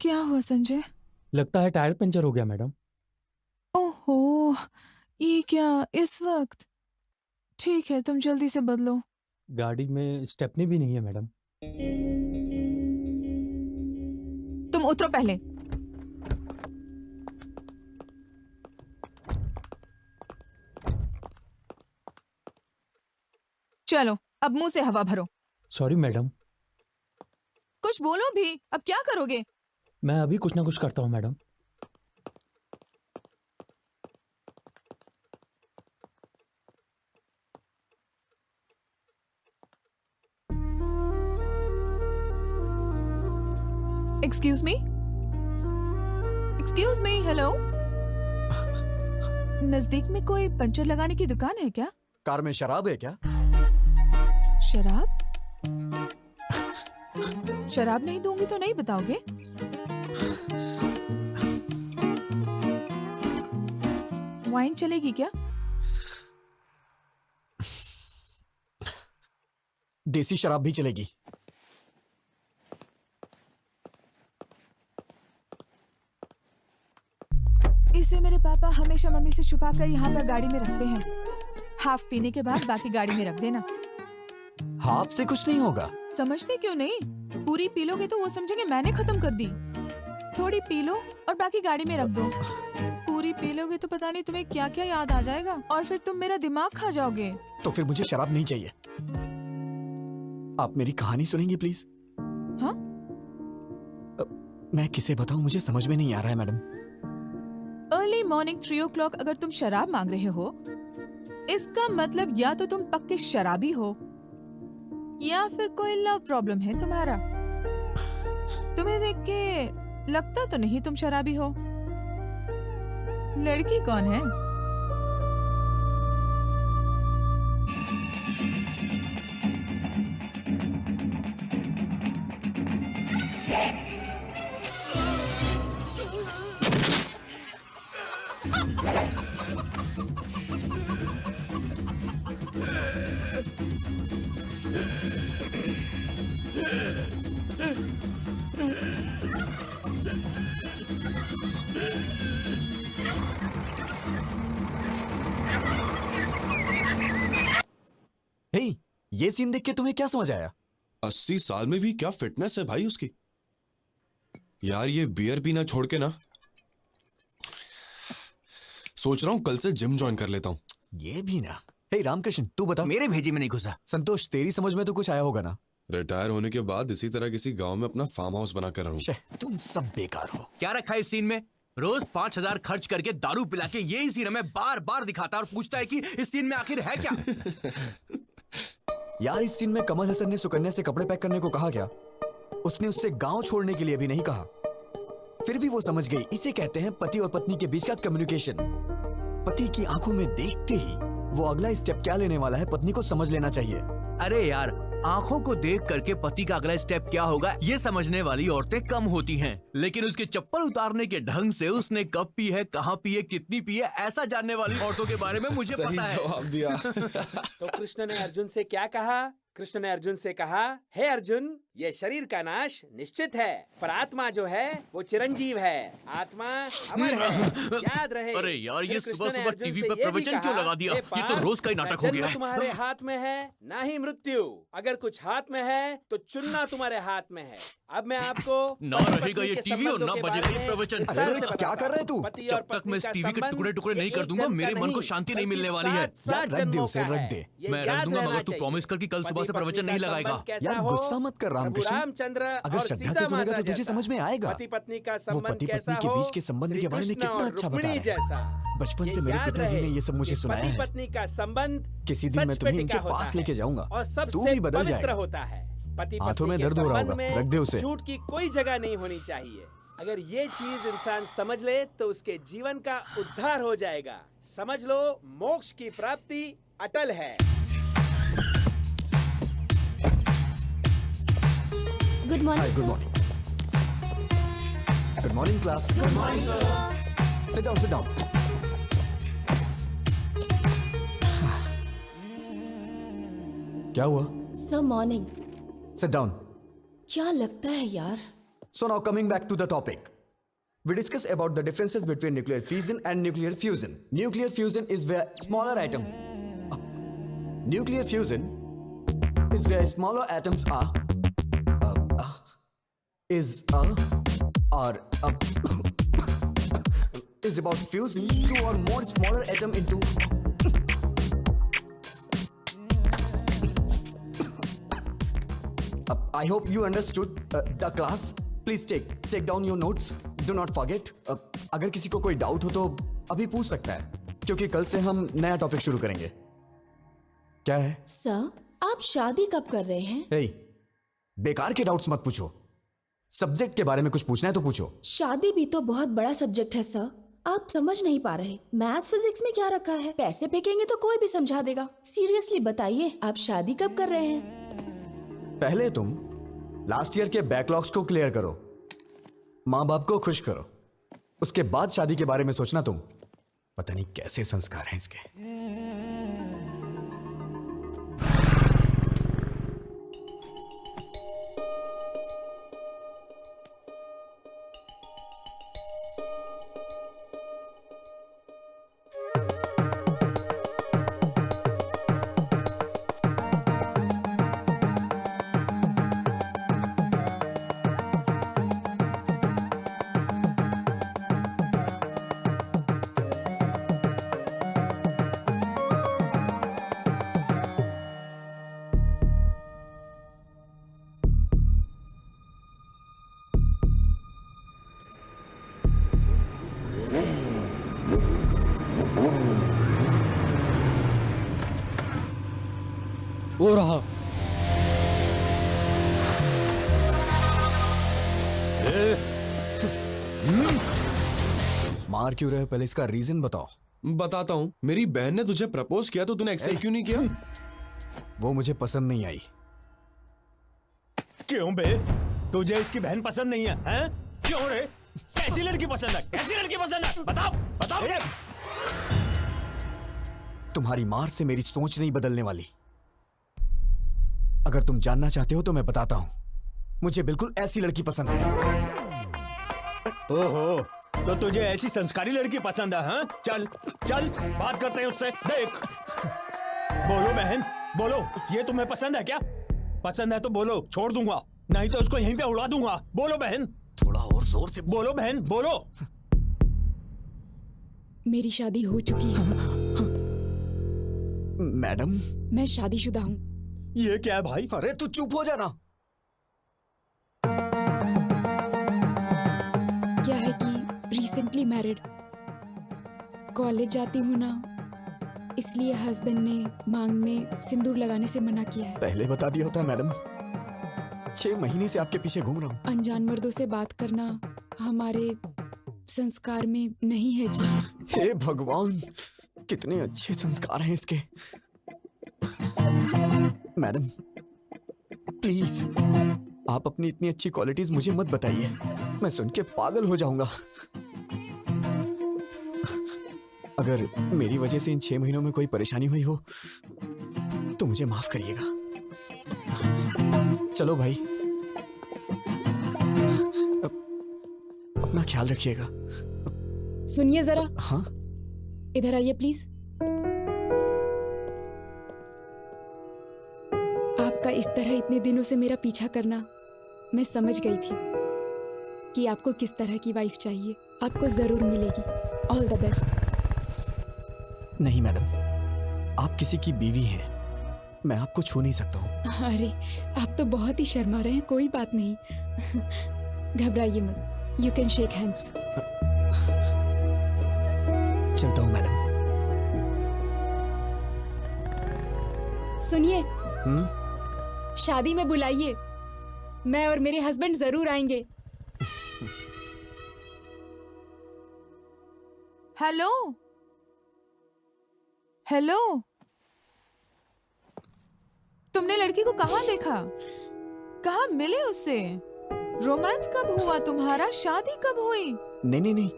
क्या हुआ संजय? लगता है टायर पंचर हो गया मैडम। ओहो, ये क्या इस वक्त? ठीक है, तुम जल्दी से बदलो। गाड़ी में स्टेपनी भी नहीं है मैडम। तुम उतरो पहले। चलो, अब मुंह से हवा भरो। Sorry madam. कुछ बोलो भी, अब क्या करोगे? मैं अभी कुछ ना कुछ करता हूँ madam. Excuse me, excuse me, hello. नजदीक में कोई पंचर लगाने की दुकान है क्या? कार में शराब है क्या? शराब? शराब नहीं दूंगी तो नहीं बताओगे? वाइन चलेगी क्या? देसी शराब भी चलेगी। इसे मेरे पापा हमेशा मम्मी से छुपा कर यहाँ पर गाड़ी में रखते हैं। हाफ पीने के बाद बाकी गाड़ी में रख देना। हाफ से कुछ नहीं होगा। समझते क्यों नहीं? पूरी पी लोगे तो वो समझेंगे मैंने खत्म कर दी। थोड़ी पी लो और बाकी गाड़ी में रख दो। पूरी पी लोगे तो पता नहीं तुम्हें क्या क्या याद आ जाएगा और फिर तुम मेरा दिमाग खा जाओगे। तो फिर मुझे शराब नहीं चाहिए। आप मेरी कहानी सुनेंगे प्लीज? हाँ? मैं किसे बताऊं, मुझे समझ में नहीं आ रहा है मैडम। अर्ली मॉर्निंग 3 o'clock अगर तुम शराब मांग रहे हो, इसका मतलब या तो तुम पक्के शराबी हो या फिर कोई लव प्रॉब्लम है तुम्हारा। तुम्हें देख के लगता तो नहीं तुम शराबी हो। लड़की कौन है? हे, ये सीन देख के तुम्हें क्या समझ आया? 80 साल में भी क्या फिटनेस है भाई उसकी। यार ये बियर पीना छोड़ के ना, सोच रहा हूं कल से जिम ज्वाइन कर लेता हूं। ये भी ना। हे रामकृष्ण, तू बता। मेरे भेजी में नहीं घुसा। संतोष, तेरी समझ में तो कुछ आया होगा ना? रिटायर होने के बाद इसी तरह किसी गांव में अपना फार्म हाउस बनाकर रहूं। शे, तुम सब बेकार हो। क्या रखा है इस सीन में? रोज 5,000 खर्च करके दारू पिला के यही सीन हमें बार बार दिखाता है और पूछता है कि इस सीन में आखिर है क्या? यार, इस सीन में कमल हसन ने सुकन्या से कपड़े पैक करने को कहा क्या? उसने उससे गांव छोड़ने के लिए भी नहीं कहा। फिर भी वो समझ गई। इसे कहते हैं पति और पत्नी के बीच का कम्युनिकेशन। पति की आंखों में देखते ही वो अगला स्टेप क्या लेने वाला है पत्नी को समझ लेना चाहिए। अरे यार, आंखों को देख करके पति का अगला स्टेप क्या होगा ये समझने वाली औरतें कम होती हैं, लेकिन उसके चप्पल उतारने के ढंग से उसने कब पी है, कहाँ पी है, कितनी पी है, ऐसा जानने वाली औरतों के बारे में मुझे पता है। जवाब दिया। तो कृष्ण ने अर्जुन से क्या कहा? कृष्ण ने अर्जुन से कहा, हे अर्जुन, ये शरीर का नाश निश्चित है, पर आत्मा जो है वो चिरंजीव है। आत्मा अमर है, याद रहे। अरे यार, ये फिर सुबह कृष्ण ने सुबह अर्जुन टीवी से पे ये भी प्रवचन क्यों कहा, लगा दिया? हे ये तो पार्थ, रोज का ही नाटक हो जन्म गया है। तुम्हारे हाथ में है, ना ही मृत्यु। अगर कुछ हाथ में है तो चुनना तुम्हारे हाथ में है। अब मैं आपको ना पति रहेगा पत्नी ये के टीवी और संबंधों ना के बजेगा बारे ये में प्रवचन। विस्तार अरे, से क्या बताता कर रहे हूं। तू? पति और जब तक पत्नी मैं इस का टीवी के संबंध टुकड़े-टुकड़े नहीं ये कर एक दूंगा, जन्म मेरे का मन को नहीं, शांति नहीं बल्कि मिलने वाली है। 7 यार, रख दे जन्मों उसे, का रख है। दे। ये मैं रख याद दूंगा, रहना मगर तू चाहिए। प्रॉमिस कर कि कल सुबह से पति-पत्नी प्रवचन का नहीं लगाएगा। संबंध कैसा यार, हो? गुस्सा मत कर रामकृष्ण। प्रभु रामचंद्र अगर और श्रद्धा सीता से सुनेगा माता तो तुझे जैसा। समझ में आएगा। पति पत्नी का वो संबंध पति कैसा पत्नी के हो? बीच के संबंध के बारे में श्री कितना कृष्ण अच्छा और बता रुक्मिणी रहा है। जैसा। बचपन से ये मेरे याद पिताजी रहे ने ये सब मुझे कि सुनाया है। पति पत्नी का संबंध किसी दिन मैं सच पे तुम्हें टिका इनके होता पास है लेके जाऊंगा। और तू सबसे भी बदल पवित्र जाएगा। होता है। पति हाथों पत्नी में के दर्द हो रहा संबंध होगा, में रख दे उसे। झूठ की कोई जगह नहीं होनी चाहिए। अगर ये चीज इंसान समझ ले तो उसके जीवन का उद्धार हो जाएगा। समझ लो, मोक्ष की प्राप्ति अटल है। Good morning good morning. Good morning class. Good morning sir. Sit down, sit down. क्या हुआ? Sir morning. Sit down. क्या लगता है यार, So now coming back to the topic. We discuss about the differences between nuclear fission and nuclear fusion. Nuclear fusion is where smaller atom. Nuclear fusion is where smaller atoms are. Is about fusing two or more smaller atom into. I hope you understood the class. Please take down your notes. Do not forget. अगर किसी को कोई doubt हो तो अभी पूछ सकता है, क्योंकि कल से हम नया टॉपिक शुरू करेंगे. क्या है? सर, आप शादी कब कर रहे हैं? Hey, बेकार के डाउट्स मत पूछो. सब्जेक्ट के बारे में कुछ पूछना है तो पूछो. शादी भी तो बहुत बड़ा सब्जेक्ट है सर. आप समझ नहीं पा रहे. मैथ्स फिजिक्स में क्या रखा है? पैसे फेंकेंगे तो कोई भी समझा देगा. सीरियसली बताइए, आप शादी कब कर रहे हैं? पहले तुम लास्ट ईयर के बैकलॉग्स को क्लियर करो, माँ बाप को खुश करो, उसके बाद शादी के बारे में सोचना. तुम पता नहीं कैसे संस्कार हैं इसके. वो रहा. मार क्यों रहे हो? पहले इसका रीजन बताओ. बताता हूँ. मेरी बहन ने तुझे प्रपोज किया तो तूने एक्सेप्ट क्यों नहीं किया? वो मुझे पसंद नहीं आई. क्यों बे? तुझे इसकी बहन पसंद नहीं है? हैं? क्यों रे? कैसी लड़की पसंद है? कैसी लड़की पसंद है? बताओ बताओ मुझे. तुम्हारी मार से मेरी सोच नहीं बदलने वाली. अगर तुम जानना चाहते हो तो मैं बताता हूं. मुझे बिल्कुल ऐसी लड़की पसंद है. ओहो, तो तुझे ऐसी संस्कारी लड़की पसंद है? हाँ? चल चल बात करते हैं उससे. देख, बोलो बहन, बोलो. ये तुम्हें पसंद है क्या? पसंद है तो बोलो, छोड़ दूंगा. नहीं तो उसको यहीं पे उड़ा दूंगा. बोलो बहन. थोड़ा और जोर से बोलो बहन, बोलो. मेरी शादी हो चुकी है. मैडम. मैं शादीशुदा हूँ. ये क्या है भाई? अरे तू चुप हो जाना. क्या है कि रिसेंटली मैरिड. कॉलेज जाती हूँ ना, इसलिए हस्बैंड ने मांग में सिंदूर लगाने से मना किया है. पहले बता दिया होता मैडम. 6 महीने से आपके पीछे घूम रहा हूँ. अनजान मर्दों से बात करना हमारे संस्कार में नहीं है जी. हे भगवान, कितने अच्छे संस्कार हैं इसके. मैडम प्लीज, आप अपनी इतनी अच्छी क्वालिटीज मुझे मत बताइए. मैं सुन के पागल हो जाऊंगा. अगर मेरी वजह से इन 6 महीनों में कोई परेशानी हुई हो तो मुझे माफ करिएगा. चलो भाई, अपना ख्याल रखिएगा. सुनिए जरा. हाँ? इधर आइए प्लीज. आपका इस तरह इतने दिनों से मेरा पीछा करना, मैं समझ गई थी कि आपको किस तरह की वाइफ चाहिए. आपको जरूर मिलेगी. All the best. नहीं मैडम, आप किसी की बीवी हैं. मैं आपको छू नहीं सकता हूँ. अरे आप तो बहुत ही शर्मा रहे हैं. कोई बात नहीं. घबराइए मत. You can shake hands. चलता हूँ मैडम. सुनिए, शादी में बुलाइए. मैं और मेरे हस्बैंड जरूर आएंगे. हेलो हेलो, तुमने लड़की को कहाँ देखा? कहाँ मिले उससे? रोमांस कब हुआ तुम्हारा? शादी कब हुई? नहीं,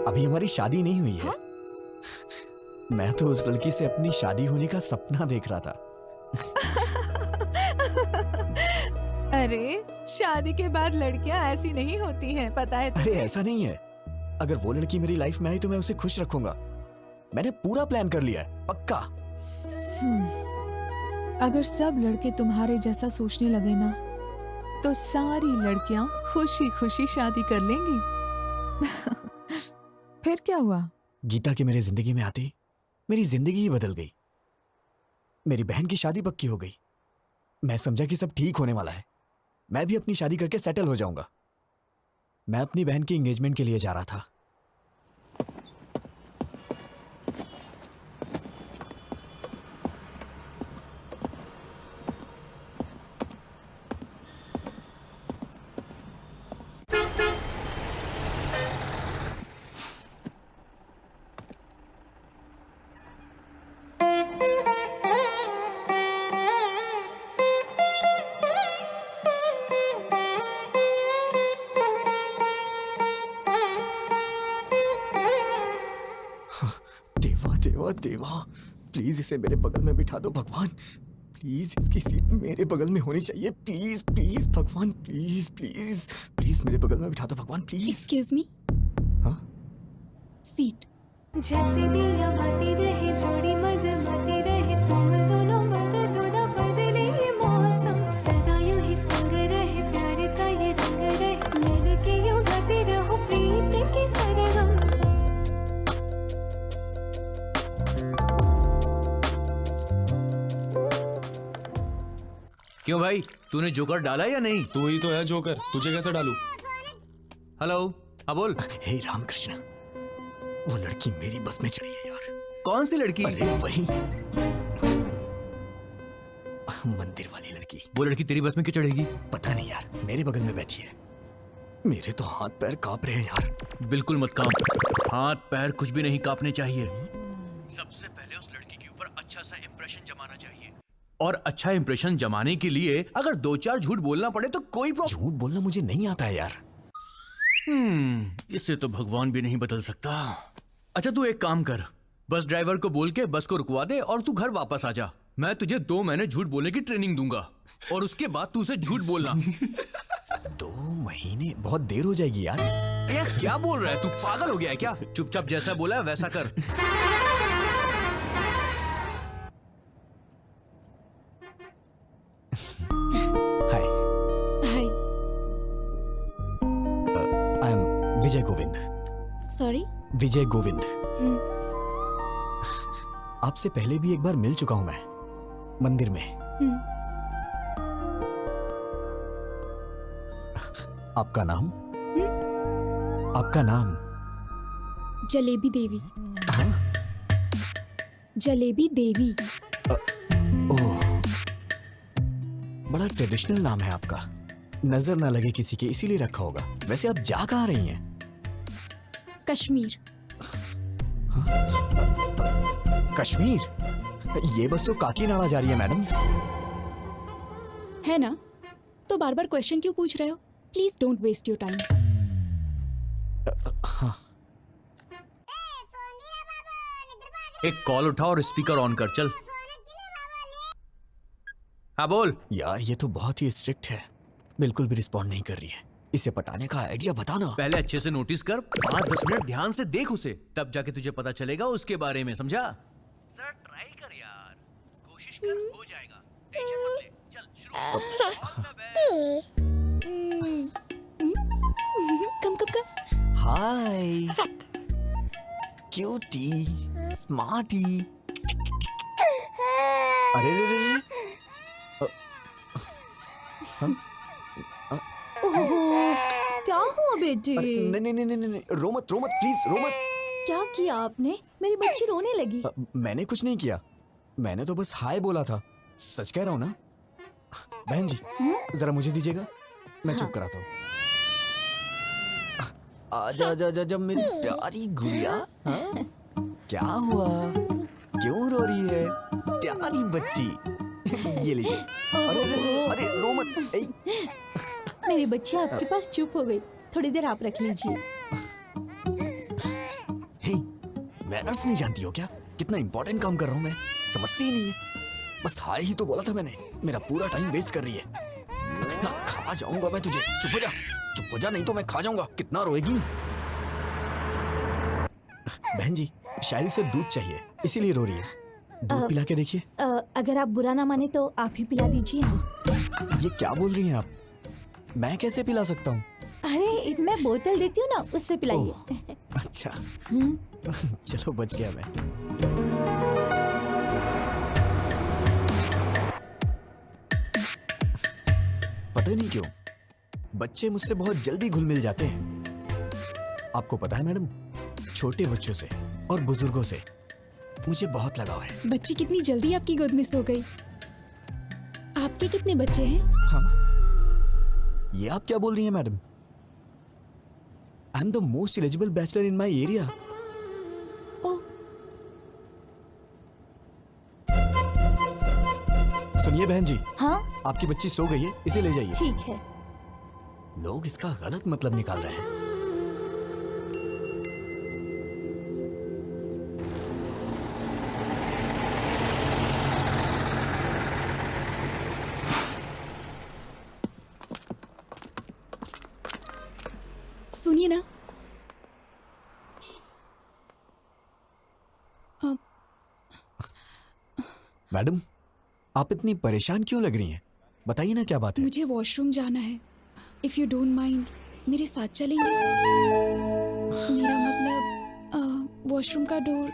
अभी हमारी शादी नहीं हुई है. हाँ? मैं तो उस लड़की से अपनी शादी होने का सपना देख रहा था. अरे शादी के बाद लड़कियां ऐसी नहीं होती हैं, पता है अरे ऐसा नहीं है, अगर वो लड़की मेरी लाइफ में आई तो मैं उसे खुश रखूंगा। मैंने पूरा प्लान कर लिया है, पक्का। अगर सब लड़के तुम्हारे जैसा सोचने लगे ना, तो सारी लड़कियां खुशी खुशी शादी कर लेंगी। फिर क्या हुआ? गीता के मेरे जिंदगी में आते ही मेरी जिंदगी ही बदल गई। मेरी बहन की शादी पक्की हो गई। मैं समझा कि सब ठीक होने वाला है, मैं भी अपनी शादी करके सेटल हो जाऊंगा। मैं अपनी बहन की एंगेजमेंट के लिए जा रहा था। देवा देवा देवा, प्लीज इसे मेरे बगल में बिठा दो भगवान। प्लीज इसकी सीट मेरे बगल में होनी चाहिए। प्लीज प्लीज भगवान, प्लीज प्लीज प्लीज मेरे बगल में बिठा दो भगवान, प्लीज। एक्सक्यूज मी, हाँ? सीट। जैसे दिया मती रहे जोड़ी मद मती रहे, तुम दोनों बदलो ना बदले ये मौसम, सदा यूं ही संग रहे प्यार का ये रंग रहे, मिल के यूं गाते रहो प्रीत की सरगम। क्यों भाई, तूने जोकर डाला या नहीं? तू ही तो है जोकर, तुझे कैसे डालूं? हेलो, हाँ बोल। हे रामकृष्ण, वो लड़की मेरी बस में चढ़ी है यार। कौन सी लड़की? अरे वही मंदिर वाली लड़की। वो लड़की तेरी बस में क्यों चढ़ेगी? पता नहीं यार, मेरे बगल में बैठी है। मेरे तो हाथ पैर कांप रहे हैं यार। बिल्कुल मत कांप, हाथ पैर कुछ भी नहीं कांपने चाहिए। सबसे पहले उस लड़की के ऊपर अच्छा सा इंप्रेशन जमाना चाहिए, और अच्छा इंप्रेशन जमाने के लिए अगर 2-4 झूठ बोलना पड़े तो कोई प्रॉब्लम। झूठ बोलना मुझे नहीं आता है यार। इससे तो भगवान भी नहीं बदल सकता। अच्छा तू एक काम कर, बस ड्राइवर को बोल के बस को रुकवा दे और तू घर वापस आ जा। मैं तुझे 2 महीने झूठ बोलने की ट्रेनिंग दूंगा, और उसके बाद तू उसे झूठ बोलना। 2 महीने बहुत देर हो जाएगी यार। यार क्या बोल रहा है तू, पागल हो गया है क्या? चुपचाप जैसा बोला है वैसा कर। Hi, hi. I am Vijay Govind. Sorry. Vijay Govind. आपसे पहले भी एक बार मिल चुका हूं मैं, मंदिर में। आपका नाम? आपका नाम? जलेबी देवी। हाँ? जलेबी देवी। ओह, बड़ा ट्रेडिशनल नाम है आपका। नजर ना लगे किसी के इसीलिए रखा होगा। वैसे आप जा कहाँ रही हैं? कश्मीर। कश्मीर? ये बस तो काकीनाडा जा रही है मैडम। है ना? तो बार बार क्वेश्चन क्यों पूछ रहे हो? Please don't waste your time. एक कॉल उठा और स्पीकर ऑन कर, चल। हाँ बोल। यार ये तो बहुत ही स्ट्रिक्ट है, बिल्कुल भी रिस्पॉन्ड नहीं कर रही है। इसे पटाने का आइडिया बताना। पहले अच्छे से नोटिस कर, 5-10 मिनट ध्यान से देख उसे, तब जाके तुझे पता चलेगा उसके बारे में, समझा? जरा ट्राई कर यार, कोशिश कर, हो जाएगा। टेंशन मत ले, चल शुरू। कम कम कम। हाय क्यूटी स्मार्टी। अरे रे रे रे। क्या हुआ बेटी? नहीं नहीं नहीं नहीं, रो मत प्लीज, रो मत। क्या किया आपने? मेरी बच्ची रोने लगी। मैंने कुछ नहीं किया, मैंने तो बस हाय बोला था। सच कह रहा हूँ ना। बहन जी जरा मुझे दीजिएगा, मैं चुप कराता हूँ। आजा जा जा जा मेरी प्यारी गुड़िया। हाँ? क्या हुआ, क्यों रो रही है प्यारी बच्ची? ये लीजिए। अरे अरे रो मत। मेरी बच्ची आपके पास चुप हो गई, थोड़ी देर आप रख लीजिए। मैनर्स नहीं जानती हो क्या? कितना इंपॉर्टेंट काम कर रहा हूँ मैं, समझती ही नहीं है। बस हाय ही तो बोला था मैंने, मेरा पूरा टाइम वेस्ट कर रही है। ना खा जाऊंगा मैं तुझे। चुप हो जा नहीं तो मैं खा जाऊंगा। कितना रोएगी? बहन जी शायद इसे दूध चाहिए इसीलिए रो रही है। दूध पिला के देखिए। अगर आप बुरा ना माने तो आप ही पिला दीजिए। ये क्या बोल रही हैं आप? मैं कैसे पिला सकता हूँ? अरे मैं बोतल देती हूँ ना, उससे पिलाइए। अच्छा चलो बच गया मैं। पता नहीं क्यों बच्चे मुझसे बहुत जल्दी घुल मिल जाते हैं। आपको पता है मैडम, छोटे बच्चों से और बुजुर्गों से मुझे बहुत लगाव है। बच्ची कितनी जल्दी आपकी गोद में सो गई। आपके कितने बच्चे हैं? हाँ ये आप क्या बोल रही हैं madam? I am the most eligible bachelor in my area. Oh, सुनिए बहन जी, हाँ आपकी बच्ची सो गई है, इसे ले जाइए। ठीक है। लोग इसका गलत मतलब निकाल रहे हैं। सुनिए ना, मैडम आप इतनी परेशान क्यों लग रही हैं? बताइए ना क्या बात है। मुझे वॉशरूम जाना है। इफ यू डोंट माइंड मेरे साथ चलेंगे? मेरा मतलब वॉशरूम का डोर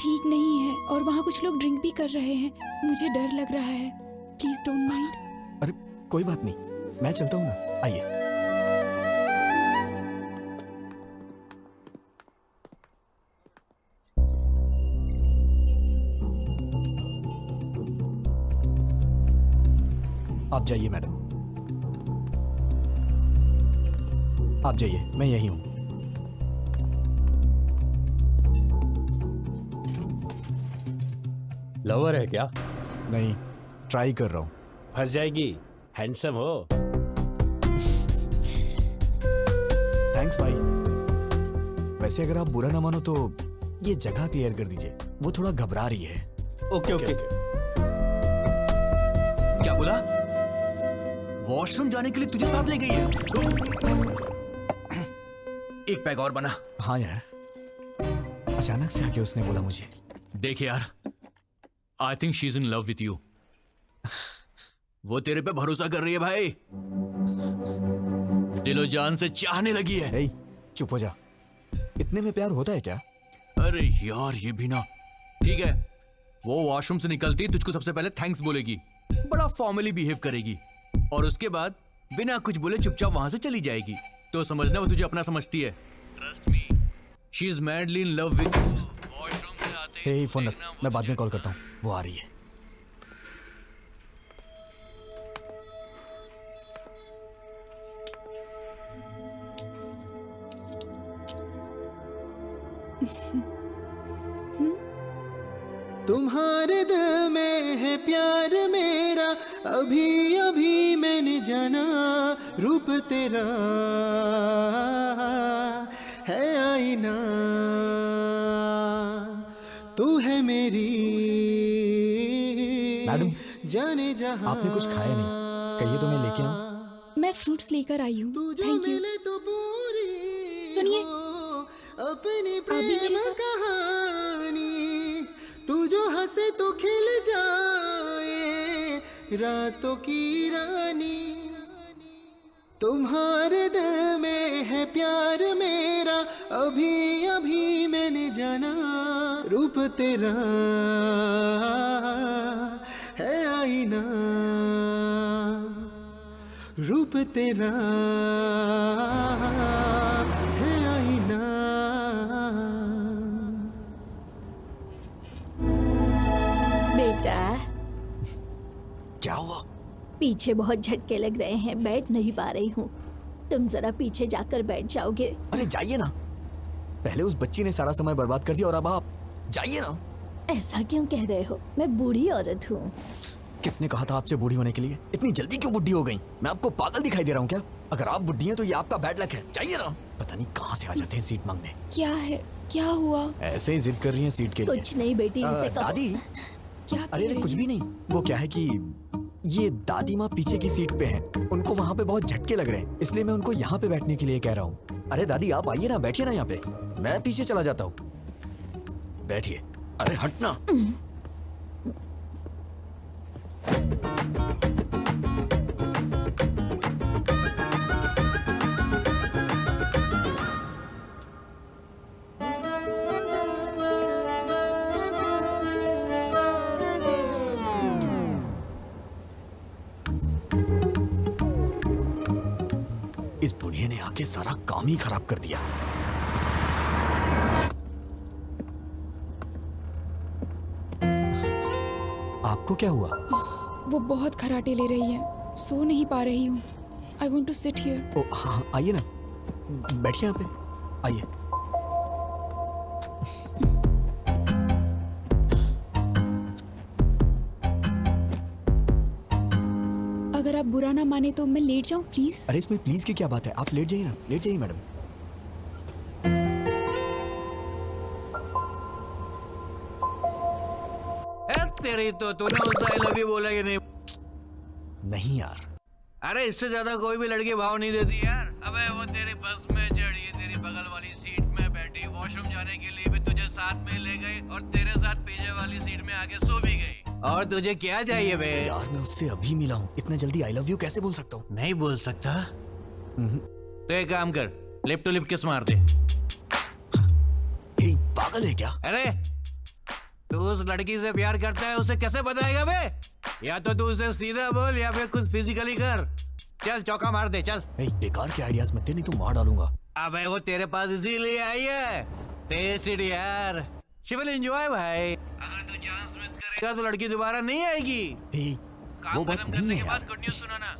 ठीक नहीं है और वहाँ कुछ लोग ड्रिंक भी कर रहे हैं। मुझे डर लग रहा है। Please don't mind. अरे कोई बात नहीं, मैं चलता हूँ ना, आइए। आप जाइए मैडम, आप जाइए, मैं यही हूं। लवर है क्या? नहीं, ट्राई कर रहा हूं। फंस जाएगी। हैंडसम हो। थैंक्स भाई। वैसे अगर आप बुरा ना मानो तो ये जगह क्लियर कर दीजिए, वो थोड़ा घबरा रही है। Okay okay. क्या बोला? वॉशरूम जाने के लिए तुझे साथ ले गई है? एक पैग और बना। हाँ यार, अचानक से आके उसने बोला मुझे। देख यार, I think she is in love with you. वो तेरे पे भरोसा कर रही है भाई। दिलो जान से चाहने लगी है। ए, चुप हो जा। इतने में प्यार होता है क्या? अरे यार ये भी ना। ठीक है, वो वॉशरूम से निकलती तुझको सबसे पहले थैंक्स बोलेगी, बड़ा फॉर्मली बिहेव करेगी और उसके बाद बिना कुछ बोले चुपचाप वहां से चली जाएगी। तो समझना वो तुझे अपना समझती है। Trust me, she is madly in love with you. Washroom से आते हे फोन रख, मैं बाद में कॉल करता हूँ, वो आ रही है। तुम्हारे दिल में है प्यार मेरा, अभी अभी मैंने जाना। रूप तेरा है आईना, तू है मेरी मैडम, जाने जहां। आपने कुछ खाया नहीं, कहिए तो मैं लेके आऊं। मैं फ्रूट्स लेकर आई हूँ। तू जो थैंक यू। मिले तो पूरी सुनिए, हो अपनी भी मेरे प्रेम साथ- कहानी। तू जो हंसे तो खिल जाए रातों की रानी। तुम्हारे दिल में है प्यार मेरा, अभी अभी मैंने जाना। रूप तेरा है आईना, रूप तेरा है आईना। बेटा क्या हुआ? पीछे बहुत झटके लग रहे हैं, बैठ नहीं पा रही हूँ। तुम जरा पीछे जाकर बैठ जाओगे? अरे जाइए ना, पहले उस बच्ची ने सारा समय बर्बाद कर दिया और अब आप जाइए ना। ऐसा क्यों कह रहे हो? मैं बूढ़ी औरत हूँ। किसने कहा था आपसे बूढ़ी होने के लिए? इतनी जल्दी क्यों बुढ़ी हो गई? मैं आपको पागल दिखाई दे रहा हूँ क्या? अगर आप बुढ़ी हैं तो ये आपका बैड लक है। जाइए ना। पता नहीं कहाँ से आ जाते हैं सीट मांगने। क्या है? क्या हुआ? ऐसे ही जिद कर रही हैं सीट के लिए। कुछ नहीं बेटी, इसे कहो। दादी, क्या अरे कह रही कुछ भी नहीं। वो क्या है कि ये दादी माँ पीछे की सीट पे हैं। उनको वहाँ पे बहुत झटके लग रहे हैं, इसलिए मैं उनको यहाँ पे बैठने के लिए कह रहा हूँ। अरे दादी आप आइए ना, बैठिए ना यहाँ पे, मैं पीछे चला जाता हूँ। बैठिए। अरे हटना। इस बुढ़िया ने आके सारा काम ही खराब कर दिया। आपको क्या हुआ? वो बहुत खराटे ले रही है, सो नहीं पा रही हूँ। I want to sit here. ओ हाँ, आइए ना, बैठिए यहाँ पे, आइए। अगर आप बुरा ना माने तो मैं लेट जाऊँ प्लीज। अरे इसमें प्लीज की क्या बात है, आप लेट जाइए ना, लेट जाइए मैडम। तेरी तो तूने उससे आई लव यू बोला कि नहीं? नहीं यार। अरे इससे ज्यादा कोई भी लड़की भाव नहीं देती यार। अबे वो तेरी बस में चढ़ी, तेरी बगल वाली सीट में बैठी, वॉशरूम जाने के लिए भी तुझे साथ में ले गई और तेरे साथ पीछे वाली सीट में आके सो भी गई। और तुझे क्या चाहिए बे? यार मैं उससे अभी मिला हूँ, इतना जल्दी आई लव यू कैसे बोल सकता हूँ? नहीं बोल सकता? तो एक काम कर, लिप टू लिप किस मार दे। पागल है क्या? अरे तू उस लड़की से प्यार करता है, उसे कैसे बताएगा बे? या तो तू उसे सीधा बोल या फिर कुछ फिजिकली कर। चल चौका मार दे, चल। बेकार के आइडियाज मत दे, नहीं तो मार डालूंगा। अबे वो तेरे पास इसीलिए आई है। टेस्टेड यार, शी विल एंजॉय भाई। अगर तू चांस मिस करेगा तो लड़की दोबारा नहीं आएगी। वो बात नहीं है यार। गुड न्यूज़ सुनाना।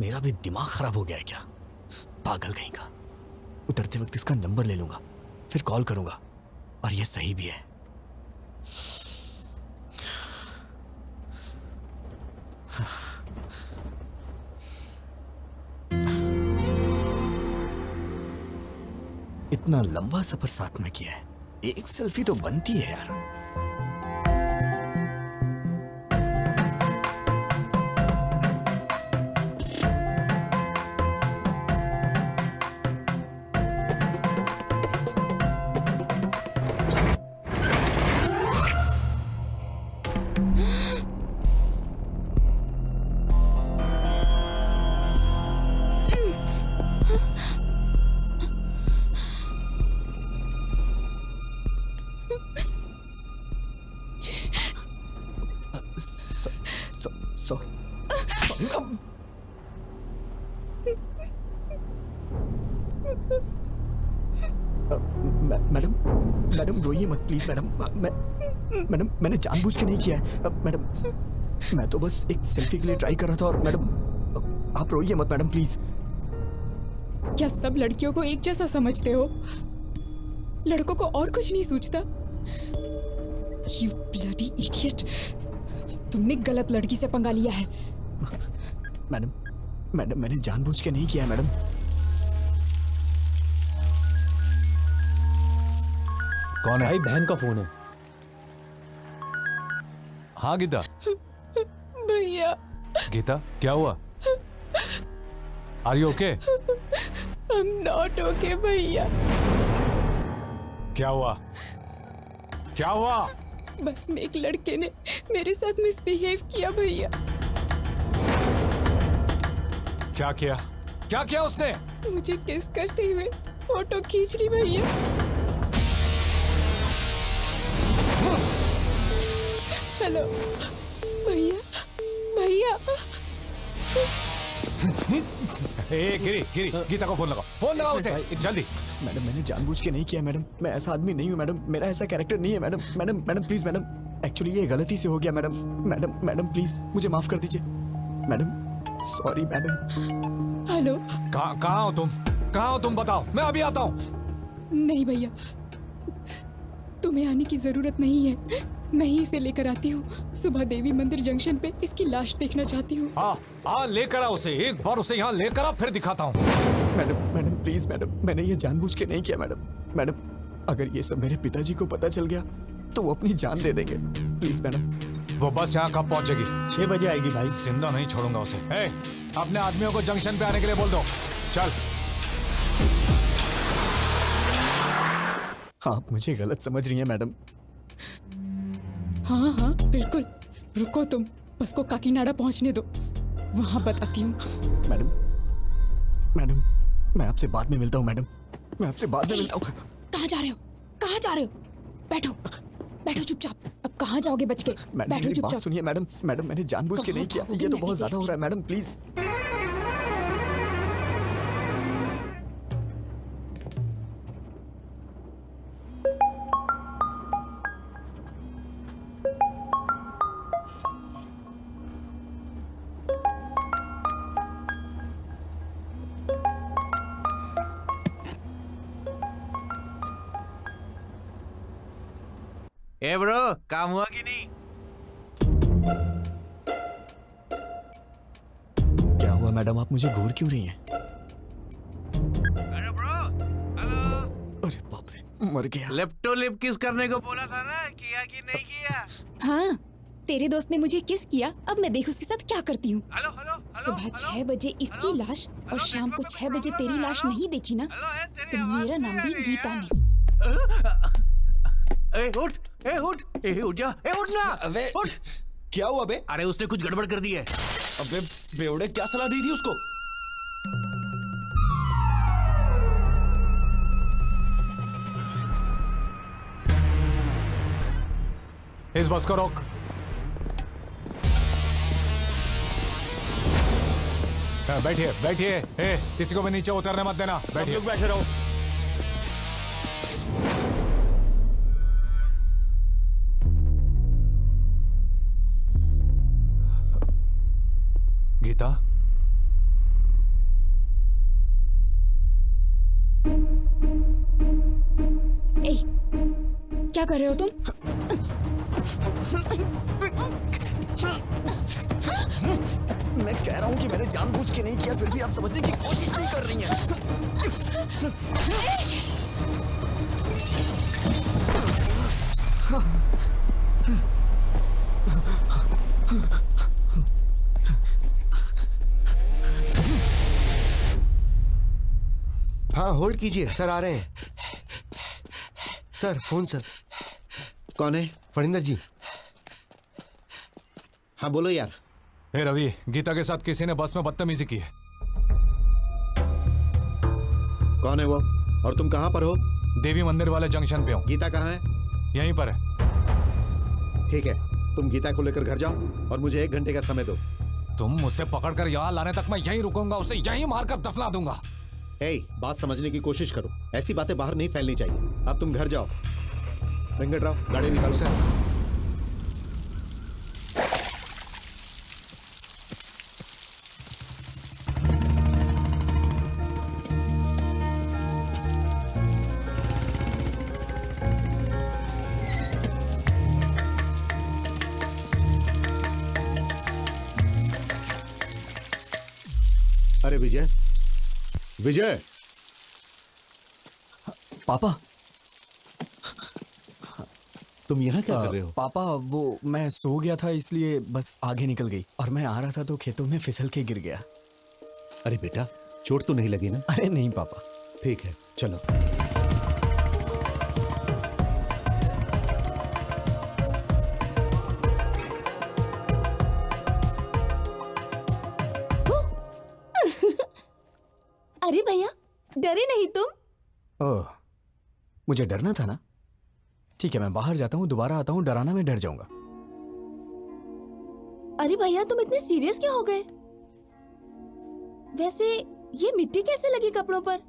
मेरा भी दिमाग खराब हो गया है क्या? पागल कहीं का। उतरते वक्त इसका नंबर ले लूंगा, फिर कॉल करूंगा। और ये सही भी है। इतना लंबा सफर साथ में किया है, एक सेल्फी तो बनती है यार। मैडम मैडम रोइए मत प्लीज मैडम। मैडम मैंने जानबूझ के नहीं किया है मैडम। मैं तो बस एक सेल्फी के लिए ट्राई कर रहा था। और मैडम आप रोइए मत मैडम प्लीज। क्या सब लड़कियों को एक जैसा समझते हो? लड़कों को और कुछ नहीं सूझता? You bloody idiot! तुमने गलत लड़की से पंगा लिया है। मैडम मैडम मैंने जानबूझ के नहीं किया है मैडम। कौन है भाई? बहन का फोन है। हाँ गीता। भैया गीता क्या हुआ? Are you okay? I'm not okay भैया। क्या हुआ? क्या हुआ? बस में एक लड़के ने मेरे साथ मिसबिहेव किया भैया। क्या किया? क्या किया उसने? मुझे किस करते हुए फोटो खींच ली भैया। हेलो भैया भैया। ए गिरी गिरी, गीता को फोन लगाओ, फोन लगाओ उसे जल्दी। मैडम मैंने जानबूझ के नहीं किया मैडम। मैं ऐसा आदमी नहीं हूँ मैडम। मेरा ऐसा कैरेक्टर नहीं है madam. Madam madam please madam, actually ये गलती से हो गया मैडम। मैडम मैडम प्लीज मुझे माफ कर दीजिए मैडम। Sorry madam. हेलो। कहाँ हो तुम? कहाँ हो तुम? बताओ, मैं अभी आता हूँ। नहीं भैया, तुम्हें आने की जरूरत नहीं है, मैं ही इसे लेकर आती हूँ। सुबह देवी मंदिर जंक्शन पे इसकी लाश देखना चाहती हूँ। हाँ लेकर आ उसे, एक बार उसे यहाँ लेकर आ, फिर दिखाता हूँ। मैडम मैडम प्लीज मैडम, मैंने ये जानबूझ के नहीं किया मैडम। मैडम अगर ये सब मेरे पिताजी को पता चल गया तो वो अपनी जान दे देंगे। Please madam. वो बस यहाँ कब पहुँचेगी? 6 बजे आएगी भाई। जिंदा नहीं छोड़ूंगा उसे। ए, अपने आदमियों को जंक्शन पे आने के लिए बोल दो। चल। आप मुझे गलत समझ रही हैं मैडम। हाँ हाँ बिल्कुल, रुको तुम, बस को काकीनाडा पहुँचने दो, वहाँ बताती हूँ। मैडम मैडम मैं आपसे बाद में मिलता हूँ मैडम। मैं आपसे बाद में मिलता हूँ। कहाँ जा रहे हो? कहाँ जा रहे हो? बैठो बैठो चुपचाप। अब कहाँ जाओगे बच के? मैडम बैठो मेरी बात चुपचाप। सुनिए मैडम। मैडम मैंने जानबूझ के नहीं किया, कहाँ ये तो भागोगे? बहुत ज्यादा हो रहा है मैडम प्लीज। ए ब्रो, काम हुआ कि नहीं? क्या हुआ मैडम, आप मुझे घूर क्यों रही हैं? अरे ब्रो, हेलो। अरे बाप रे, मर गया। लिप्टो लिप किस करने को बोला था ना, किया कि नहीं किया? हाँ, तेरे दोस्त ने मुझे किस किया, अब मैं देख उसके साथ क्या करती हूँ। Hello hello. सुबह 6 बजे इसकी लाश और शाम को 6 बजे तेरी लाश नहीं देखी ना, तो मेरा नाम भी गीता नहीं। ए उठ, ए उठ, ए उठ जा, ए उठ ना। अबे उठ। क्या हुआ बे? अरे उसने कुछ गड़बड़ कर दी है। अबे बेवड़े, क्या सलाह दी थी उसको? इस बस को रोक। बैठिए बैठिए। ए, किसी को भी नीचे उतरने मत देना। सब बैठिए। लोग बैठे रहो। गीता, ए, क्या कर रहे हो तुम? मैं कह रहा हूँ कि मैंने जानबूझ के नहीं किया, फिर भी आप समझने की कोशिश नहीं कर रही हैं। हाँ होल्ड कीजिए, सर आ रहे हैं। Sir phone sir. कौन है? फणिंदर जी। हाँ बोलो यार। ए रवि, गीता के साथ किसी ने बस में बदतमीजी की है। कौन है वो और तुम कहाँ पर हो? देवी मंदिर वाले जंक्शन पे हूँ। गीता कहाँ है? यहीं पर है। ठीक है, तुम गीता को लेकर घर जाओ और मुझे 1 घंटे का समय दो। तुम मुझसे पकड़कर यहाँ लाने तक मैं यहीं रुकूंगा, उसे यहीं मारकर दफना दूंगा। हे, बात समझने की कोशिश करो, ऐसी बातें बाहर नहीं फैलनी चाहिए। अब तुम घर जाओ। वेंकटराव, गाड़ी निकालो। सर अरे विजय, विजय! पापा, तुम यहाँ क्या कर रहे हो? पापा वो मैं सो गया था इसलिए बस आगे निकल गई और मैं आ रहा था तो खेतों में फिसल के गिर गया। अरे बेटा, चोट तो नहीं लगी ना? अरे नहीं पापा। ठीक है, चलो। अरे भैया, डरे नहीं तुम? ओह, मुझे डरना था ना? ठीक है, मैं बाहर जाता हूँ, दोबारा आता हूँ, डराना मैं डर जाऊंगा। अरे भैया, तुम इतने सीरियस क्यों हो गए? वैसे ये मिट्टी कैसे लगी कपड़ों पर?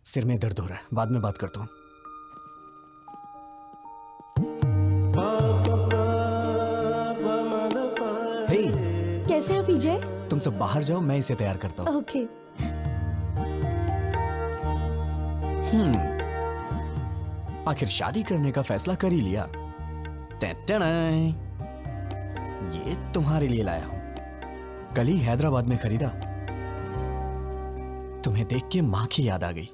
सिर में दर्द हो रहा है, बाद में बात करता हूँ। हे, कैसे हो विजय? तुम सब बाहर जाओ, मैं इसे तैयार करता हूँ। ओके। आखिर शादी करने का फैसला कर ही लिया। टैटनाय, ये तुम्हारे लिए लाया हूं। कल ही हैदराबाद में खरीदा। तुम्हें देख के मां की याद आ गई।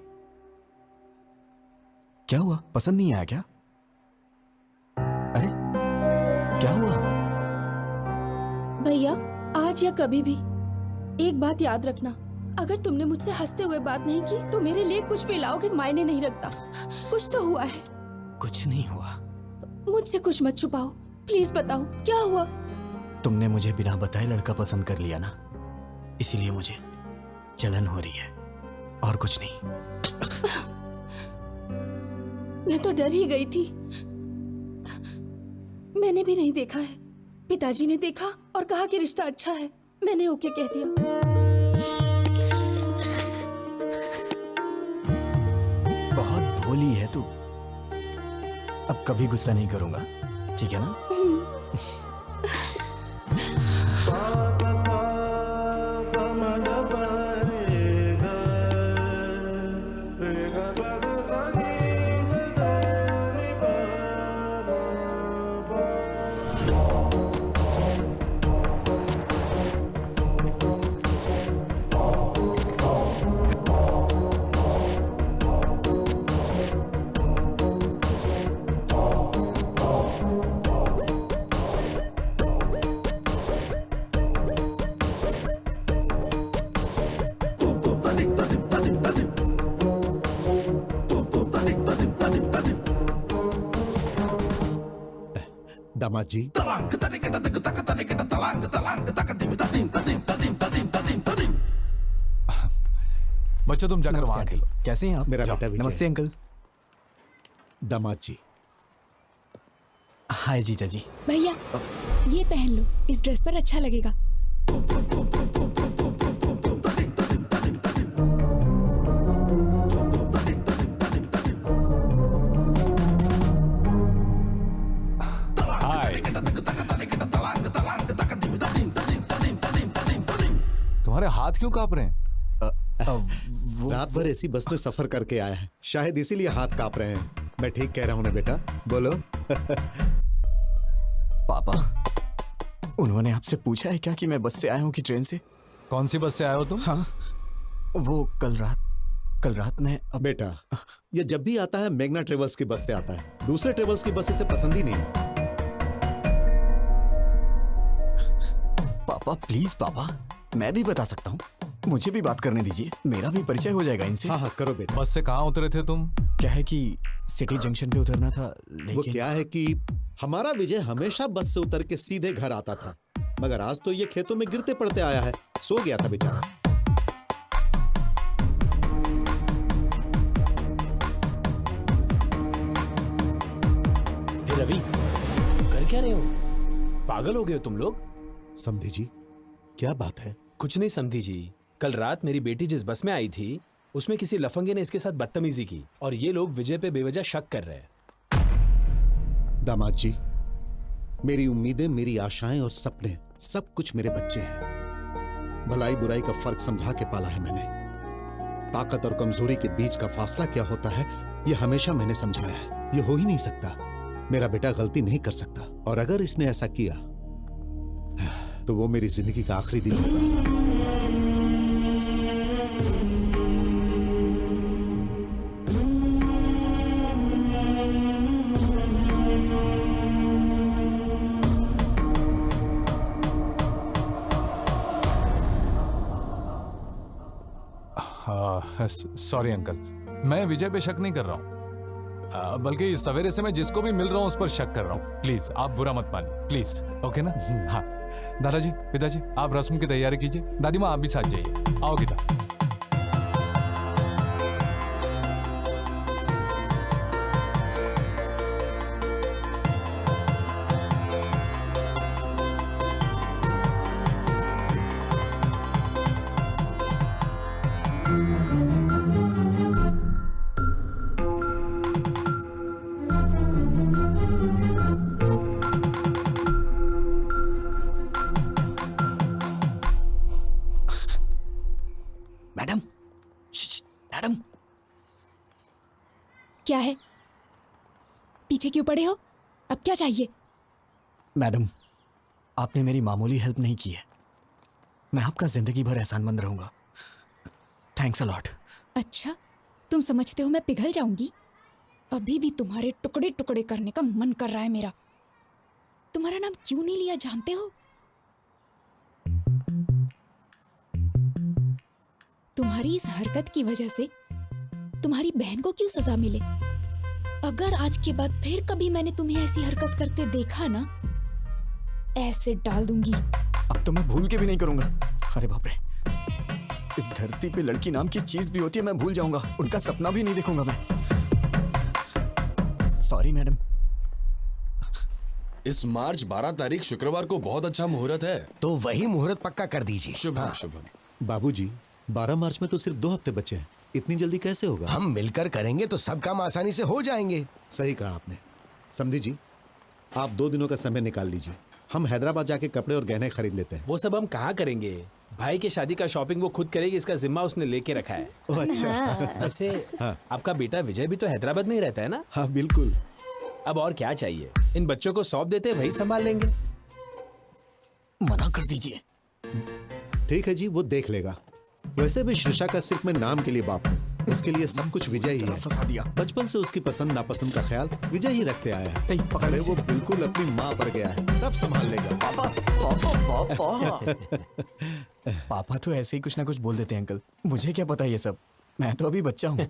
क्या हुआ, पसंद नहीं आया क्या? अरे क्या हुआ? भैया, आज या कभी भी एक बात याद रखना, अगर तुमने मुझसे हंसते हुए बात नहीं की तो मेरे लिए कुछ भी लाओगे मायने नहीं रखता। कुछ तो हुआ है। कुछ नहीं हुआ। मुझसे कुछ मत छुपाओ, प्लीज बताओ क्या हुआ। तुमने मुझे बिना बताए लड़का पसंद कर लिया ना, इसीलिए मुझे जलन हो रही है और कुछ नहीं। मैं तो डर ही गई थी। मैंने भी नहीं देखा है, पिताजी ने देखा और कहा कि रिश्ता अच्छा है। मैंने ओके कह दिया। बहुत भोली है तू। अब कभी गुस्सा नहीं करूंगा, ठीक है ना? दामाद जी, बच्चों तुम जाकर वहां खेलो। कैसे हैं आप? मेरा जाओ। बेटा विजय। नमस्ते अंकल। दामाद जी, हाय जीजा जी। भैया, ये पहन लो, इस ड्रेस पर अच्छा लगेगा। हाय। तुम्हारे हाथ क्यों कांप रहे हैं? रात भर ऐसी बस में सफर करके आया है, शायद इसीलिए हाथ कांप रहे हैं। मैं ठीक कह रहा हूं ना बेटा? बोलो। पापा, उन्होंने आपसे पूछा है क्या कि मैं बस से आया हूँ कि ट्रेन से? कौन सी बस से आए हो तुम? हाँ, वो कल रात में। बेटा, ये जब भी आता है मेघना ट्रेवल्स की बस से आता है, दूसरे ट्रेवल्स की बस इसे पसंद ही नहीं। पापा प्लीज पापा, मैं भी बता सकता हूँ, मुझे भी बात करने दीजिए, मेरा भी परिचय हो जाएगा इनसे। हाँ करो बेटा। बस से कहाँ उतरे थे तुम? क्या है कि सिटी जंक्शन पे उतरना था, लेकिन वो क्या है कि हमारा विजय हमेशा बस से उतर के सीधे घर आता था, मगर आज तो ये खेतों में गिरते पड़ते आया है। सो गया था बेचारा। हे रवि, कर क्या रहे हो? पागल हो गए हो तुम लोग? समधी जी, क्या बात है? कुछ नहीं समधी जी, कल रात मेरी बेटी जिस बस में आई थी उसमें किसी लफंगे ने इसके साथ बदतमीजी की और ये लोग विजय पे बेवजह शक कर रहे हैं। दामाद जी, मेरी उम्मीदें, मेरी आशाएं और सपने सब कुछ मेरे बच्चे हैं। भलाई बुराई का फर्क समझा के पाला है मैंने। ताकत और कमजोरी के बीच का फासला क्या होता है ये हमेशा मैंने समझाया है। ये हो ही नहीं सकता। मेरा बेटा गलती नहीं कर सकता, और अगर इसने ऐसा किया तो वो मेरी जिंदगी का आखिरी दिन होगा। सॉरी अंकल, मैं विजय पे शक नहीं कर रहा हूँ, बल्कि सवेरे से मैं जिसको भी मिल रहा हूँ उस पर शक कर रहा हूँ। प्लीज आप बुरा मत मानिए, प्लीज। ओके ना? हाँ दादाजी, पिताजी, आप रस्म की तैयारी कीजिए। दादी माँ आप भी साथ जाइए। आओ गीता। मैडम, मैडम, क्या है? पीछे क्यों पड़े हो? अब क्या चाहिए? मैडम, आपने मेरी मामूली हेल्प नहीं की है। मैं आपका जिंदगी भर एहसानमंद रहूंगा। Thanks a lot. अच्छा, तुम समझते हो मैं पिघल जाऊंगी? अभी भी तुम्हारे टुकड़े टुकड़े करने का मन कर रहा है मेरा। तुम्हारा नाम क्यों नहीं लिया जानते हो? तुम्हारी इस हरकत की वजह से तुम्हारी बहन को क्यों सजा मिले? अगर आज के बाद फिर कभी मैंने तुम्हें ऐसी हरकत करते देखा ना, ऐसे डाल दूंगी। अब तो मैं भूल के भी नहीं करूंगा। अरे बाप रे, इस धरती पे लड़की नाम की चीज भी होती है, मैं भूल जाऊंगा। उनका सपना भी नहीं देखूंगा मैं। Sorry madam. इस मार्च 12 तारीख शुक्रवार को बहुत अच्छा मुहूर्त है, तो वही मुहूर्त पक्का कर दीजिए। शुभ शुभ। बाबूजी, 12 मार्च में तो सिर्फ 2 हफ्ते बचे हैं, इतनी जल्दी कैसे होगा? हम मिलकर करेंगे तो सब काम आसानी से हो जाएंगे। सही कहा आपने। समझी जी, आप 2 दिनों का समय निकाल लीजिए, हम हैदराबाद जाके कपड़े और गहने खरीद लेते हैं। वो सब हम कहाँ करेंगे? भाई की शादी का शॉपिंग वो खुद करेगी, इसका जिम्मा उसने लेके रखा है। ओह अच्छा। वैसे हाँ। आपका बेटा विजय भी तो हैदराबाद में ही रहता है ना? हाँ बिल्कुल। अब और क्या चाहिए? इन बच्चों को सौंप देते, वही संभाल लेंगे। मना कर दीजिए। ठीक है जी, वो देख लेगा। वैसे भी श्रिशा का सिर्फ मैं नाम के लिए बाप हूँ, उसके लिए सब कुछ विजय ही है। फंसा दिया। बचपन से उसकी पसंद नापसंद का ख्याल विजय ही रखते आया है। नहीं, पकड़ अरे इसे। वो बिल्कुल अपनी माँ पर गया है, सब संभाल लेगा। पापा, पापा, पापा। पापा तो ऐसे ही कुछ ना कुछ बोल देते हैं अंकल, मुझे क्या पता ये सब, मैं तो अभी बच्चा हूँ।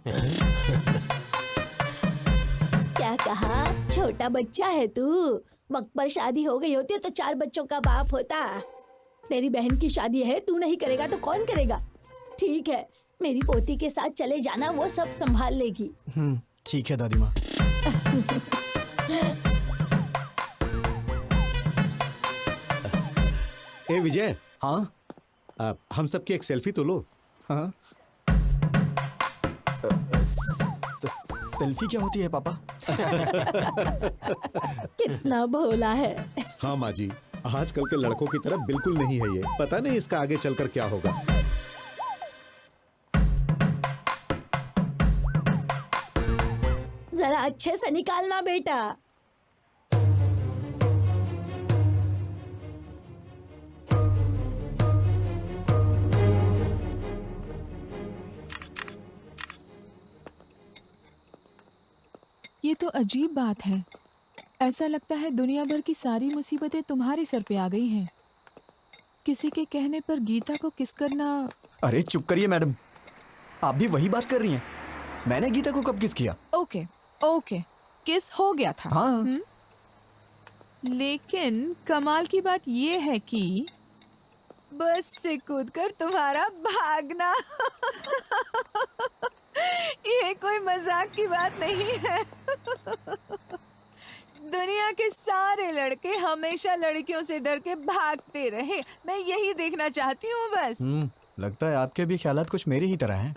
क्या कहा? छोटा बच्चा है तू? वक्त पर शादी हो गई होती तो 4 बच्चों का बाप होता। तेरी बहन की शादी है, तू नहीं करेगा तो कौन करेगा? ठीक है, मेरी पोती के साथ चले जाना, वो सब संभाल लेगी। ठीक है दादी माँ। ए विजय। हाँ? हम सबकी एक सेल्फी तो लो। हाँ? सेल्फी क्या होती है पापा? कितना भोला है। हाँ माँ जी, आजकल के लड़कों की तरह बिल्कुल नहीं है ये। पता नहीं इसका आगे चलकर क्या होगा। जरा अच्छे से निकालना बेटा। ये तो अजीब बात है। ऐसा लगता है दुनिया भर की सारी मुसीबतें तुम्हारे सर पे आ गई हैं। किसी के कहने पर गीता को किस करना। अरे चुप करिए मैडम, आप भी वही बात कर रही हैं। मैंने गीता को कब किस किया? ओके ओके, किस हो गया था। हाँ। लेकिन कमाल की बात ये है कि बस से कूदकर तुम्हारा भागना ये कोई मजाक की बात नहीं है। दुनिया के सारे लड़के हमेशा लड़कियों से डर के भागते रहे, मैं यही देखना चाहती हूँ बस। लगता है आपके भी ख्यालात कुछ मेरे ही तरह हैं।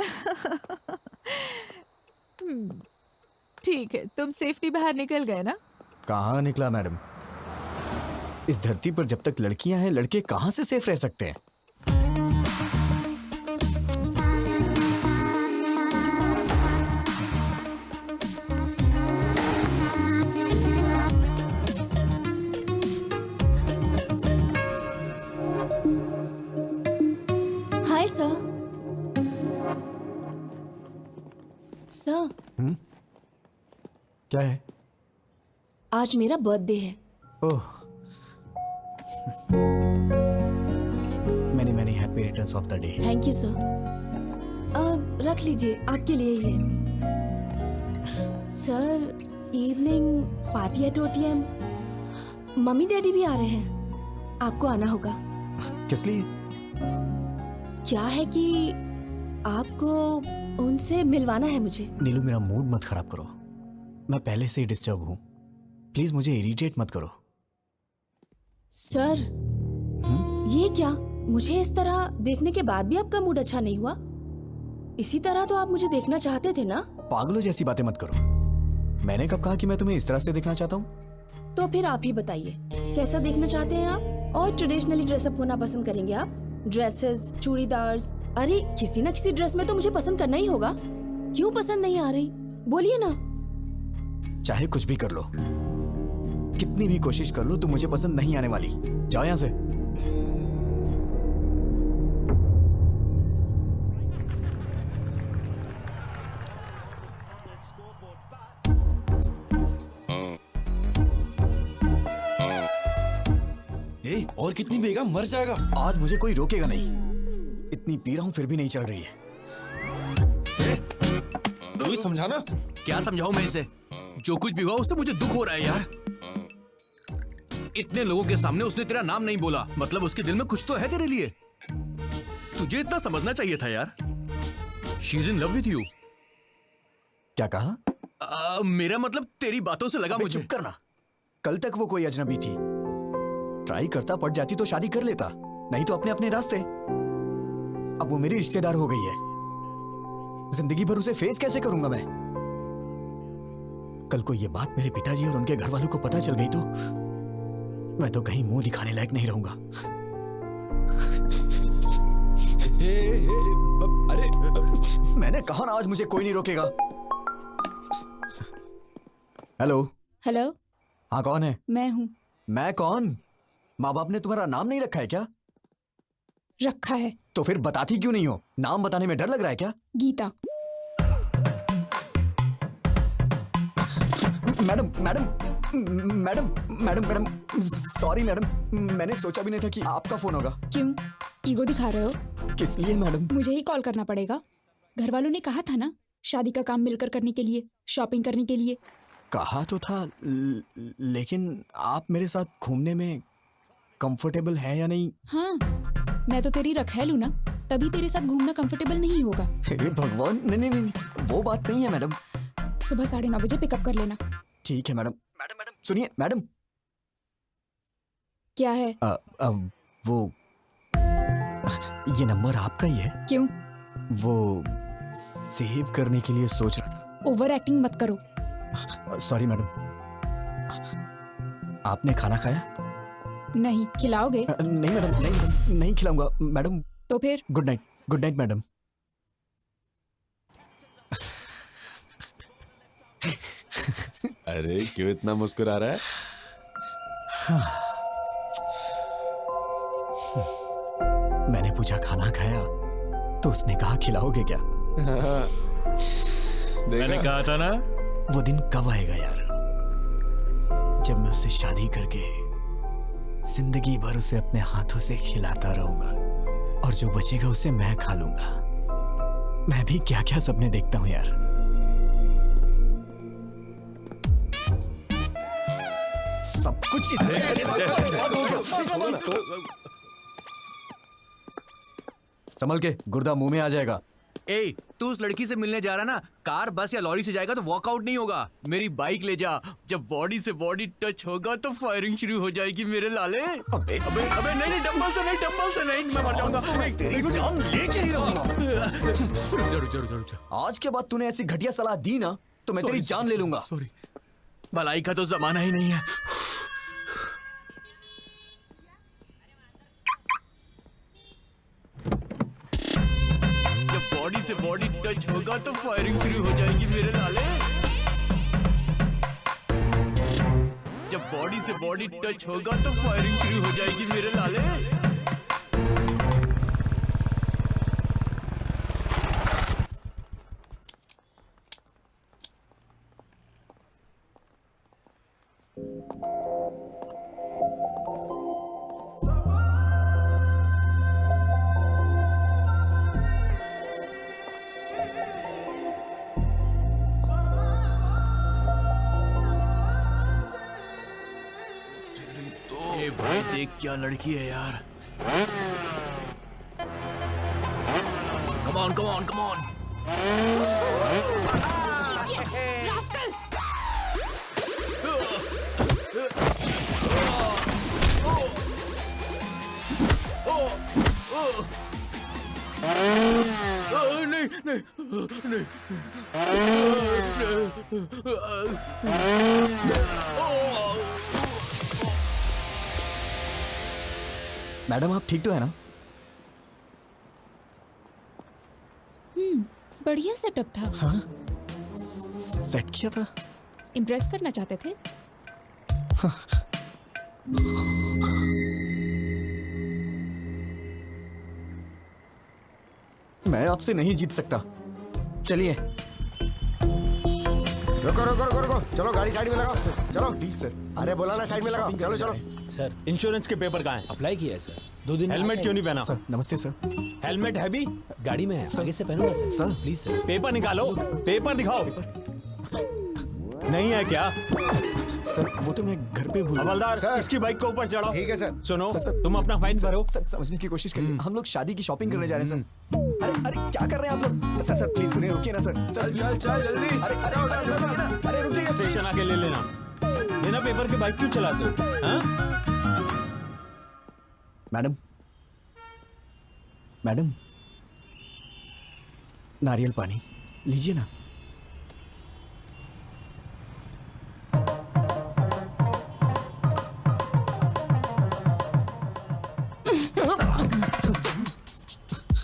ठीक है, तुम सेफ्टी बाहर निकल गए ना? कहाँ निकला मैडम? इस धरती पर जब तक लड़कियां हैं, लड़के कहाँ से सेफ रह सकते हैं? Hi sir. सर, क्या है? आज मेरा बर्थडे है। ओह, many happy returns of the day. Thank you sir. रख लीजिए, आपके लिए ये। Sir, evening party at OTM। Mummy daddy भी आ रहे हैं, आपको आना होगा। किस लिए? क्या है कि आपको उनसे मिलवाना है मुझे। नीलू, मेरा मूड मत खराब करो। मैं पहले से ही डिस्टर्ब हूँ। प्लीज मुझे इरिटेट मत करो। सर, ये क्या? मुझे इस तरह देखने के बाद भी आपका मूड अच्छा नहीं हुआ? इसी तरह तो आप मुझे देखना चाहते थे ना? पागलों जैसी बातें मत करो। मैंने कब कहा कि मैं तुम्हें इस तरह से देखना चाहता हूँ? तो फिर आप ही बताइए, कैसा देखना चाहते हैं आप? और ट्रेडिशनली ड्रेसअप होना पसंद करेंगे आप? ड्रेसेस, चूड़ीदार्स, अरे किसी ना किसी ड्रेस में तो मुझे पसंद करना ही होगा। क्यों पसंद नहीं आ रही? बोलिए ना। चाहे कुछ भी कर लो, कितनी भी कोशिश कर लो, तुम मुझे पसंद नहीं आने वाली। जाओ यहाँ से। और कितनी पिएगा, मर जाएगा। आज मुझे कोई रोकेगा नहीं। इतनी पी रहा हूँ फिर भी नहीं चढ़ रही है। तू समझाना। क्या समझाऊं मैं इसे? जो कुछ भी हुआ उससे मुझे दुख हो रहा है यार। इतने लोगों के सामने उसने तेरा नाम नहीं बोला, मतलब उसके दिल में कुछ तो है तेरे लिए। तुझे इतना समझना चाहिए था यार। She is in love with you. क्या कहा? मेरा मतलब तेरी बातों से लगा मुझे। चुप करना। कल तक वो कोई अजनबी थी। ट्राई करता, पड़ जाती तो शादी कर लेता, नहीं तो अपने अपने रास्ते। अब वो मेरी रिश्तेदार हो गई है। जिंदगी भर उसे फेस कैसे करूंगा मैं? कल को ये बात मेरे पिताजी और उनके घर वालों को पता चल गई तो मैं तो कहीं मुंह दिखाने लायक नहीं रहूंगा। अरे मैंने कहा ना, आज मुझे कोई नहीं रोकेगा। हेलो। हेलो। हाँ, कौन है? मैं हूँ। मैं कौन? माँ बाप ने तुम्हारा नाम नहीं रखा है क्या? रखा है। तो फिर बताती क्यों नहीं हो? नाम बताने में डर लग रहा है क्या? Geeta. Madam madam madam madam madam sorry madam, मैंने सोचा भी नहीं था कि आपका फोन होगा। क्यों ईगो दिखा रहे हो? किस लिए मैडम? मुझे ही कॉल करना पड़ेगा। घर वालों ने कहा था ना, शादी का काम मिलकर करने के लिए, शॉपिंग करने के लिए। कहा तो था, लेकिन आप मेरे साथ घूमने में कंफर्टेबल है या नहीं? हाँ, मैं तो तेरी रखैल हूँ ना, तभी तेरे साथ घूमना कंफर्टेबल नहीं होगा। हे भगवान, नहीं नहीं नहीं, वो बात नहीं है मैडम। सुबह 9:30 बजे पिकअप कर लेना। ठीक है मैडम। मैडम मैडम सुनिए मैडम। क्या है? वो ये नंबर आपका ही है? क्यों? वो सेव करने के लिए सोच। ओवर एक्टिंग मत करो। Sorry madam. आपने खाना खाया? नहीं। खिलाओगे? नहीं मैडम, नहीं मैडम, नहीं खिलाऊंगा मैडम। तो फिर? Good night. Good night madam. अरे क्यों इतना मुस्कुरा रहा है? मैंने पूछा खाना खाया तो उसने कहा खिलाओगे क्या? मैंने कहा था ना। वो दिन कब आएगा यार, जब मैं उससे शादी करके जिंदगी भर उसे अपने हाथों से खिलाता रहूंगा और जो बचेगा उसे मैं खा लूंगा। मैं भी क्या क्या सपने देखता हूं यार। सब कुछ संभल के, गुर्दा मुंह में आ जाएगा। ए, तू उस लड़की से मिलने जा रहा ना, कार, बस या लॉरी से जाएगा तो वॉकआउट नहीं होगा। मेरी बाइक ले जा, जब बॉडी से बॉडी टच होगा तो फायरिंग शुरू हो जाएगी मेरे लाले। अबे अबे अबे नहीं, डंबल से नहीं, डंबल से नहीं, मैं मर जाऊंगा। तेरी जान लेके ही रहूंगा। रुक जा। आज के बाद तूने ऐसी घटिया सलाह दी ना तो मैं तेरी जान ले लूंगा। सॉरी, भलाई का तो जमाना ही नहीं है। जब बॉडी से बॉडी टच होगा तो फायरिंग शुरू हो जाएगी मेरे लाले। जब बॉडी से बॉडी टच होगा तो फायरिंग शुरू हो जाएगी मेरे लाले। अरे भाई देख क्या लड़की है यार। Come on come on come on. Rascal! नहीं नहीं नहीं। मैडम आप ठीक तो है ना? बढ़िया सेटअप था। हाँ सेट किया था। इम्प्रेस करना चाहते थे। मैं आपसे नहीं जीत सकता। चलिए। रुको रुको रुको रुको, चलो गाड़ी साइड में लगाओ। चलो प्लीज सर। अरे बोला ना साइड में लगाओ। चलो चलो। सर इंश्योरेंस के पेपर कहाँ हैं? अप्लाई किया है सर, 2 दिन हेलमेट क्यों नहीं पहना? सर नमस्ते सर। हेलमेट है भी? गाड़ी में है, आगे से पहनूंगा sir. Sir. Please sir. Paper निकालो, पेपर दिखाओ। नहीं है क्या? सर वो तो मैं घर पे भूल। हवलदार सर। इसकी बाइक को ऊपर चढ़ाओ। ठीक है सर। सुनो सर, तुम अपना फाइन भरो। सर समझने की कोशिश करिए। हम लोग शादी की शॉपिंग करने जा रहे हैं सर। अरे अरे क्या कर रहे हैं आप लोग? सर सर प्लीज उन्हें रोकिए ना सर। सर चल चल जल्दी। अरे अरे रुकिए ना। अरे रुक जाइए स्टेशन आके ले लेना। बिना पेपर के बाइक क्यों चलाते हो? हाँ? मैडम मैडम नारियल पानी लीजिए ना।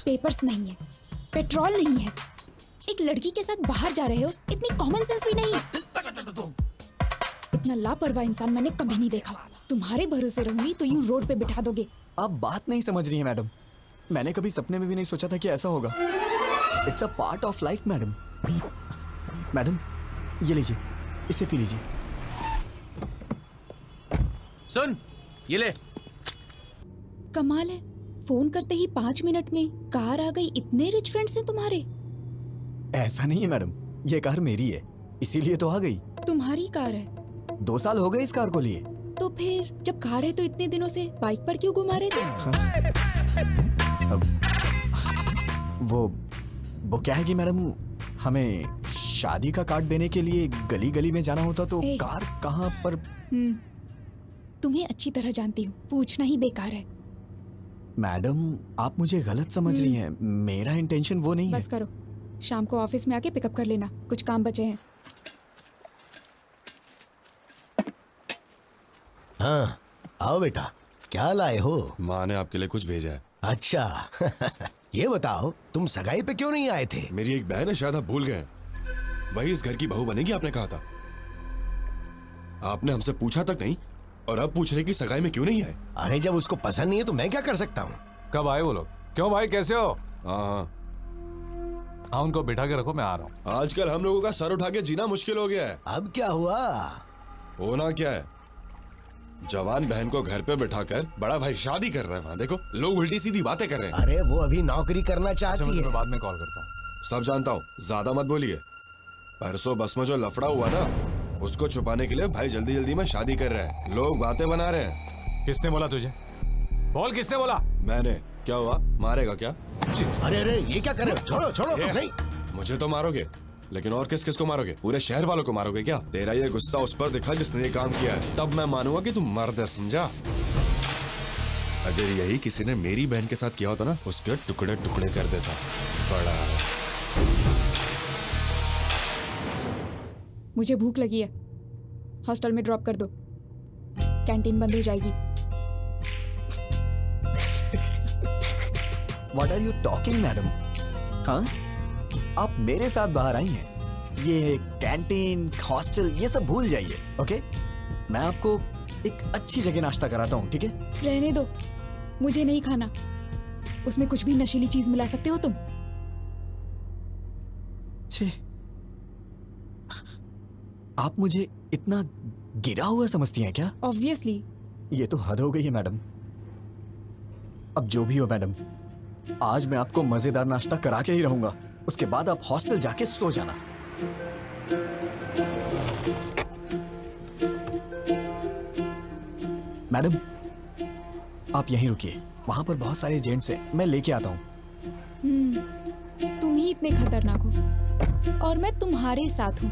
पेपर्स नहीं है, पेट्रोल नहीं है, एक लड़की के साथ बाहर जा रहे हो, इतनी कॉमन सेंस भी नहीं। इतना लापरवाह इंसान मैंने कभी नहीं देखा। तुम्हारे भरोसे रहूंगी तो यूं रोड पे बिठा दोगे। आप बात नहीं समझ रही हैं मैडम। मैंने कभी सपने में भी नहीं सोचा था कि ऐसा होगा। It's a part of life madam. Madam ये लीजिए, इसे पी लीजिए। सुन ये ले। कमाल है, फोन करते ही 5 मिनट में कार आ गई। इतने रिच फ्रेंड्स हैं तुम्हारे। ऐसा नहीं है मैडम, ये कार मेरी है इसीलिए तो आ गई। तुम्हारी कार है 2 साल हो गए इस कार को लिए। तो फिर जब कार है तो इतने दिनों से बाइक पर क्यों घुमा रहे थे? अब वो क्या है कि मैडम हमें शादी का कार्ड देने के लिए गली गली में जाना होता तो ए। कार कहाँ पर। तुम्हें अच्छी तरह जानती हूँ, पूछना ही बेकार है। मैडम आप मुझे गलत समझ रही हैं। मेरा इंटेंशन वो नहीं बस है। करो, शाम को ऑफिस में आके पिकअप कर लेना, कुछ काम बचे हैं। हाँ आओ बेटा, क्या लाए हो? माँ ने आपके लिए कुछ भेजा है। अच्छा ये बताओ तुम सगाई पे क्यों नहीं आए थे? मेरी एक बहन है, शायद आप भूल गए हैं। वही इस घर की बहू बनेगी, आपने कहा था। आपने हमसे पूछा तक नहीं और अब पूछ रहे कि सगाई में क्यों नहीं आए। अरे जब उसको पसंद नहीं है तो मैं क्या कर सकता हूँ? कब आए वो लोग? क्यों भाई कैसे हो? हाँ हाँ उनको बिठा के रखो, मैं आ रहा हूँ। आजकल हम लोगों का सर उठा के जीना मुश्किल हो गया है। अब क्या हुआ? होना क्या है, जवान बहन को घर पे बिठाकर बड़ा भाई शादी कर रहा है। वहां देखो लोग उल्टी सीधी बातें कर रहे हैं। अरे वो अभी नौकरी करना अच्छा, चाहती मैं है। तुम्हें बाद में कॉल करता हूँ। सब जानता हूँ, ज्यादा मत बोलिए। परसों बस में जो लफड़ा हुआ ना, उसको छुपाने के लिए भाई जल्दी जल्दी में शादी कर रहा है। लोग बातें बना रहे हैं। किसने बोला तुझे? बोल किसने बोला? मैंने। क्या हुआ, मारेगा क्या? अरे अरे ये क्या कर रहे हो? छोड़ो छोड़ो। ये, नहीं मुझे तो मारोगे, लेकिन और किस किस को मारोगे? पूरे शहर वालों को मारोगे क्या? तेरा ये गुस्सा उस पर दिखा जिसने ये काम किया है, तब मैं मानूंगा कि तू मर्द है, समझा? अगर यही किसी ने मेरी बहन के साथ किया होता ना, उसके टुकड़े टुकड़े कर देता। बड़ा मुझे भूख लगी है, हॉस्टल में ड्रॉप कर दो, कैंटीन बंद हो जाएगी। What are you talking, madam? हाँ आप मेरे साथ बाहर आई हैं। ये कैंटीन हॉस्टल ये सब भूल जाइए, ओके? मैं आपको एक अच्छी जगह नाश्ता कराता हूँ, ठीक है? रहने दो, मुझे नहीं खाना। उसमें कुछ भी नशीली चीज मिला सकते हो तुम। छे, आप मुझे इतना गिरा हुआ समझती हैं क्या? ऑब्वियसली। ये तो हद हो गई है मैडम। अब जो भी हो मैडम, आज मैं आपको मजेदार नाश्ता करा के ही रहूंगा। उसके बाद आप हॉस्टल जाके सो जाना। मैडम आप यहीं रुकिए, वहां पर बहुत सारे जेंट्स हैं, मैं लेके आता हूँ। तुम ही इतने खतरनाक हो और मैं तुम्हारे साथ हूँ,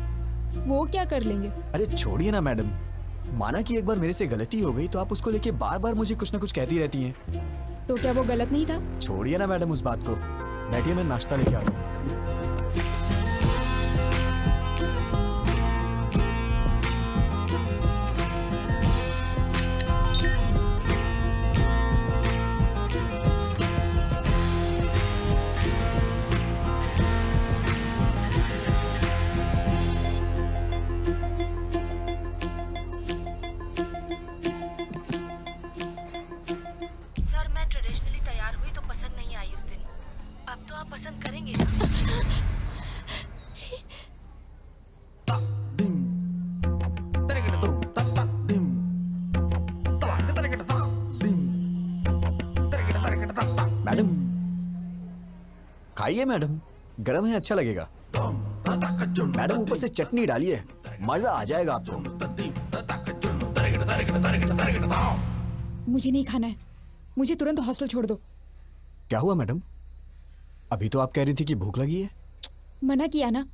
वो क्या कर लेंगे? अरे छोड़िए ना मैडम, माना कि एक बार मेरे से गलती हो गई तो आप उसको लेके बार बार मुझे कुछ ना कुछ कहती रहती हैं। तो क्या वो गलत नहीं था? छोड़िए ना मैडम उस बात को, बैठिए, मैं नाश्ता लेके आता हूँ। सर मैं ट्रेडिशनली तैयार हुई तो पसंद नहीं आई उस दिन, अब तो आप पसंद करेंगे ना? मैडम खाइए मैडम, गरम है, अच्छा लगेगा। मैडम ऊपर से चटनी डालिए, मजा आ जाएगा आपको। मुझे नहीं खाना है, मुझे तुरंत हॉस्टल छोड़ दो। क्या हुआ मैडम? अभी तो आप कह रही थी कि भूख लगी है। मना किया ना।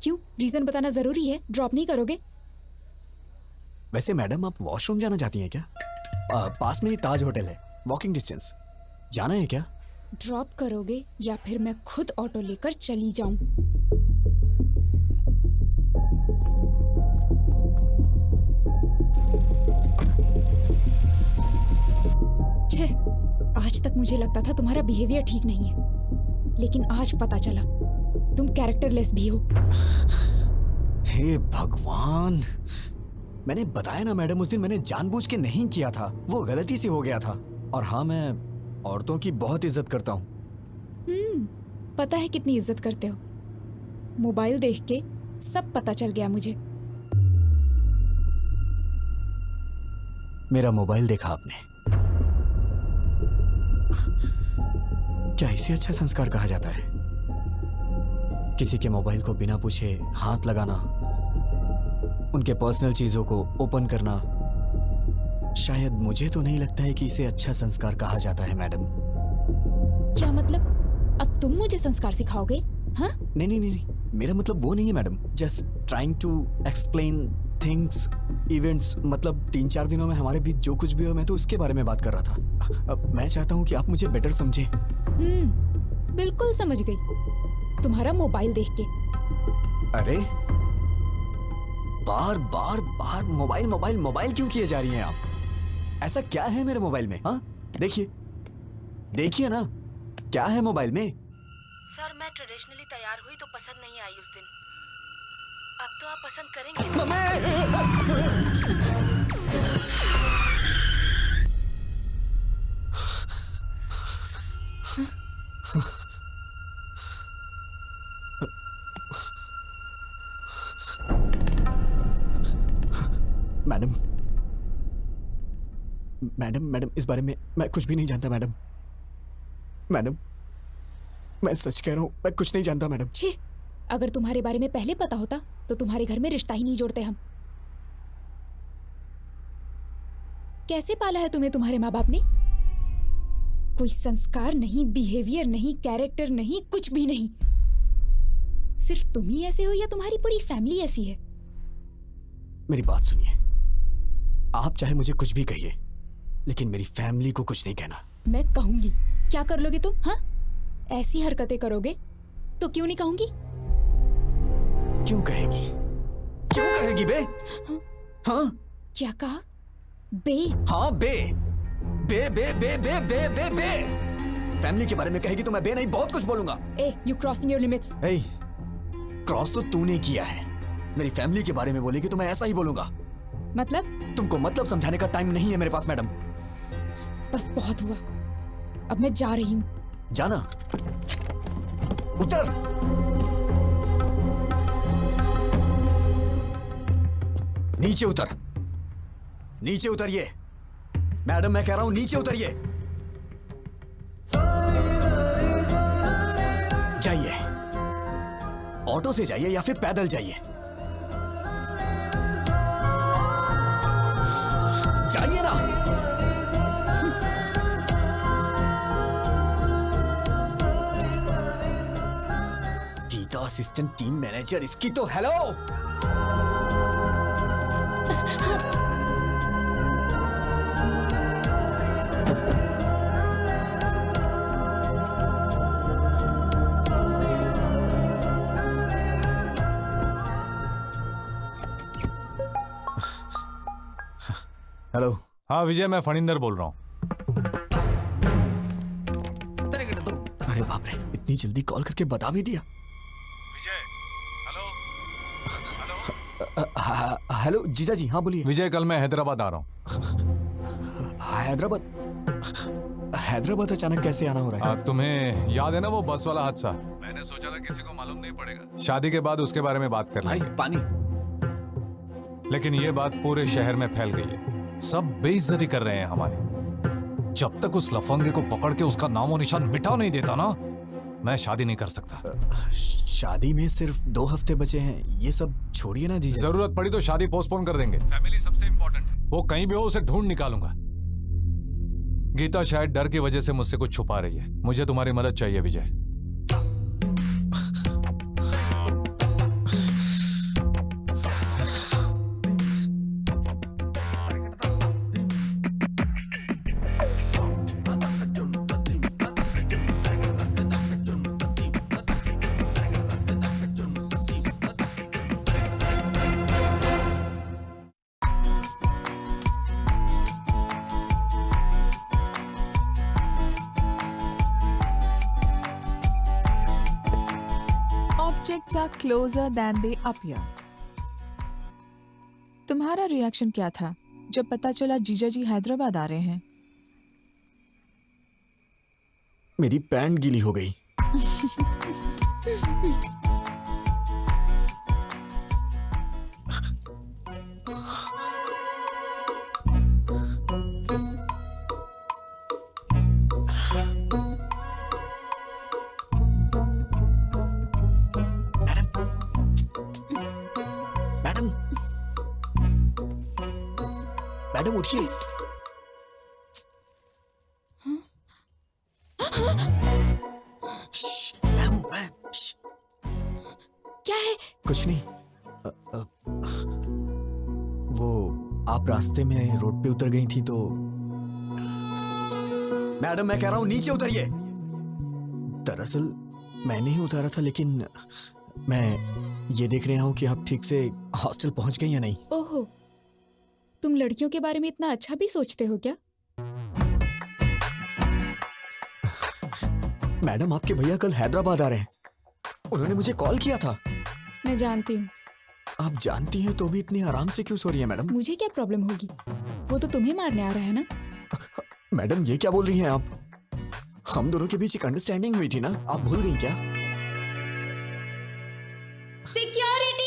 क्यों, रीजन बताना जरूरी है? ड्रॉप नहीं करोगे? वैसे मैडम आप वॉशरूम जाना चाहती हैं क्या? पास में ही ताज होटल है, वॉकिंग डिस्टेंस, जाना है क्या? ड्रॉप करोगे या फिर मैं खुद ऑटो लेकर चली जाऊं? छे, आज तक मुझे लगता था तुम्हारा बिहेवियर ठीक नहीं है, लेकिन आज पता चला तुम कैरेक्टरलेस भी हो। हे भगवान, मैंने बताया ना मैडम, उस दिन मैंने जानबूझ के नहीं किया था, वो गलती से हो गया था। और हाँ, मैं औरतों की बहुत इज्जत करता हूँ। पता है कितनी इज्जत करते हो। मोबाइल देख के सब पता चल गया मुझे। मेरा मोबाइल देखा आपने? क्या इसे अच्छा संस्कार कहा जाता है? किसी के मोबाइल को बिना पूछे हाथ लगाना, उनके पर्सनल चीजों को ओपन करना, शायद मुझे तो नहीं लगता है कि इसे अच्छा संस्कार कहा जाता है मैडम। क्या मतलब? अब तुम मुझे संस्कार सिखाओगे? हाँ? नहीं नहीं नहीं, मेरा मतलब वो नहीं है madam. Just trying to explain things, events. मतलब 3-4 दिनों में हमारे बीच जो कुछ भी हो, मैं तो उसके बारे में बात कर रहा था। अब मैं चाहता हूँ कि आप मुझे बेटर समझें। बिल्कुल समझ गई, तुम्हारा मोबाइल देख के। अरे बार बार बार मोबाइल मोबाइल मोबाइल क्यों किए जा रही हैं आप? ऐसा क्या है मेरे मोबाइल में? हाँ देखिए, देखिए ना, क्या है मोबाइल में? सर मैं ट्रेडिशनली तैयार हुई तो पसंद नहीं आई उस दिन, अब तो आप पसंद करेंगे। मैडम मैडम मैडम, इस बारे में मैं कुछ भी नहीं जानता मैडम। मैडम मैं सच कह रहा हूँ, मैं कुछ नहीं जानता मैडम। छी, अगर तुम्हारे बारे में पहले पता होता तो तुम्हारे घर में रिश्ता ही नहीं जोड़ते हम। कैसे पाला है तुम्हें तुम्हारे माँ बाप ने? कोई संस्कार नहीं, बिहेवियर नहीं, कैरेक्टर नहीं, कुछ भी नहीं। सिर्फ तुम ही ऐसे हो या तुम्हारी पूरी फैमिली ऐसी है? मेरी बात सुनिए, आप चाहे मुझे कुछ भी कहिए, लेकिन मेरी फैमिली को कुछ नहीं कहना। मैं कहूंगी। क्या कर लोगे तुम? हाँ, ऐसी हरकतें करोगे तो क्यों नहीं कहूंगी? क्यों कहेगी? क्यों कहेगी बे? हाँ? क्या कहा? बे? हाँ बे बे बे बे बे बे बे बे। फैमिली के बारे में कहेगी तो मैं बे नहीं बहुत कुछ बोलूंगा। ए, यू क्रॉसिंग योर लिमिट्स। ए, क्रॉस तो तूने किया है। मेरी फैमिली के बारे में बोलेगी तो मैं ऐसा ही बोलूंगा। मतलब? तुमको मतलब समझाने का टाइम नहीं है मेरे पास मैडम। बस बहुत हुआ, अब मैं जा रही हूँ। जाना? उतर। नीचे उतर, नीचे उतरिए मैडम, मैं कह रहा हूं नीचे उतरिए। जाइए, ऑटो से जाइए या फिर पैदल जाइए। जाइए ना। असिस्टेंट टीम मैनेजर, इसकी तो हेलो। हेलो। हाँ विजय, मैं फणिंदर बोल रहा हूँ। अरे बाप रे, इतनी जल्दी कॉल करके बता भी दिया। विजय, हेलो जीजा जी, हाँ बोलिए। विजय, कल मैं हैदराबाद आ रहा हूँ। हैदराबाद अचानक कैसे आना हो रहा है? तुम्हें याद है ना वो बस वाला हादसा? मैंने सोचा था किसी को मालूम नहीं पड़ेगा, शादी के बाद उसके बारे में बात कर लेंगे। पानी। लेकिन ये बात पूरे शहर में फैल गई है, सब बेइज्जती कर रहे हैं हमारी। जब तक उस लफंगे को पकड़ के उसका नामो निशान मिटा नहीं देता ना, मैं शादी नहीं कर सकता। शादी में सिर्फ 2 हफ्ते बचे हैं, ये सब छोड़िए ना जीजा। जरूरत पड़ी तो शादी पोस्टपोन कर देंगे। फैमिली सबसे इंपॉर्टेंट है। वो कहीं भी हो, उसे ढूंढ निकालूंगा। गीता शायद डर की वजह से मुझसे कुछ छुपा रही है। मुझे तुम्हारी मदद चाहिए विजय। Objects are closer than they appear. तुम्हारा रिएक्शन क्या था जब पता चला जीजा जी हैदराबाद आ रहे हैं? मेरी पैंट गीली हो गई। मैडम उठिए। क्या है? कुछ नहीं। वो आप रास्ते में रोड पे उतर गई थी तो। मैडम मैं कह रहा हूं नीचे उतरिए। दरअसल मैंने ही उतारा था, लेकिन मैं ये देख रहा हूं कि आप ठीक से हॉस्टल पहुंच गई या नहीं। ओहो, तुम लड़कियों के बारे में इतना अच्छा भी सोचते हो क्या? मैडम आपके भैया कल हैदराबाद आ रहे हैं, उन्होंने मुझे कॉल किया था। मैं जानती हूँ। आप जानती हैं तो भी इतनी आराम से क्यों सो रही है मैडम? मुझे क्या प्रॉब्लम होगी? वो तो तुम्हें मारने आ रहा है ना। मैडम ये क्या बोल रही हैं आप? हम दोनों के बीच एक अंडरस्टैंडिंग हुई थी ना, आप भूल गई क्या? सिक्योरिटी!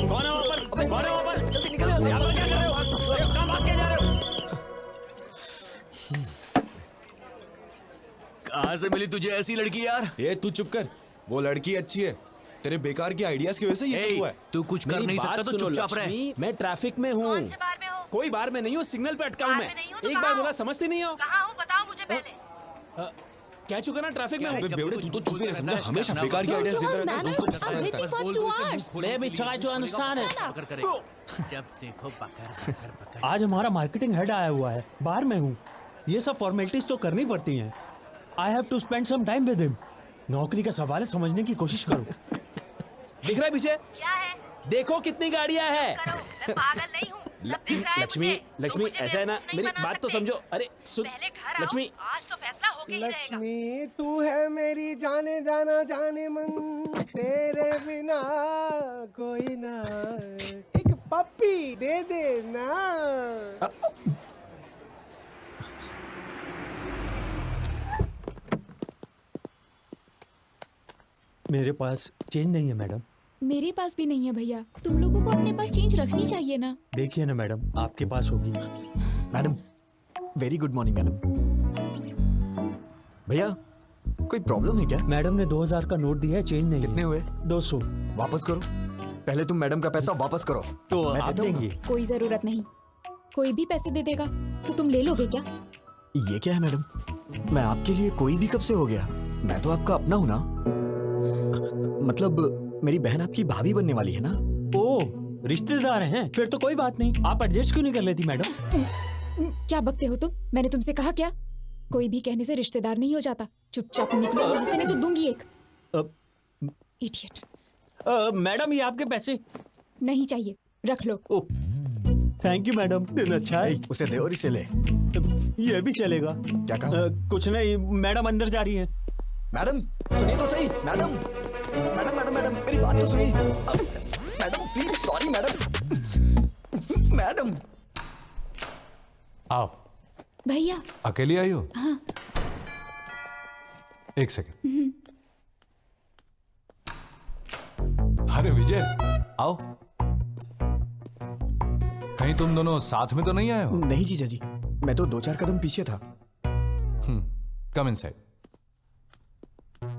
कौन है वहाँ पर? कौन है वहाँ पर? जल्दी निकलो यहाँ से। यहाँ पर क्या कर रहे हो? कहाँ भाग के जा रहे हो? कहाँ से मिली तुझे ऐसी लड़की यार? ये तू चुप कर, वो लड़की अच्छी है, तेरे बेकार के आइडियाज की वजह से ये सब हुआ है। तू कुछ कर नहीं सकता तो चुपचाप रह। मैं ट्रैफिक में हूँ। कोई बार में नहीं हूँ, सिग्नल पे अटका हूँ मैं। एक बार बोला समझती नहीं हो? कहाँ हूँ बताओ मुझे पहले। कह चुका ना ट्रैफिक में हूँ। बेवड़े तू तो चुप ही रह, समझा? हमेशा बेकार के आइडियाज देता रहता है, दोस्तों को फंसाता रहता है। जब देखो बकर। आज हमारा मार्केटिंग हेड आया हुआ है, बाहर में हूँ। ये सब फॉर्मेलिटीज तो करनी पड़ती हैं। I have to spend some time with him. नौकरी का सवाल है, समझने की कोशिश करो। दिख रहा है पीछे? क्या है? देखो कितनी गाड़ियाँ हैं। मैं पागल नहीं हूँ। सब दिख रहा है लक्ष्मी, मुझे। लक्ष्मी तुम मुझे ऐसा है ना, बेवकूफ नहीं मेरी बना बात तो सकते। समझो। अरे सुन पहले घर आओ, लक्ष्मी, आज तो फैसला होके ही रहेगा। लक्ष्मी तू है मेरी जाने जाना जाने मन, तेरे बिना कोई ना। एक पप्पी दे दे ना। मेरे पास चेंज नहीं है मैडम। मेरे पास भी नहीं है भैया। तुम लोगों को अपने पास चेंज रखनी चाहिए ना। देखिए ना मैडम, आपके पास होगी। Madam very good morning madam. भैया कोई प्रॉब्लम है क्या? मैडम ने 2000 का नोट दिया है, चेंज नहीं। कितने हुए? 200। वापस करो, पहले तुम मैडम का पैसा वापस करो। तो मैं आप देता हूँ ना। देंगी? कोई जरूरत नहीं, कोई भी पैसे दे देगा। तो तुम ले लोगे क्या? ये क्या है मैडम? मैं आपके लिए कोई भी कब से हो गया? मैं तो आपका अपना हूं ना। मतलब मेरी बहन आपकी भाभी बनने वाली है ना। ओ, रिश्तेदार हैं? फिर तो कोई बात नहीं। आप एडजस्ट क्यों नहीं कर लेती मैडम? क्या बकते हो तुम? मैंने तुमसे कहा क्या? कोई भी कहने से रिश्तेदार नहीं हो जाता। चुपचाप निकलो यहाँ से, नहीं तो दूंगी एक। इडियट। मैडम, ये आपके पैसे। नहीं चाहिए, रख लो। ओ, थैंक यू मैडम, दिन अच्छा है। उसे दे और इसे ले। ये भी चलेगा। क्या कहा? कुछ नहीं, मैडम अंदर जा रही है। मैडम सुनिए तो सही। मैडम मैडम मैडम मैडम मेरी बात तो सुनिए। Madam please, sorry madam. Madam आओ। भैया। अकेली आई हो? हाँ। एक सेकंड। अरे विजय, आओ। कहीं तुम दोनों साथ में तो नहीं आए हो? नहीं जीजा जी, मैं तो 2-4 कदम पीछे था। Come inside.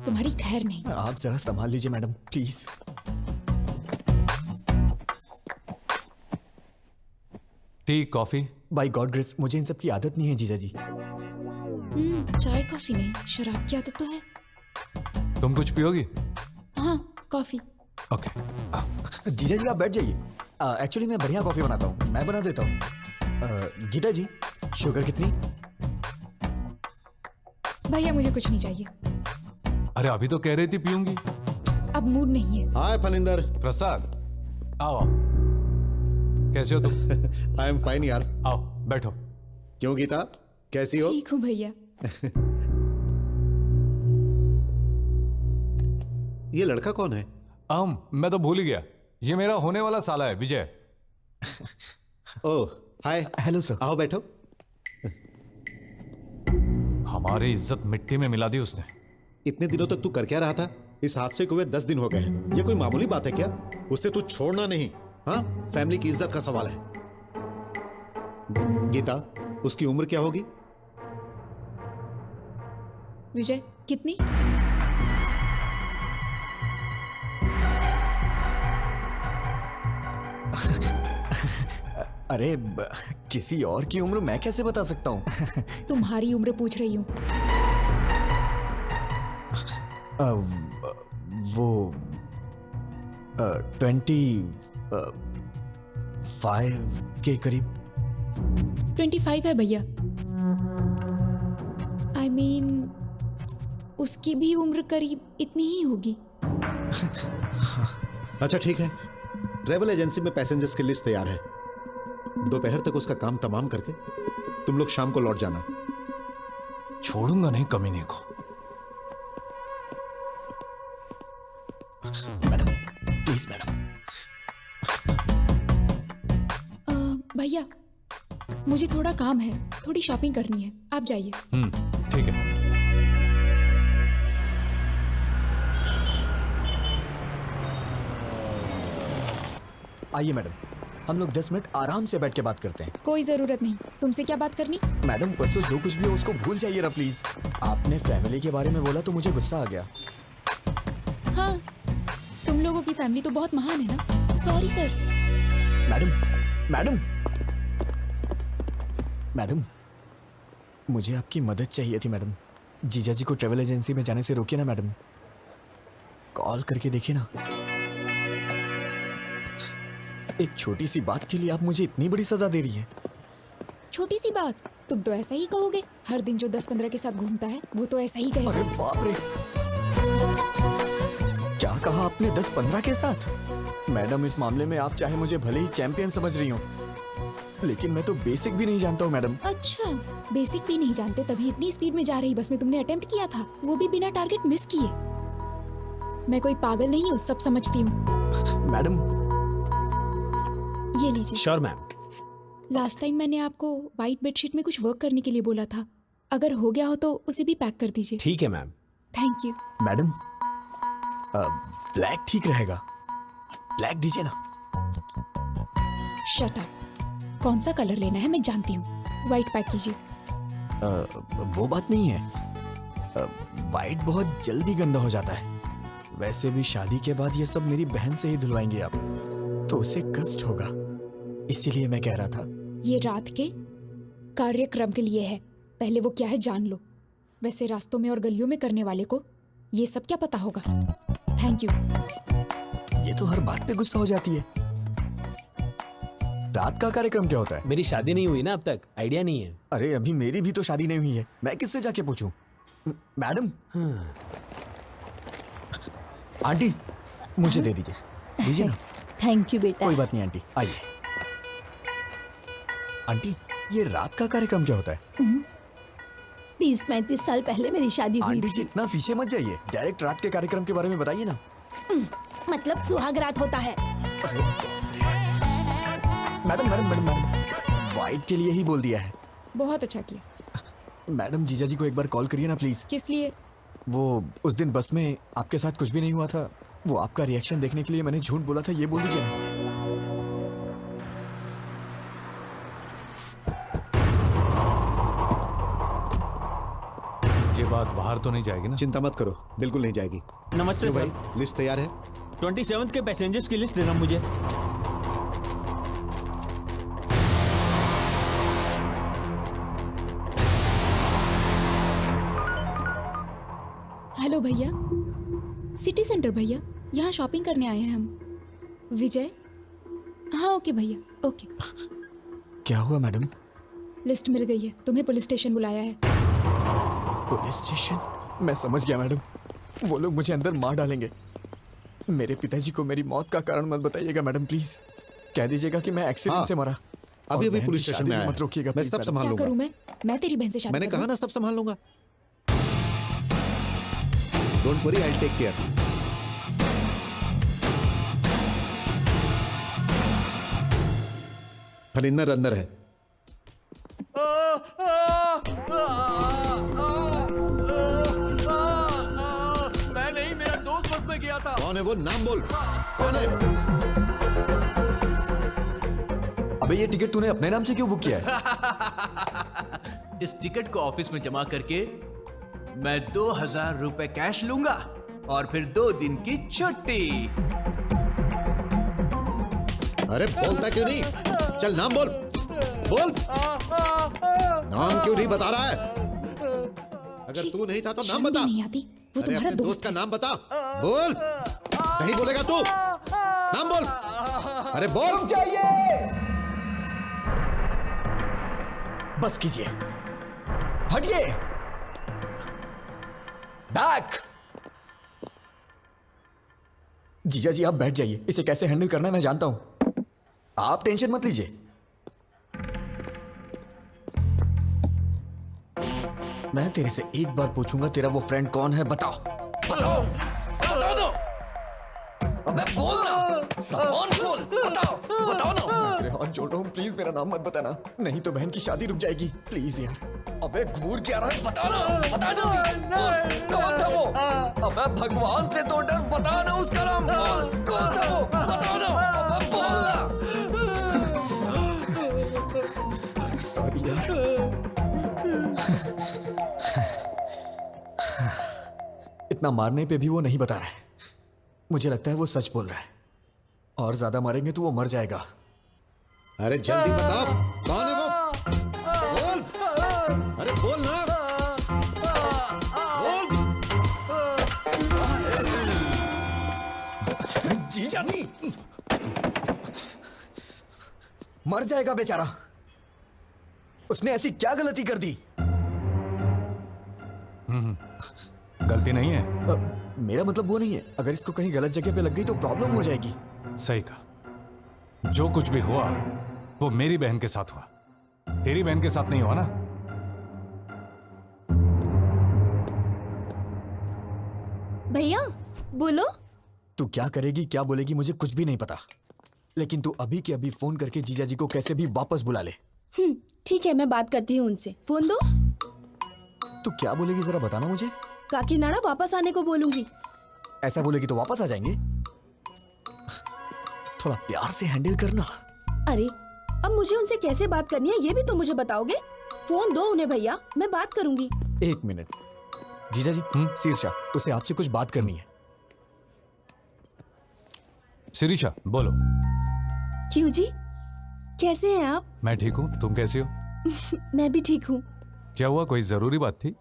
तुम्हारी खैर नहीं। आप जरा संभाल लीजिए madam, please. Tea, coffee? By God grace, मुझे इन सब की आदत नहीं है जीजा जी। चाय कॉफी नहीं, शराब की आदत तो है। तुम कुछ पियोगी? हाँ, कॉफी। ओके। जीजा जी आप बैठ जाइए। एक्चुअली मैं बढ़िया कॉफी बनाता हूँ, मैं बना देता हूँ। गीता जी, शुगर कितनी? भैया मुझे कुछ नहीं चाहिए। अरे अभी तो कह रही थी पीऊंगी। अब मूड नहीं है। हाय फनिंदर। प्रसाद, आओ आओ। कैसे हो तुम? आई एम फाइन यार। आओ बैठो। क्यों गीता, कैसी हो? ठीक हूँ भैया। ये लड़का कौन है? मैं तो भूल ही गया। ये मेरा होने वाला साला है, विजय। ओह हाय। Hello sir. आओ बैठो। हमारी इज्जत मिट्टी में मिला दी उसने। इतने दिनों तक तू कर क्या रहा था? इस हादसे को हुए 10 दिन हो गए हैं। ये कोई मामूली बात है क्या? उससे तू छोड़ना नहीं। हाँ, फैमिली की इज्जत का सवाल है। गीता, उसकी उम्र क्या होगी? विजय, कितनी? अरे किसी और की उम्र मैं कैसे बता सकता हूँ? तुम्हारी उम्र पूछ रही हूँ। वो 25 के करीब। 25 है भैया। I mean, उसकी भी उम्र करीब इतनी ही होगी। अच्छा ठीक है, ट्रेवल एजेंसी में पैसेंजर्स की लिस्ट तैयार है। दोपहर तक उसका काम तमाम करके तुम लोग शाम को लौट जाना। छोड़ूंगा नहीं कमीने को। Madam please madam. भैया मुझे थोड़ा काम है, थोड़ी शॉपिंग करनी है, आप जाइए। ठीक है। आइए मैडम, हम लोग 10 मिनट आराम से बैठ के बात करते हैं। कोई जरूरत नहीं। तुमसे क्या बात करनी? मैडम परसों जो कुछ भी हो उसको भूल जाइए ना प्लीज। आपने फैमिली के बारे में बोला तो मुझे गुस्सा आ गया। हाँ, तुम लोगों की फैमिली तो बहुत महान है ना। Sorry sir. मैडम मैडम, मुझे आपकी मदद चाहिए थी मैडम। जीजा जी को ट्रेवल एजेंसी में जाने से रोकिए ना मैडम। कॉल करके देखिए ना। एक छोटी सी बात के लिए आप मुझे इतनी बड़ी सजा दे रही है। छोटी सी बात? तुम तो ऐसा ही कहोगे। हर दिन जो 10-15 के साथ घूमता है वो तो ऐसा ही कहेगा। अरे बाप रे, क्या कहा आपने? 10-15 के साथ? मैडम इस मामले में आप चाहे मुझे भले ही चैंपियन समझ रही हो, लेकिन मैं तो बेसिक भी नहीं जानता हूँ मैडम। अच्छा, बेसिक भी नहीं जानते तभी इतनी स्पीड में जा रही बस में तुमने अटेम्प्ट किया था, वो भी बिना टारगेट मिस किए। मैं कोई पागल नहीं हूँ, सब समझती हूँ। मैडम ये लीजिए। Sure ma'am. लास्ट टाइम मैंने आपको व्हाइट बेडशीट में कुछ वर्क करने के लिए बोला था, अगर हो गया हो तो उसे भी पैक कर दीजिए। ठीक है ma'am. Thank you. Madam black ठीक रहेगा, ब्लैक दीजिए ना। Shut up. कौन सा कलर लेना है मैं जानती हूँ, व्हाइट पैक कीजिए। वो बात नहीं है, व्हाइट बहुत जल्दी गंदा हो जाता है। वैसे भी शादी के बाद ये सब मेरी बहन से ही धुलवाएंगे आप, तो उसे कष्ट होगा, इसीलिए मैं कह रहा था। ये रात के कार्यक्रम के लिए है, पहले वो क्या है जान लो। वैसे रास्तों में और गलियों में करने वाले को ये सब क्या पता होगा। Thank you. ये तो हर बात पे गुस्सा हो जाती है। रात का कार्यक्रम क्या होता है? मेरी शादी नहीं हुई ना अब तक, आइडिया नहीं है। अरे अभी मेरी भी तो शादी नहीं हुई है, मैं किससे जाके पूछूं? मैडम, आंटी मुझे दे दीजिए, दीजिए ना। थैंक यू बेटा। कोई बात नहीं आंटी, आइए। आंटी, ये रात का कार्यक्रम क्या होता है? 30-35 साल पहले मेरी शादी हुई आंटी जी थी। इतना पीछे मत जाइए, डायरेक्ट रात के कार्यक्रम के बारे में बताइए ना। मतलब सुहाग रात होता है। Madam madam madam madam, white के लिए ही बोल दिया है। बहुत अच्छा किया। मैडम जीजा जी को एक बार कॉल करिए ना प्लीज। किस लिए? वो उस दिन बस में आपके साथ कुछ भी नहीं हुआ था, वो आपका रिएक्शन देखने के लिए मैंने झूठ बोला था, ये बोल दीजिए ना। ये बात बाहर तो नहीं जाएगी ना? चिंता मत करो, बिल्कुल नहीं जाएगी। नमस्ते तो सर। भाई लिस्ट तैयार है? 27 के पैसेंजर्स की लिस्ट देना मुझे। हेलो भैया, सिटी सेंटर भैया, यहाँ शॉपिंग करने आए हैं हम। विजय? हाँ ओके भैया, ओके। क्या हुआ मैडम? लिस्ट मिल गई है, तुम्हें पुलिस स्टेशन बुलाया है। Police station? मैं समझ गया मैडम, वो लोग मुझे अंदर मार डालेंगे। मेरे पिताजी को मेरी मौत का कारण मत बताइएगा मैडम प्लीज। कह दीजिएगा कि मैं एक्सीडेंट हाँ, से मरा। अभी और अभी बहन पुलिस की स्टेशन शादी में भी आया मत रोकिएगा मैं प्लीज सब मैडम। संभाल क्या लूंगा। करूँ मैं तेरी बहन से शादी मैंने कर कहा लूं? ना सब संभाल लूंगा। Don't worry, I will take care. Harinder अंदर है। मैं नहीं, मेरा दोस्त बस में गया था। कौन है वो? नाम बोल, कौन है? अबे ये टिकट तूने अपने नाम से क्यों बुक किया है? इस टिकट को ऑफिस में जमा करके मैं 2000 रुपए कैश लूंगा और फिर 2 दिन की छुट्टी। अरे बोलता क्यों नहीं? चल नाम बोल, बोल। नाम क्यों नहीं बता रहा है? अगर तू नहीं था तो नाम शर्म भी बता। नहीं आती? वो अरे तुम्हारा अपने दोस्त का नाम बता, बोल। नहीं बोलेगा तू? नाम बोल, अरे बोल। बस कीजिए, हटिए, बैक। जीजा जी आप बैठ जाइए, इसे कैसे हैंडल करना है मैं जानता हूं, आप टेंशन मत लीजिए। मैं तेरे से एक बार पूछूंगा, तेरा वो फ्रेंड कौन है? बताओ बताओ बताओ दो। अबे बोल ना, सामान खोल, बताओ बताओ ना। मैं तेरे हाथ जोड़ रहा हूँ, प्लीज मेरा नाम मत बताना, नहीं तो बहन की शादी रुक जाएगी, प्लीज यार। अबे घूर क्या रहा है? बता ना, बता जल्दी। कौन था वो? अबे भगवान से तो डर, बता ना उसका नाम। कौन था वो? बताओ ना, अबे बोल ना। सॉरी यार। इतना मारने पे भी वो नहीं बता रहा है, मुझे लगता है वो सच बोल रहा है, और ज्यादा मारेंगे तो वो मर जाएगा। अरे जल्दी बता, कौन है वो? बोल, अरे बोल ना, बोल। जीजा जी मर जाएगा बेचारा, उसने ऐसी क्या गलती कर दी? गलती नहीं है। मेरा मतलब वो नहीं है, अगर इसको कहीं गलत जगह पे लग गई तो प्रॉब्लम हो जाएगी। सही कहा, जो कुछ भी हुआ वो मेरी बहन के साथ हुआ, तेरी बहन के साथ नहीं हुआ ना। भैया बोलो। तू क्या करेगी क्या बोलेगी मुझे कुछ भी नहीं पता, लेकिन तू अभी के अभी फोन करके जीजा जी को कैसे भी वापस बुला ले। ठीक है, मैं बात करती हूँ उनसे। फोन दो। तू क्या बोलेगी जरा बताना मुझे। काकीनाडा वापस आने को बोलूंगी। ऐसा बोलेगी तो वापस आ जाएंगे, थोड़ा प्यार से हैंडल करना। अरे अब मुझे उनसे कैसे बात करनी है ये भी तो मुझे बताओगे। फोन दो उन्हें भैया, मैं बात करूंगी। एक मिनट जीजा जी, शीर्षा उसे आपसे कुछ बात करनी है। शिरीषा बोलो। क्यों जी, कैसे हैं आप? मैं ठीक हूँ, तुम कैसी हो? मैं भी ठीक हूँ। क्या हुआ, कोई जरूरी बात थी?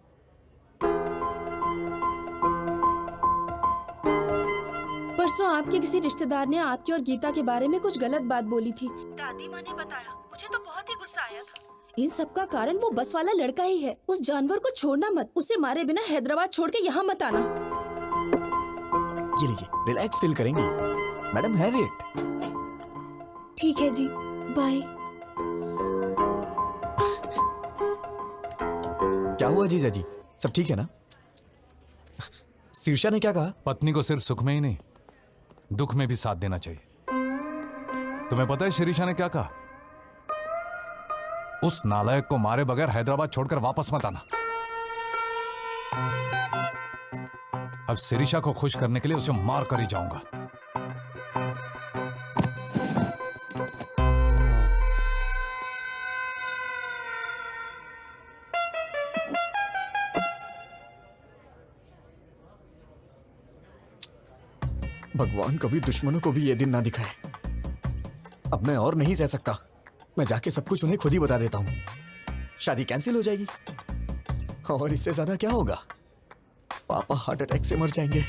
परसों आपके किसी रिश्तेदार ने आपकी और गीता के बारे में कुछ गलत बात बोली थी। दादी माँ ने बताया, मुझे तो बहुत ही गुस्सा आया था। इन सब का कारण वो बस वाला लड़का ही है। उस जानवर को छोड़ना मत, उसे मारे बिना हैदराबाद छोड़ के यहाँ मत आना। ये लीजिए, रिलैक्स फील करेंगी मैडम, हैव इट। ठीक है जी, बाय। क्या हुआ जीजा जी, सब ठीक है ना? शीर्षा ने क्या कहा? पत्नी को सिर्फ सुख में ही नहीं, दुख में भी साथ देना चाहिए। तुम्हें पता है शीर्षा ने क्या कहा? उस नालायक को मारे बगैर हैदराबाद छोड़कर वापस मत आना। अब शिरीषा को खुश करने के लिए उसे मार कर ही जाऊंगा। भगवान कभी दुश्मनों को भी ये दिन ना दिखाए। अब मैं और नहीं सह सकता। मैं जाके सब कुछ उन्हें खुद ही बता देता हूँ। शादी कैंसिल हो जाएगी और इससे ज्यादा क्या होगा? पापा हार्ट अटैक से मर जाएंगे।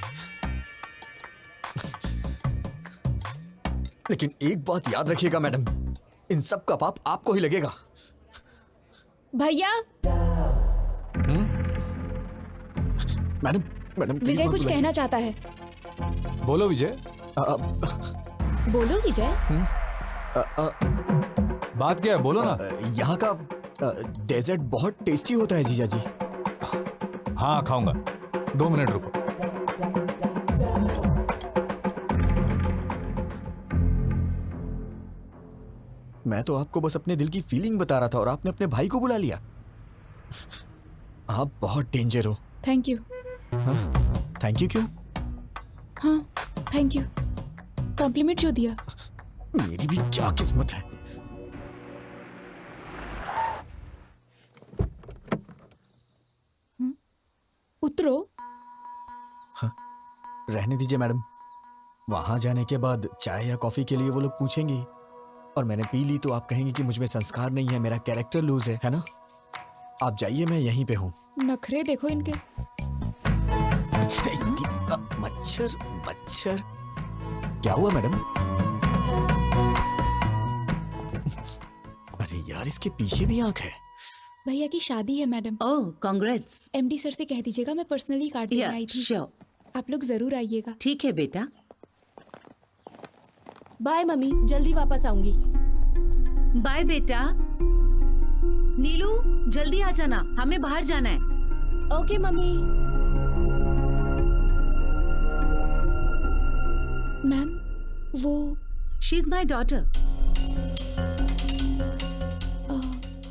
लेकिन एक बात याद रखिएगा मैडम, इन सब का पाप आपको ही लगेगा। भैया, मैडम मैडम विजय कुछ कहना चाहता है। बोलो विजय। बोलो विजय। बात क्या है, बोलो ना। यहाँ का डेजर्ट बहुत टेस्टी होता है जीजा जी। हाँ खाऊंगा, 2 मिनट रुको। मैं तो आपको बस अपने दिल की फीलिंग बता रहा था और आपने अपने भाई को बुला लिया। आप बहुत डेंजर हो। Thank you. थैंक यू क्यों? हाँ थैंक यू, कॉम्प्लीमेंट जो दिया। मेरी भी क्या किस्मत है। उतरो। रहने दीजिए मैडम, वहां जाने के बाद चाय या कॉफी के लिए वो लोग पूछेंगे और मैंने पी ली तो आप कहेंगे कि मुझ में संस्कार नहीं है, मेरा कैरेक्टर लूज है ना? आप जाइए, मैं यहीं पे हूँ। नखरे देखो इनके। मच्छर मच्छर। क्या हुआ मैडम? अरे यार, इसके पीछे भी आंख है। भैया की शादी है मैडम। ओह कांग्रेट्स। एमडी सर से कह दीजिएगा मैं पर्सनली कार्ड देने आई थी। श्योर। आप लोग जरूर आइएगा। ठीक है बेटा। बाय मम्मी, जल्दी वापस आऊंगी। बाय बेटा। नीलू जल्दी आ जाना, हमें बाहर जाना है। Okay mummy. मैम वो she is my daughter.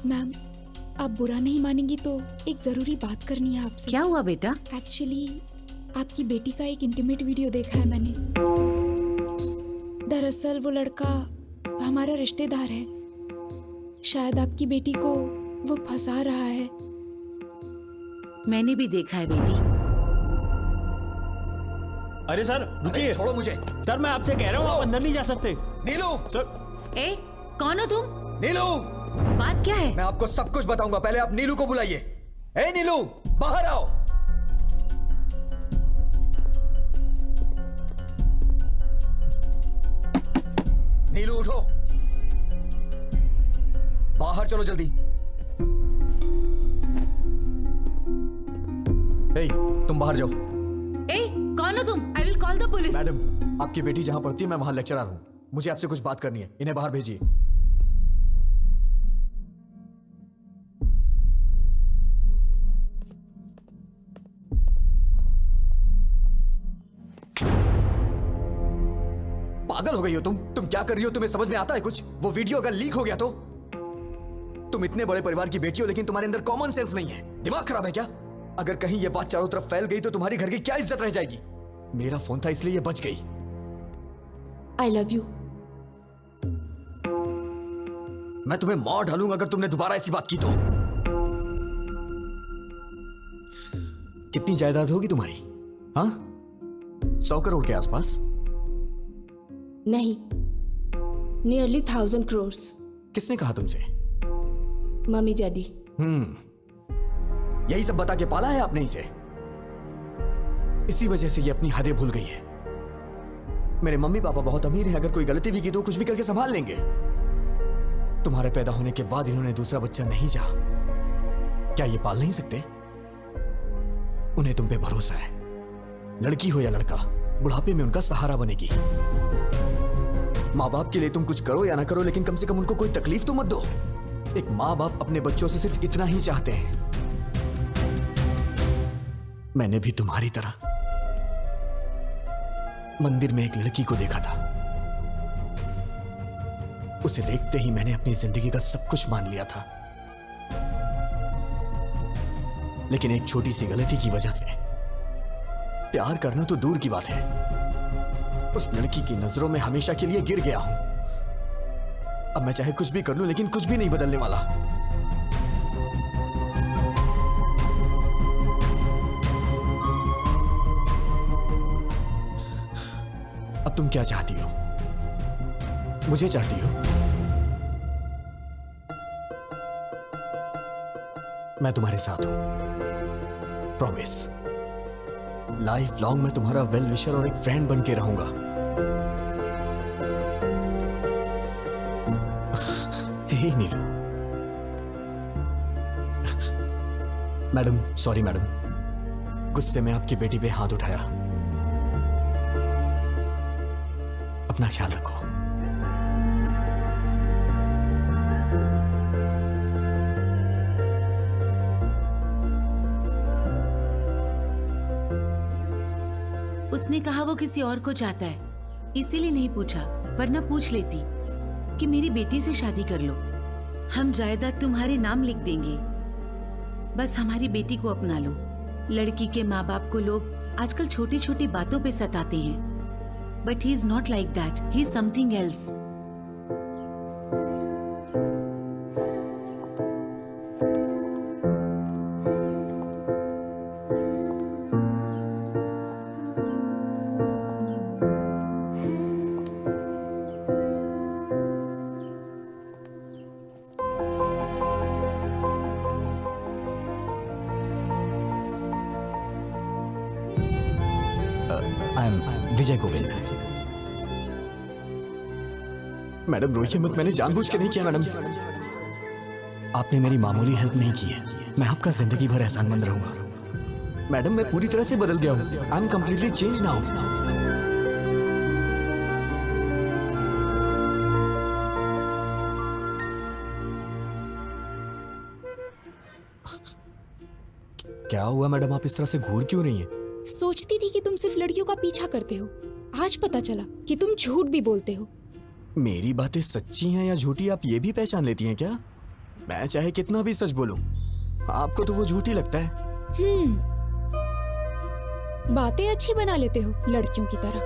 Ma'am आप बुरा नहीं मानेंगी तो एक जरूरी बात करनी है आपसे। क्या हुआ बेटा? एक्चुअली आपकी बेटी का एक इंटीमेट वीडियो देखा है मैंने। दरअसल वो लड़का हमारा रिश्तेदार है। शायद आपकी बेटी को वो फंसा रहा है। मैंने भी देखा है बेटी। अरे सर रुकिए, छोड़ो मुझे। सर मैं आपसे कह रहा हूँ, आप अंदर नहीं जा सकते। नीलू! सर ए कौन हो तुम? नीलू! बात क्या है? मैं आपको सब कुछ बताऊंगा, पहले आप नीलू को बुलाइए। ए नीलू, बाहर आओ। नीलू उठो, बाहर चलो जल्दी। ए, तुम बाहर जाओ। ए कौन हो तुम? I will call the police. Madam, आपकी बेटी जहां पढ़ती है मैं वहां लेक्चरर हूं। मुझे आपसे कुछ बात करनी है, इन्हें बाहर भेजिए। पागल हो गई हो तुम क्या कर रही हो? तुम्हें समझ में आता है कुछ? वो वीडियो अगर लीक हो गया तो? तुम इतने बड़े परिवार की बेटी हो लेकिन तुम्हारे अंदर कॉमन सेंस नहीं है। दिमाग खराब है क्या? अगर कहीं ये बात चारों तरफ फैल गई तो तुम्हारी घर की क्या इज्जत रह जाएगी? मेरा फोन था इसलिए ये बच गई। I love you. मैं तुम्हें मार डालूंगा अगर तुमने दोबारा ऐसी बात की तो। कितनी जायदाद होगी तुम्हारी? हाँ, 100 करोड़ के आसपास? नहीं, नियरली 1000 crores। किसने कहा तुमसे? Mummy daddy. यही सब बता के पाला है आपने इसे। इसी वजह से ये अपनी हदें भूल गई है। मेरे मम्मी पापा बहुत अमीर हैं, अगर कोई गलती भी की तो कुछ भी करके संभाल लेंगे। तुम्हारे पैदा होने के बाद इन्होंने दूसरा बच्चा नहीं चाहा। क्या ये पाल नहीं सकते? उन्हें तुम पे भरोसा है। लड़की हो या लड़का, बुढ़ापे में उनका सहारा बनेगी। माँ बाप के लिए तुम कुछ करो या ना करो, लेकिन कम से कम उनको कोई तकलीफ तो मत दो। एक माँ बाप अपने बच्चों से सिर्फ इतना ही चाहते हैं। मैंने भी तुम्हारी तरह मंदिर में एक लड़की को देखा था। उसे देखते ही मैंने अपनी जिंदगी का सब कुछ मान लिया था, लेकिन एक छोटी सी गलती की वजह से प्यार करना तो दूर की बात है, उस लड़की की नजरों में हमेशा के लिए गिर गया हूं। अब मैं चाहे कुछ भी कर लूं, लेकिन कुछ भी नहीं बदलने वाला। अब तुम क्या चाहती हो? मुझे चाहती हो? मैं तुम्हारे साथ हूं, प्रॉमिस। लाइफ लॉन्ग मैं तुम्हारा वेल विशर और एक फ्रेंड बन के रहूंगा। हे नीलू। मैडम, सॉरी मैडम, गुस्से में आपकी बेटी पे हाथ उठाया। अपना ख्याल रखो। उसने कहा वो किसी और को चाहता है, इसीलिए नहीं पूछा, वरना पूछ लेती कि मेरी बेटी से शादी कर लो, हम जायदाद तुम्हारे नाम लिख देंगे, बस हमारी बेटी को अपना लो। लड़की के माँ बाप को लोग आजकल छोटी छोटी बातों पे सताते हैं, but he is not like that, he is something else. I am Vijay Govind. Madam रोइए मत, मैंने जानबूझ के नहीं किया मैडम। आपने मेरी मामूली हेल्प नहीं की है, मैं आपका जिंदगी भर एहसानमंद रहूंगा। मैडम मैं पूरी तरह से बदल गया हूं, I am completely change now. क्या हुआ मैडम, आप इस तरह से घूर क्यों रही हैं? सोचती थी कि तुम सिर्फ लड़कियों का पीछा करते हो, आज पता चला कि तुम झूठ भी बोलते हो। मेरी बातें सच्ची हैं या झूठी आप ये भी पहचान लेती हैं क्या? मैं चाहे कितना भी सच बोलूं, आपको तो वो झूठी लगता है। बातें अच्छी बना लेते हो लड़कियों की तरह।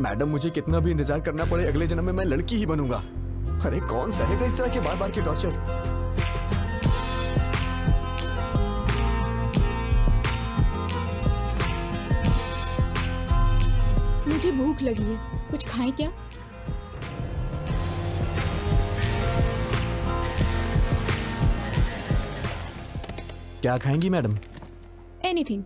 मैडम मुझे कितना भी इंतजार करना पड़े, अगले जन्म में मैं लड़की ही बनूंगा। अरे कौन सहेगा इस तरह के बार बार के टॉर्चर? मुझे भूख लगी है, कुछ खाएं क्या? क्या खाएंगी मैडम? एनीथिंग।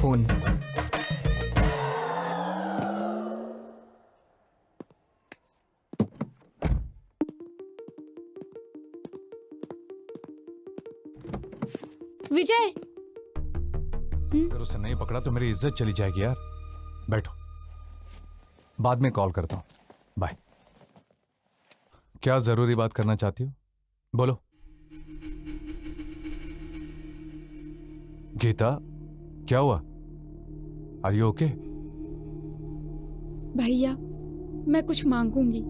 फोन। विजय, अगर उसे नहीं पकड़ा तो मेरी इज्जत चली जाएगी यार। बैठो, बाद में कॉल करता हूं, बाय। क्या जरूरी बात करना चाहती हो? बोलो। गीता, क्या हुआ? Are you okay? भैया मैं कुछ मांगूंगी,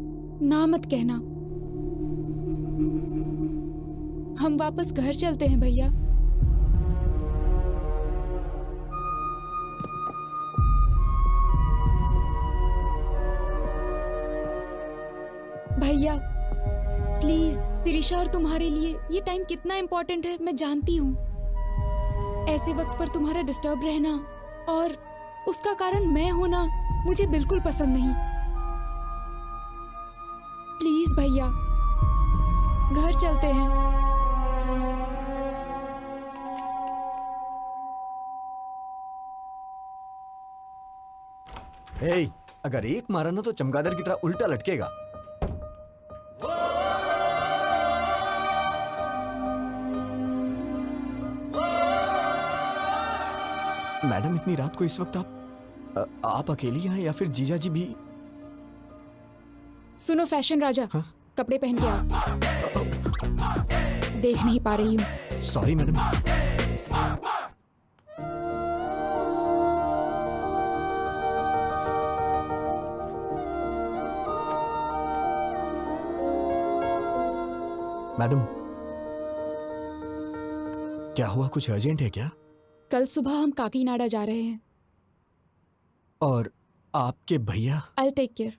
ना मत कहना। हम वापस घर चलते हैं भैया। भैया प्लीज सिरिशा और तुम्हारे लिए ये टाइम कितना इम्पोर्टेंट है मैं जानती हूँ। ऐसे वक्त पर तुम्हारा डिस्टर्ब रहना और उसका कारण मैं होना मुझे बिल्कुल पसंद नहीं। प्लीज भैया घर चलते हैं। हे, अगर एक मारा ना तो चमगादड़ की तरह उल्टा लटकेगा। मैडम इतनी रात को इस वक्त आप अकेली हैं या फिर जीजा जी भी? सुनो फैशन राजा, हाँ? कपड़े पहन के आओ। देख नहीं पा रही हूँ। Sorry madam. मैडम क्या हुआ, कुछ अर्जेंट है क्या? कल सुबह हम काकीनाडा जा रहे हैं। और आपके भैया? I take care.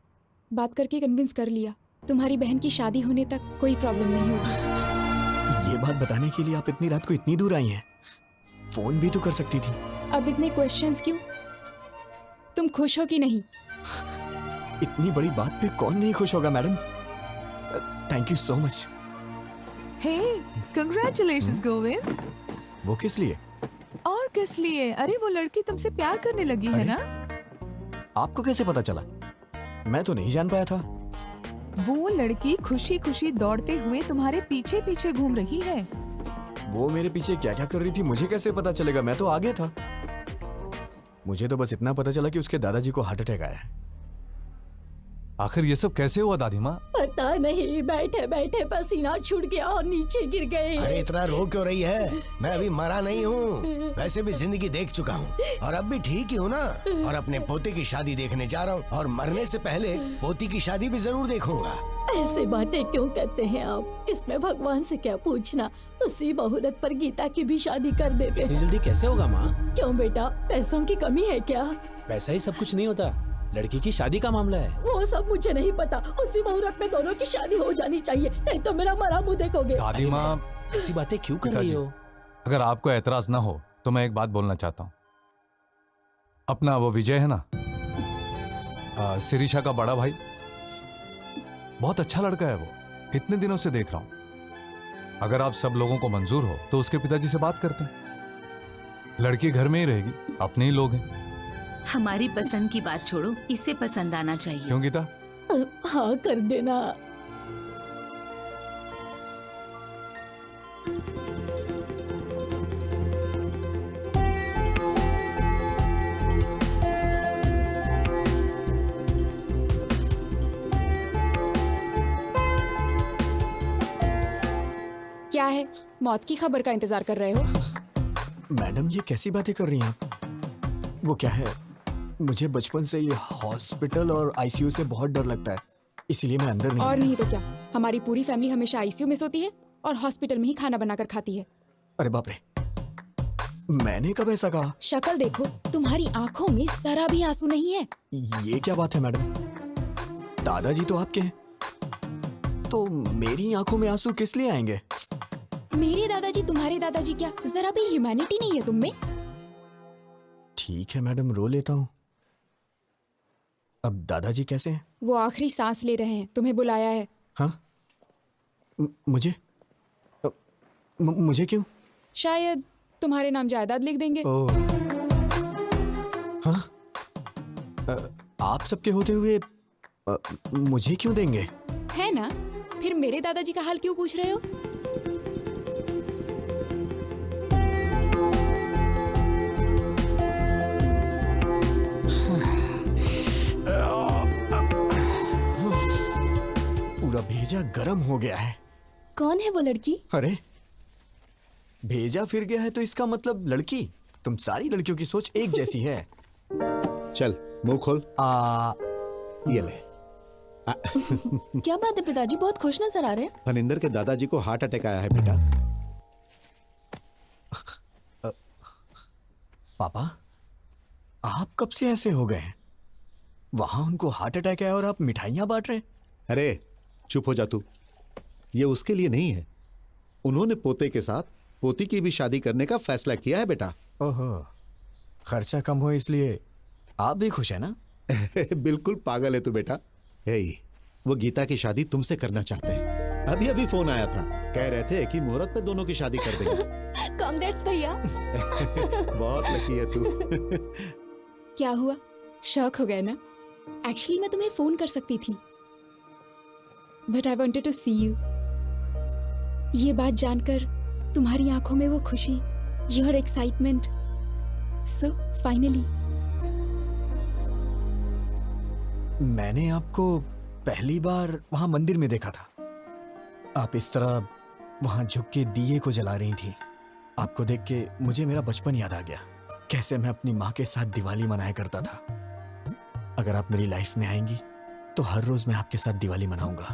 बात करके कन्विंस कर लिया। तुम्हारी बहन की शादी होने तक कोई प्रॉब्लम नहीं होगी। ये बात बताने के लिए आप इतनी रात को इतनी दूर आई हैं? फोन भी तो कर सकती थी। अब इतने क्वेश्चंस क्यों? तुम खुश हो कि नहीं? इतनी बड़ी बात पे कौन नहीं खुश होगा madam. Thank you so much. Hey, congratulations Govind. वो किस लिए? और किस लिए? अरे वो लड़की तुमसे प्यार करने लगी है ना? आपको कैसे पता चला? मैं तो नहीं जान पाया था। वो लड़की खुशी खुशी दौड़ते हुए तुम्हारे पीछे पीछे घूम रही है। वो मेरे पीछे क्या क्या कर रही थी मुझे कैसे पता चलेगा? मैं तो आगे था। मुझे तो बस इतना पता चला कि उसके दादाजी को हार्ट अटैक आया है। आखिर ये सब कैसे हुआ दादी माँ? पता नहीं, बैठे बैठे पसीना छूट गया और नीचे गिर गए। अरे इतना रो क्यों रही है? मैं अभी मरा नहीं हूँ, वैसे भी जिंदगी देख चुका हूँ और अब भी ठीक ही हूँ ना। और अपने पोते की शादी देखने जा रहा हूँ और मरने से पहले पोती की शादी भी जरूर देखूंगा। ऐसे बातें क्यों करते हैं आप? इसमें भगवान से क्या पूछना? उसी मुहूर्त पर गीता की भी शादी कर देते हैं। जल्दी कैसे होगा माँ? क्यों बेटा, पैसों की कमी है क्या? वैसा ही सब कुछ नहीं होता, लड़की की शादी का मामला है। वो सब मुझे नहीं पता। उसी मुहूर्त में दोनों की शादी हो जानी चाहिए, नहीं तो मेरा मरा मुंह देखोगे। दादी माँ ऐसी बातें क्यों कर रही हो? अगर आपको एतराज ना हो तो मैं एक बात बोलना चाहता हूँ। अपना वो विजय है ना, सिरिशा का बड़ा भाई, बहुत अच्छा लड़का है वो। इतने दिनों से देख रहा हूं। अगर आप सब लोगों को मंजूर हो तो उसके पिताजी से बात करते हैं। लड़की घर में ही रहेगी, अपने ही लोग हैं। हमारी पसंद की बात छोड़ो, इसे पसंद आना चाहिए। क्यों गीता? हाँ कर देना। क्या है, मौत की खबर का इंतजार कर रहे हो? मैडम ये कैसी बातें कर रही हैं आप? वो क्या है, मुझे बचपन से ये हॉस्पिटल और आईसीयू से बहुत डर लगता है, इसलिए मैं अंदर नहीं और आया। नहीं तो क्या, हमारी पूरी फैमिली हमेशा आईसीयू में सोती है और हॉस्पिटल में ही खाना बनाकर खाती है। अरे बाप रे, मैंने कब ऐसा कहा? शक्ल देखो, तुम्हारी आंखों में जरा भी आंसू नहीं है। ये क्या बात है मैडम? दादाजी तो आपके हैं, तो मेरी आंखों में आंसू किस लिए आएंगे? मेरे दादाजी तुम्हारे दादाजी क्या, जरा भी ह्यूमैनिटी नहीं है तुम में? ठीक है मैडम, रो लेता हूँ। अब दादाजी कैसे हैं? वो आखिरी सांस ले रहे हैं, तुम्हें बुलाया है। हाँ? मुझे मुझे क्यों? शायद तुम्हारे नाम जायदाद लिख देंगे। ओह, हाँ? आप सबके होते हुए मुझे क्यों देंगे? है ना? फिर मेरे दादाजी का हाल क्यों पूछ रहे हो? पूरा भेजा गरम हो गया है। कौन है वो लड़की? अरे भेजा फिर गया है तो इसका मतलब लड़की। तुम सारी लड़कियों की सोच एक जैसी है। चल मुंह खोल। ये ले। क्या बात है पिताजी, बहुत खुश नजर आ रहे हैं। फनिंदर के दादाजी को हार्ट अटैक आया है बेटा। पापा आप कब से ऐसे हो गए हैं? वहां उनको हार्ट अटैक है और आप मिठाइयां बांट रहे हैं। अरे चुप हो जा तू। ये उसके लिए नहीं है। उन्होंने पोते के साथ पोती की भी शादी करने का फैसला किया है बेटा। ओहो, खर्चा कम हो इसलिए आप भी खुश है ना? बिल्कुल पागल है तू बेटा। हे, वो गीता की शादी तुमसे करना चाहते हैं। अभी अभी फोन आया था, कह रहे थे कि मुहूर्त पे दोनों की शादी कर देंगे। कांग्रेट्स भैया। बहुत लकी है तू। क्या हुआ, शौक हो गया ना? एक्चुअली मैं तुम्हें फोन कर सकती थी, but I wanted to see you. ये बात जानकर तुम्हारी आंखों में वो खुशी, योर एक्साइटमेंट, सो फाइनली। मैंने आपको पहली बार वहां मंदिर में देखा था। आप इस तरह वहां झुक के दिए को जला रही थी। आपको देख के मुझे मेरा बचपन याद आ गया, कैसे मैं अपनी माँ के साथ दिवाली मनाया करता था। अगर आप मेरी लाइफ में आएंगी तो हर रोज मैं आपके साथ दिवाली मनाऊंगा।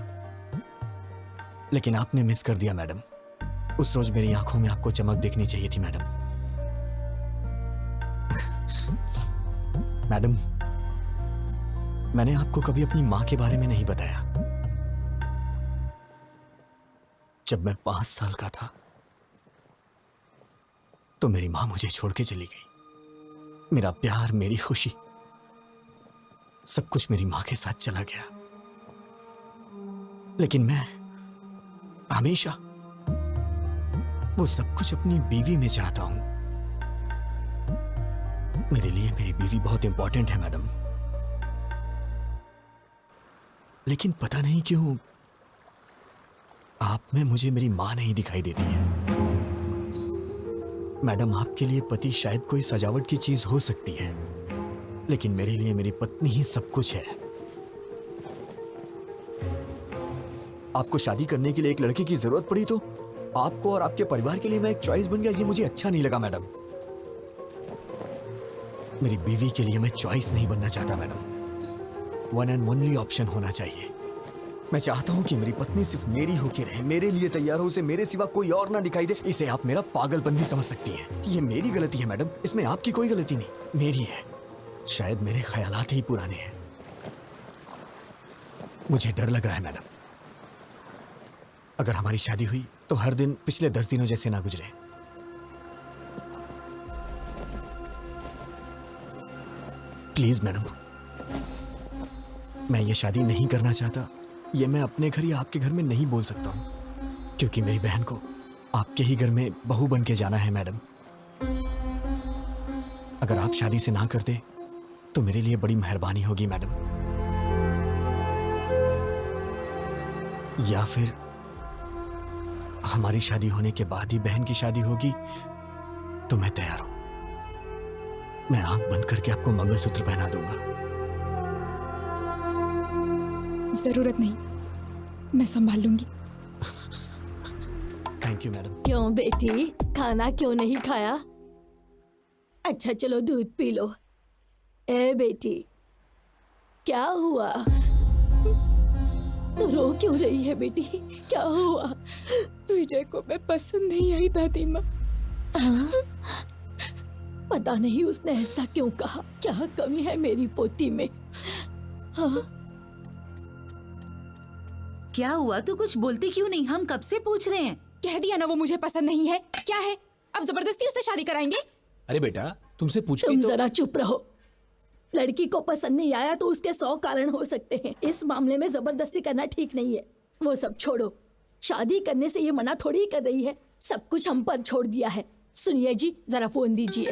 लेकिन आपने मिस कर दिया मैडम। उस रोज मेरी आंखों में आपको चमक देखनी चाहिए थी मैडम। मैडम, मैंने आपको कभी अपनी माँ के बारे में नहीं बताया। जब मैं 5 साल का था तो मेरी माँ मुझे छोड़ के चली गई। मेरा प्यार, मेरी खुशी, सब कुछ मेरी माँ के साथ चला गया। लेकिन मैं हमेशा वो सब कुछ अपनी बीवी में चाहता हूं। मेरे लिए मेरी बीवी बहुत इंपॉर्टेंट है मैडम। लेकिन पता नहीं क्यों आप में मुझे मेरी मां नहीं दिखाई देती है। मैडम, आपके लिए पति शायद कोई सजावट की चीज हो सकती है, लेकिन मेरे लिए मेरी पत्नी ही सब कुछ है। आपको शादी करने के लिए एक लड़के की जरूरत पड़ी तो आपको और आपके परिवार के लिए मैं एक चॉइस बन गया, ये मुझे अच्छा नहीं लगा मैडम। मेरी बीवी के लिए मैं चॉइस नहीं बनना चाहता madam. One and only option होना चाहिए। मैं चाहता हूं कि मेरी पत्नी सिर्फ मेरी होके रहे, मेरे लिए तैयार हो, उसे मेरे सिवा कोई और ना दिखाई दे। इसे आप मेरा पागलपन भी समझ सकती हैं। ये मेरी गलती है मैडम, इसमें आपकी कोई गलती नहीं, मेरी है। शायद मेरे ख्यालात ही पुराने हैं। मुझे डर लग रहा है मैडम, अगर हमारी शादी हुई तो हर दिन पिछले 10 दिनों जैसे ना गुजरे। प्लीज मैडम, मैं ये शादी नहीं करना चाहता। ये मैं अपने घर या आपके घर में नहीं बोल सकता हूं, क्योंकि मेरी बहन को आपके ही घर में बहू बन के जाना है मैडम। अगर आप शादी से ना कर दे तो मेरे लिए बड़ी मेहरबानी होगी मैडम। या फिर हमारी शादी होने के बाद ही बहन की शादी होगी तो मैं तैयार हूं। मैं आंख बंद करके आपको मंगलसूत्र पहना दूंगा। जरूरत नहीं, मैं संभाल लूंगी। Thank you madam. क्यों बेटी, खाना क्यों नहीं खाया? अच्छा चलो दूध पी लो। ए बेटी, क्या हुआ? तू रो क्यों रही है बेटी? क्या हुआ? विजय को मैं पसंद नहीं आई दादी माँ। पता नहीं उसने ऐसा क्यों कहा। क्या कमी है मेरी पोती में? हाँ? क्या हुआ? तू कुछ बोलती क्यों नहीं? हम कब से पूछ रहे हैं। कह दिया ना वो मुझे पसंद नहीं है। क्या है, अब जबरदस्ती उससे शादी कराएंगे? अरे बेटा, तुमसे पूछ तुम तो जरा चुप रहो। लड़की को पसंद नहीं आया तो उसके 100 कारण हो सकते हैं। इस मामले में जबरदस्ती करना ठीक नहीं है। वो सब छोड़ो, शादी करने से ये मना थोड़ी कर रही है। सब कुछ हम पर छोड़ दिया है। सुनिए जी, जरा फोन दीजिए।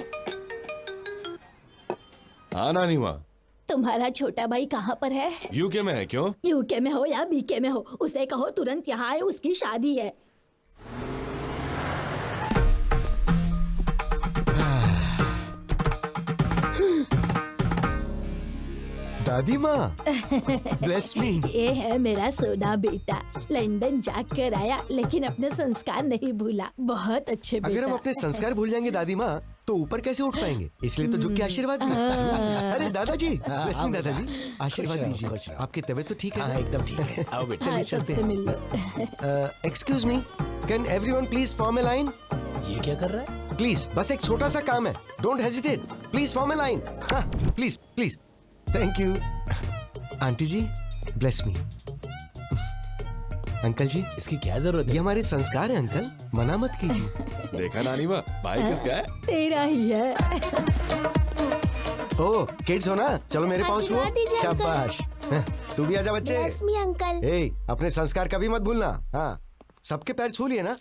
हाँ नानी माँ, तुम्हारा छोटा भाई कहाँ पर है? यूके में है। क्यों? यूके में हो या बीके में हो, उसे कहो तुरंत यहाँ आए, उसकी शादी है। दादी माँ, ब्लेस मी। ये है मेरा सोना बेटा, लंदन जाकर आया लेकिन अपने संस्कार नहीं भूला। बहुत अच्छे बेटा। अगर हम अपने संस्कार भूल जाएंगे दादी माँ तो ऊपर कैसे उठ पाएंगे? इसलिए तो झुक के आशीर्वाद दीजिए। अरे दादाजी, ब्लेस मी दादाजी, आशीर्वाद दीजिए। आपकी तबीयत तो ठीक है? एकदम ठीक है। आओ बेटा, हाँ, चलते सबसे मिल लो। हैं। Excuse me, can everyone please form a line? ये क्या कर रहा है? प्लीज, बस एक छोटा सा काम है। Don't hesitate, please form a line. हाँ, please please. Thank you. Aunty ji, bless me. Uncle ji इसकी क्या जरूरत है? ये हमारे संस्कार है अंकल, मना मत कीजिए। देखा नानी माँ, भाई किसका है? तेरा ही है। ओ किड्स हो ना, चलो मेरे पाँव छुओ। आशीर्वाद दीजिए, अंकल। शाबाश। तू भी आजा बच्चे। Bless me, uncle. ए, अपने संस्कार कभी मत भूलना। हाँ, सबके पैर छू लिए ना?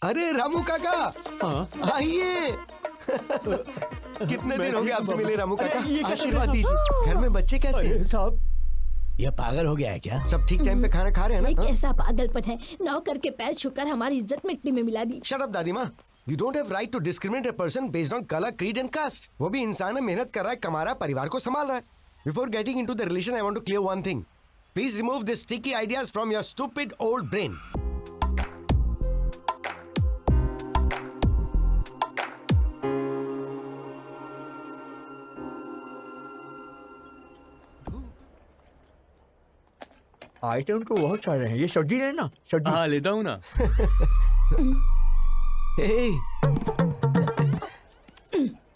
अरे रामू काका, आइए। कितने दिन हो गए आपसे मिले रामू काका? आशीर्वाद दीजिए। घर में बच्चे कैसे हैं? साहब ये पागल हो गया है क्या? सब ठीक टाइम पे खाना खा रहे हैं ये ना? कैसा पागलपन है, नौकर के पैर छूकर हमारी इज्जत मिट्टी में मिला दी। शट अप दादी माँ। You don't have right to discriminate a person based on color, creed and caste. वो भी इंसान है, मेहनत कर रहा है, कमा रहा है, परिवार को संभाल रहा है। Before getting into the relation, I want to clear one thing. Please remove these sticky ideas from your stupid old brain. Item तो बहुत सारे हैं, ये सब्जी है ना? सब्जी। हाँ लेता हूँ ना। Hey.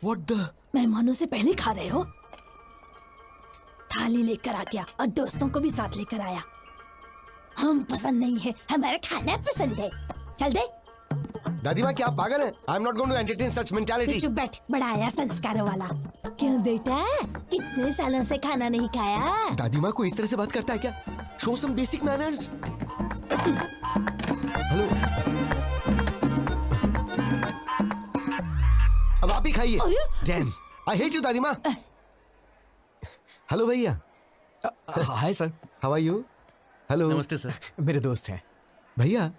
What the? मेहमानों से पहले खा रहे हो? थाली लेकर आ गया और दोस्तों को भी साथ लेकर आया। हम पसंद नहीं है, हमारा खाना पसंद है। चल दे। दादी माँ क्या आप पागल हैं? I'm not going to entertain such mentality. चुप बैठ, बड़ा आया संस्कारों वाला। क्यों बेटा, कितने सालों से खाना नहीं खाया? दादी माँ को इस तरह से बात करता है क्या? Show some basic manners. Hello. अब आप ही खाइए। Damn, I hate you दादी माँ। हेलो भैया। Hi sir. How are you? Hello. नमस्ते सर। मेरे दोस्त हैं। भैया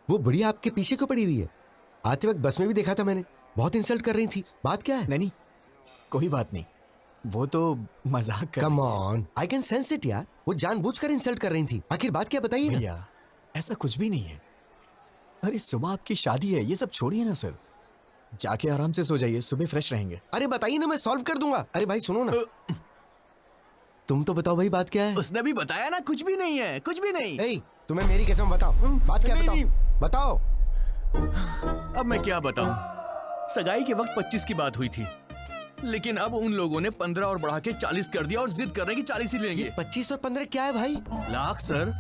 वो बुढ़िया आपके पीछे क्यों पड़ी हुई है? आते वक्त बस में भी देखा था मैंने, बहुत इंसल्ट कर रही थी। बात क्या है? नहीं कोई बात नहीं, वो तो मजाक कर। Come on, I can sense it यार। वो जानबूझकर इंसल्ट कर रही थी। आखिर बात क्या बताइए ना। भैया ऐसा कुछ भी नहीं है। अरे सुबह आपकी शादी है, ये सब छोड़िए ना सर। जाके आराम से सो जाइए, सुबह फ्रेश रहेंगे। अरे बताइए ना, मैं सॉल्व कर दूंगा। अरे भाई सुनो ना, तुम तो बताओ भाई बात क्या है? उसने भी बताया ना, कुछ भी नहीं है, कुछ भी नहीं। ए, तुम्हें मेरी कसम बताओ, बात क्या है? बताओ। अब मैं क्या बताऊं? सगाई के वक्त 25 की बात हुई थी, लेकिन अब उन लोगों ने 15 और बढ़ा के 40 कर दिया और जिद कर रहे हैं कि 40 ही लेंगे। 25 और 15 क्या है भाई? लाख सर।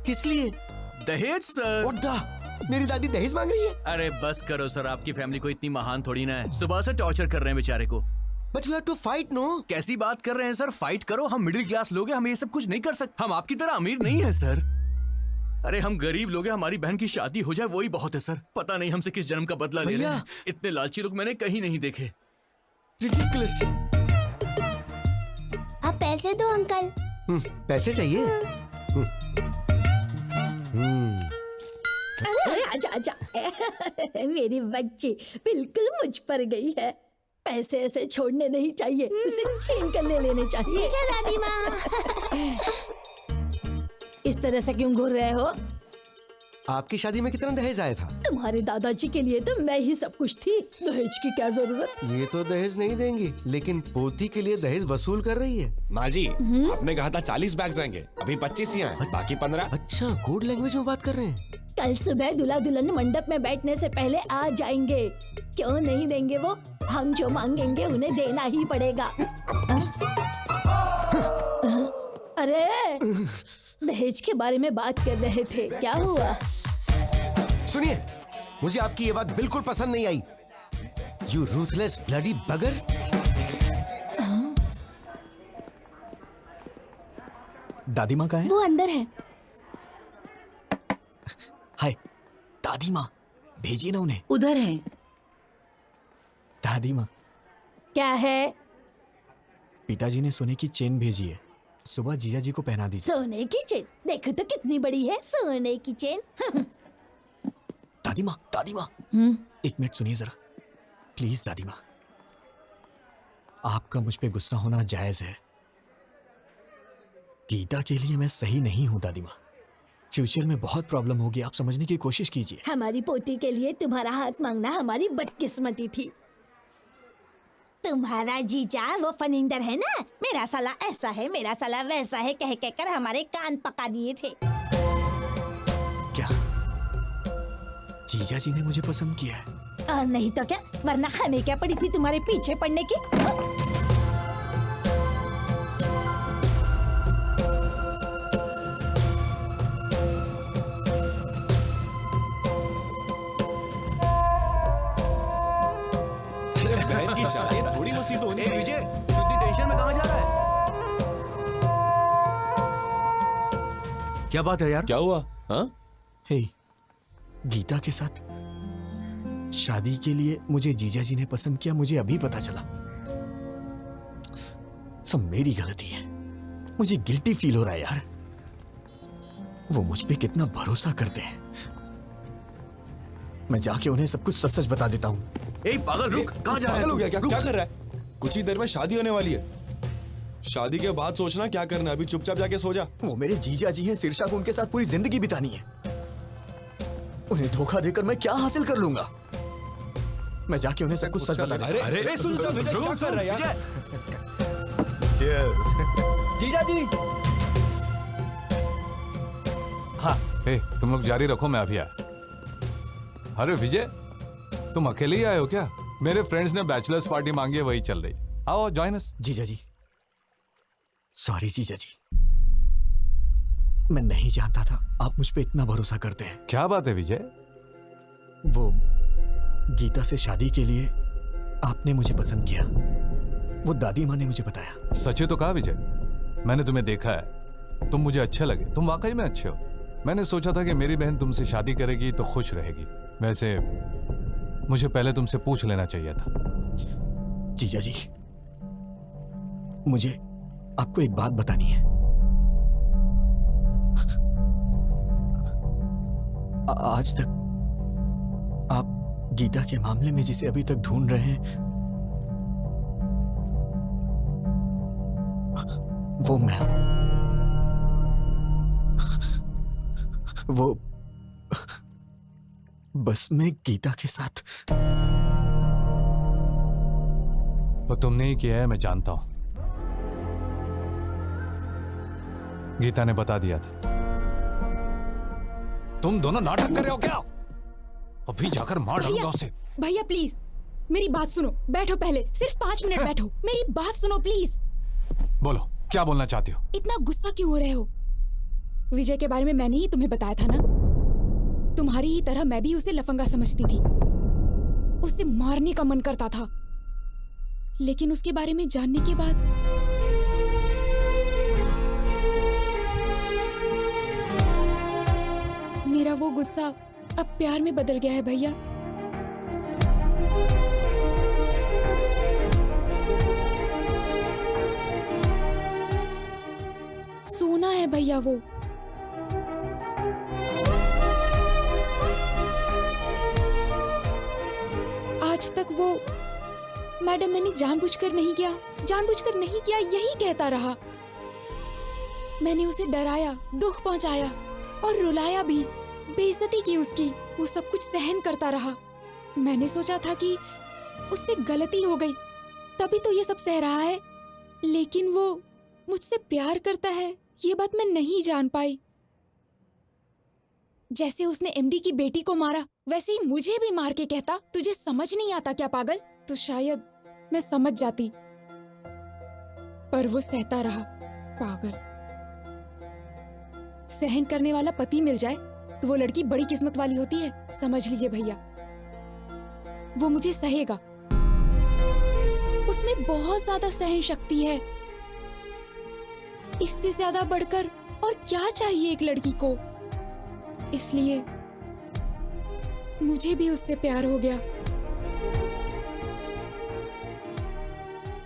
किस लिए? दहेज सर। What the? मेरी दादी दहेज मांग रही है? अरे बस करो सर, आपकी फैमिली को इतनी महान थोड़ी ना है। सुबह से टॉर्चर कर रहे हैं बेचारे को। But you have to fight, no? कैसी बात कर रहे हैं सर? फाइट करो, हम मिडिल क्लास लोग हैं, हम ये सब कुछ नहीं कर सकते। हम आपकी तरह अमीर नहीं है सर। अरे हम गरीब लोग हैं, हमारी बहन की शादी हो जाए वही बहुत है सर। पता नहीं हमसे किस जन्म का बदला ले रहे हैं। इतने लालची लोग मैंने कहीं नहीं देखे। Ridiculous. आप पैसे दो अंकल। पैसे चाहिए? अरे आजा आजा। मेरी बच्ची बिल्कुल मुझ पर गई है। पैसे ऐसे छोड़ने नहीं चाहिए, उसे छीन कर ले लेने चाहिए। ठीक है दादी माँ। इस तरह से क्यों घूर रहे हो? आपकी शादी में कितना दहेज आया था? तुम्हारे दादाजी के लिए तो मैं ही सब कुछ थी, दहेज की क्या जरूरत? ये तो दहेज नहीं देंगी, लेकिन पोती के लिए दहेज वसूल कर रही है। माँ जी, आपने कहा था 40 बैग्स आएंगे, अभी 25 ही आए, बाकी 15। अच्छा, कोड लैंग्वेज में बात कर रहे हैं। कल सुबह दूल्हा दुल्हन मंडप में बैठने से पहले आ जाएंगे। क्यों नहीं देंगे वो? हम जो मांगेंगे उन्हें देना ही पड़ेगा। अरे दहेज के बारे में बात कर रहे थे, क्या हुआ? सुनिए, मुझे आपकी ये बात बिल्कुल पसंद नहीं आई। यू रूथलेस ब्लडी बगर। दादी माँ कहाँ है? वो अंदर है। हाय दादी माँ, भेजिए ना उन्हें। उधर है। दादी माँ, क्या है? पिताजी ने सोने की चेन भेजी है, सुबह जीजा जी को पहना दीजिए। सोने की चेन? देखो तो कितनी बड़ी है सोने की चेन। दादी माँ, एक मिनट सुनिए जरा, प्लीज दादी माँ। आपका मुझ पे गुस्सा होना जायज है। गीता के लिए मैं सही नहीं हूँ दादी माँ। फ्यूचर में बहुत प्रॉब्लम होगी, आप समझने की कोशिश कीजिए। हमारी पोती के लिए तुम्हारा हाथ मांगना हमारी बदकिस्मती थी। तुम्हारा जीजा वो फनिंदर है ना, मेरा साला ऐसा है, मेरा साला वैसा है कह कहकर हमारे कान पका दिए थे। क्या जीजा जी ने मुझे पसंद किया है? और नहीं तो क्या, वरना हमें क्या पड़ी थी तुम्हारे पीछे पड़ने की? क्या बात है यार? क्या हुआ? हाँ? हे, गीता के साथ शादी के लिए मुझे जीजा जी ने पसंद किया, मुझे अभी पता चला। सब मेरी गलती है, मुझे गिल्टी फील हो रहा है यार। वो मुझ पे कितना भरोसा करते हैं। मैं जाके उन्हें सब कुछ सच सच बता देता हूँ। ए पागल रुक, कहाँ जा रहा है पागल तू? हो गया क्या? रुक। क्या कर रहा है? कुछ ही देर में शादी होने वाली है। शादी के बाद सोचना क्या करना है। अभी चुपचाप जाके सो जा। वो मेरे जीजा जी हैं, शीर्षा को उनके साथ पूरी जिंदगी बितानी है। उन्हें धोखा देकर मैं क्या हासिल कर लूंगा? मैं जाके उन्हें सब कुछ सच बता देता हूं। अरे सुन सुन, क्या कर रहा है यार? जीजा जी। हाँ, हे, तुम लोग जारी रखो, मैं अभी आया। अरे विजय, तुम अकेले ही आए हो क्या? मेरे फ्रेंड्स ने बैचलर्स पार्टी मांगी है, वही चल रही। आओ जॉइन अस। जीजा जी, सॉरी जीजा जी, मैं नहीं जानता था आप मुझ पे इतना भरोसा करते हैं। क्या बात है विजय? वो गीता से शादी के लिए आपने मुझे पसंद किया, वो दादी माँ ने मुझे बताया। सच ही तो कहा विजय, मैंने तुम्हें देखा है, तुम मुझे अच्छे लगे, तुम वाकई में अच्छे हो। मैंने सोचा था कि मेरी बहन तुमसे शादी करेगी तो खुश रहेगी। वैसे मुझे पहले तुमसे पूछ लेना चाहिए था। जीजा जी, मुझे आपको एक बात बतानी है। आज तक आप गीता के मामले में जिसे अभी तक ढूंढ रहे हैं, वो मैं हूं। वो बस मैं गीता के साथ। वो तुमने ही किया है, मैं जानता हूं। गीता ने बता दिया था। तुम दोनों नाटक कर रहे हो क्या? अभी जाकर मार डालूंगा उसे। भैया प्लीज मेरी बात सुनो, बैठो पहले, सिर्फ 5 मिनट बैठो, मेरी बात सुनो प्लीज। बोलो, क्या बोलना चाहती हो? इतना गुस्सा क्यों हो रहे हो? विजय के बारे में मैंने ही तुम्हें बताया था ना। तुम्हारी ही तरह मैं भी उसे लफंगा समझती थी, उसे मारने का मन करता था। लेकिन उसके बारे में जानने के बाद मेरा वो गुस्सा अब प्यार में बदल गया है भैया। सोना है भैया वो। आज तक वो मैडम मैंने जानबूझकर नहीं किया, जानबूझकर नहीं किया यही कहता रहा। मैंने उसे डराया, दुख पहुंचाया और रुलाया भी, बेइज्जती की उसकी। वो सब कुछ सहन करता रहा। मैंने सोचा था कि उससे गलती हो गई, तभी तो ये सब सह रहा है। लेकिन वो मुझसे प्यार करता है, ये बात मैं नहीं जान पाई। जैसे उसने एमडी की बेटी को मारा, वैसे ही मुझे भी मार के कहता, तुझे समझ नहीं आता क्या पागल? तो शायद मैं समझ जाती, पर वो सहता रहा। पागल। सहन करने वाला पति मिल जाए तो वो लड़की बड़ी किस्मत वाली होती है, समझ लीजिए भैया। वो मुझे सहेगा, उसमें बहुत ज्यादा सहन शक्ति है। इससे ज्यादा बढ़कर और क्या चाहिए एक लड़की को? इसलिए मुझे भी उससे प्यार हो गया।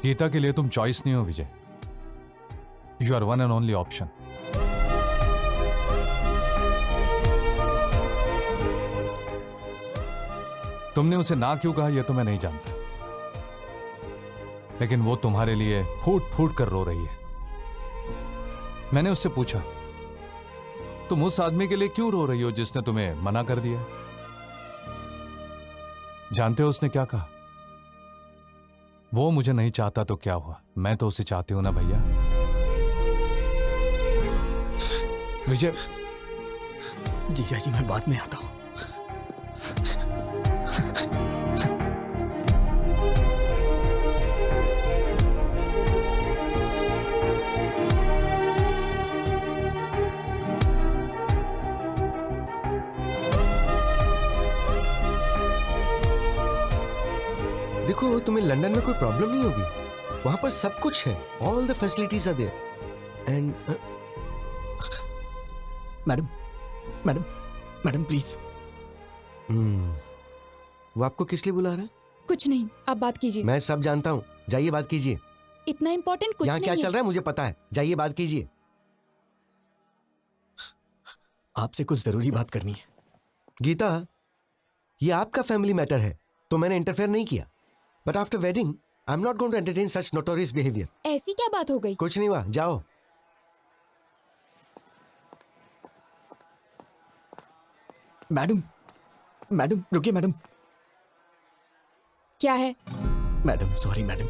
गीता के लिए तुम चॉइस नहीं हो Vijay, you are one and only option. तुमने उसे ना क्यों कहा यह तो मैं नहीं जानता, लेकिन वो तुम्हारे लिए फूट फूट कर रो रही है। मैंने उससे पूछा, तुम उस आदमी के लिए क्यों रो रही हो जिसने तुम्हें मना कर दिया? जानते हो उसने क्या कहा? वो मुझे नहीं चाहता तो क्या हुआ, मैं तो उसे चाहती हूं ना भैया। विजय। जीजा जी, मैं बाद में आता हूं। देखो, तुम्हें लंदन में कोई प्रॉब्लम नहीं होगी। वहां पर सब कुछ है, all the facilities are there. And madam madam madam please. वो आपको किस लिए बुला रहा है? कुछ नहीं, आप बात कीजिए। मैं सब जानता हूँ, जाइए बात कीजिए। इतना इम्पोर्टेंट कुछ यहाँ नहीं क्या है। चल रहा है मुझे पता है, जाइए बात कीजिए। आपसे कुछ जरूरी बात करनी है। गीता, ये आपका फैमिली मैटर है तो मैंने इंटरफेयर नहीं किया, but after wedding I am not going to entertain such notorious behaviour. ऐसी क्या बात हो गई? कुछ नहीं हुआ, जाओ। मैडम मैडम रुकिए मैडम। क्या है? मैडम सॉरी मैडम,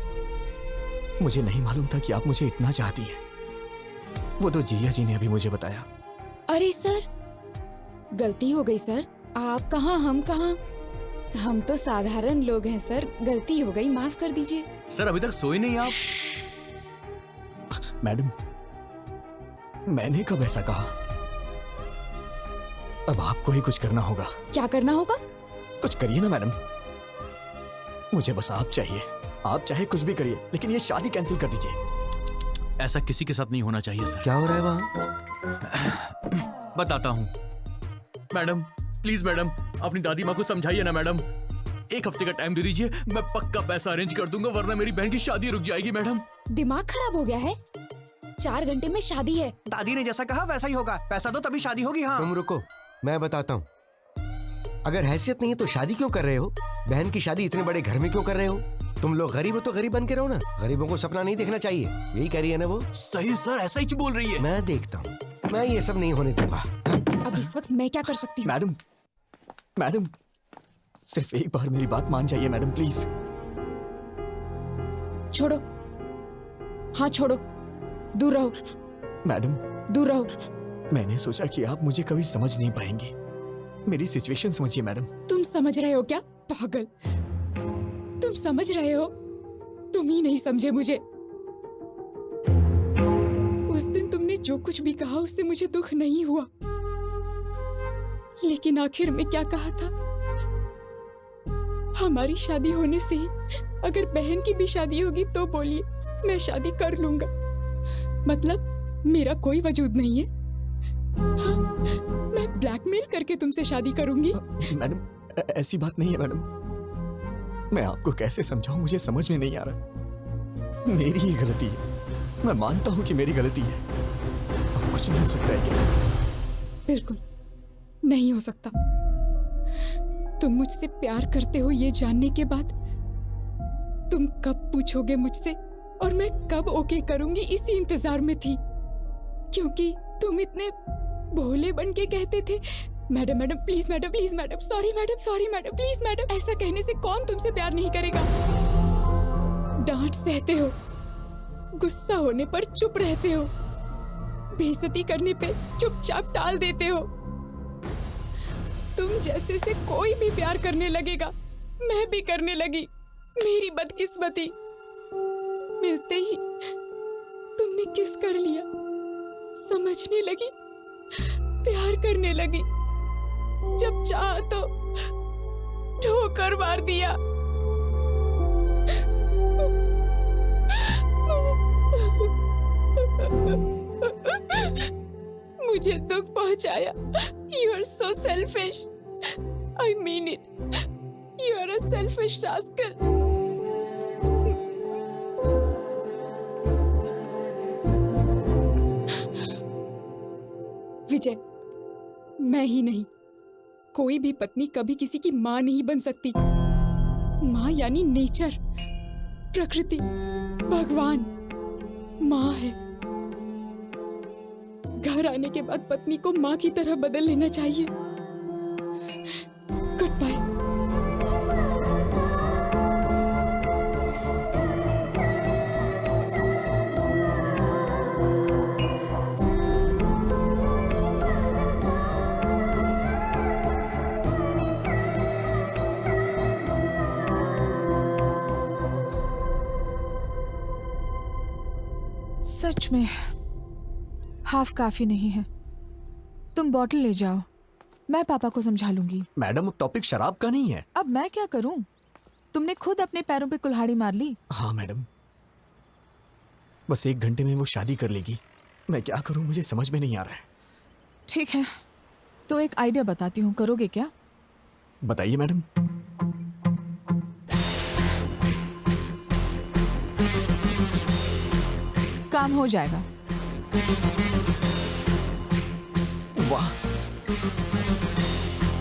मुझे नहीं मालूम था कि आप मुझे इतना चाहती हैं। वो तो जीजा जी ने अभी मुझे बताया। अरे सर, गलती हो गई सर। आप कहाँ, हम कहाँ? हम तो साधारण लोग हैं सर, गलती हो गई, माफ कर दीजिए। सर अभी तक सोए नहीं आप? मैडम मैंने कब ऐसा कहा? अब आपको ही कुछ करना होगा। क्या करना होगा? कुछ करिए ना मैडम, मुझे बस आप चाहिए। आप चाहे कुछ भी करिए, लेकिन ये शादी कैंसिल कर दीजिए। ऐसा किसी के साथ नहीं होना चाहिए सर। क्या हो रहा है वहाँ? बताता हूँ। मैडम प्लीज मैडम, अपनी दादी माँ को समझाइए ना मैडम। 1 हफ्ते का टाइम दे दीजिए, मैं पक्का पैसा अरेंज कर दूंगा, वरना मेरी बहन की शादी रुक जाएगी मैडम। दिमाग खराब हो गया है? 4 घंटे में शादी है। दादी ने जैसा कहा वैसा ही होगा, पैसा दो तभी शादी होगी। हाँ तुम रुको, मैं बताता हूँ। अगर हैसियत नहीं है तो शादी क्यों कर रहे हो? बहन की शादी इतने बड़े घर में क्यों कर रहे हो? तुम लोग गरीब हो तो गरीब बन के रहो ना, गरीबों को सपना नहीं देखना चाहिए, यही कह रही है ना वो? सही सर, ऐसा ही बोल रही है। मैं देखता हूँ, मैं ये सब नहीं होने दूंगा। अब इस वक्त मैं क्या कर सकती हूँ? मैडम मैडम सिर्फ एक बार मेरी बात मान जाइए मैडम प्लीज। छोड़ो, हाँ छोड़ो, दूर रहो। मैडम दूर रहो। मैंने सोचा कि आप मुझे कभी समझ नहीं पाएंगे। मेरी सिचुएशन समझिए मैडम। तुम समझ रहे हो क्या? पागल, तुम समझ रहे हो? तुम ही नहीं समझे मुझे। उस दिन तुमने जो कुछ भी कहा उससे मुझे दुख नहीं हुआ, लेकिन आखिर में क्या कहा था? हमारी शादी होने से ही अगर बहन की भी शादी होगी तो बोलिए मैं शादी कर लूंगा। मतलब मेरा कोई वजूद नहीं है? हाँ, मैं ब्लैकमेल करके तुमसे शादी करूंगी? मैडम ऐसी बात नहीं है मैडम। मैं आपको कैसे समझाऊं, मुझे समझ में नहीं आ रहा। मेरी ही गलती है, मैं मानता हूं कि मेरी गलती है। अब कुछ नहीं हो सकता है क्या? बिल्कुल नहीं हो सकता। तुम मुझसे प्यार करते हो ये जानने के बाद तुम कब पूछोगे मुझसे और मैं कब ओके करूंगी, इसी इंतजार में थी। क्योंकि तुम इतने भोले बन के कहते थे madam madam please madam, please madam, sorry madam, sorry madam, please madam. ऐसा कहने से कौन तुमसे प्यार नहीं करेगा? डांट सहते हो, गुस्सा होने पर चुप रहते हो, बेइज्जती करने पे चुपचाप टाल देते हो। तुम जैसे से कोई भी प्यार करने लगेगा, मैं भी करने लगी। मेरी बदकिस्मती, मिलते ही तुमने किस कर लिया, समझने लगी, प्यार करने लगी। जब चाहा तो ठोकर मार दिया। मुझे दुख पहुंचाया। You are so selfish. I mean it. You are a selfish rascal. विजय, मैं ही नहीं, कोई भी पत्नी कभी किसी की माँ नहीं बन सकती। माँ यानी नेचर, प्रकृति, भगवान माँ है। घर आने के बाद पत्नी को माँ की तरह बदल लेना चाहिए। Good bye. सच में हाफ काफी नहीं है। तुम बॉटल ले जाओ, मैं पापा को समझा लूंगी। मैडम टॉपिक शराब का नहीं है। अब मैं क्या करूं? तुमने खुद अपने पैरों पे कुल्हाड़ी मार ली। हाँ मैडम, बस 1 घंटे में वो शादी कर लेगी। मैं क्या करूं, मुझे समझ में नहीं आ रहा है। ठीक है, तो एक आइडिया बताती हूँ, करोगे क्या? बताइए मैडम। काम हो जाएगा। वाह,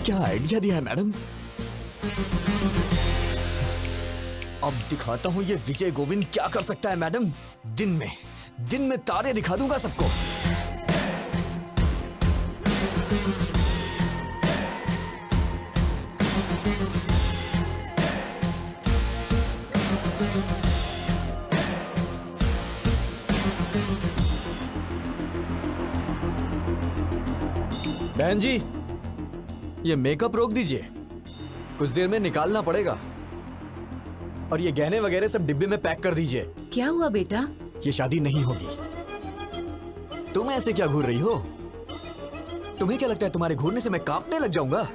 क्या आइडिया दिया है मैडम। अब दिखाता हूँ ये विजय गोविंद क्या कर सकता है मैडम। दिन में तारे दिखा दूंगा सबको। बहन जी, ये मेकअप रोक दीजिए, कुछ देर में निकालना पड़ेगा। और ये गहने वगैरह सब डिब्बे में पैक कर दीजिए। क्या हुआ बेटा? ये शादी नहीं होगी। तुम ऐसे क्या घूर रही हो? तुम्हें क्या लगता है तुम्हारे घूरने से मैं कांपने लग जाऊंगा?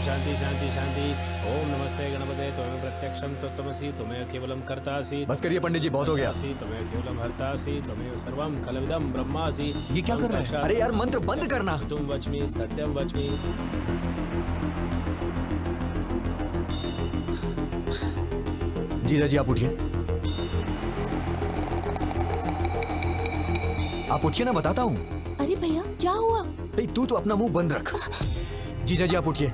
शांति शांति शांति। ओम नमस्ते गणपते त्वमेव प्रत्यक्षं तत्त्वमसि त्वमेव केवलं कर्तासि। बस करिए पंडित जी, बहुत हो गया। त्वमेव केवलं हर्तासि त्वमेव सर्वं खलविदं ब्रह्मासि। ये क्या कर रहा है? अरे यार, मंत्र बंद करना। तुम वच्मि सत्यम वच्मि। जीजा जी, आप उठिए। आप उठिए ना, बताता हूँ। अरे भैया, क्या हुआ? तू तो अपना मुंह बंद रख। जीजा जी, आप उठिए।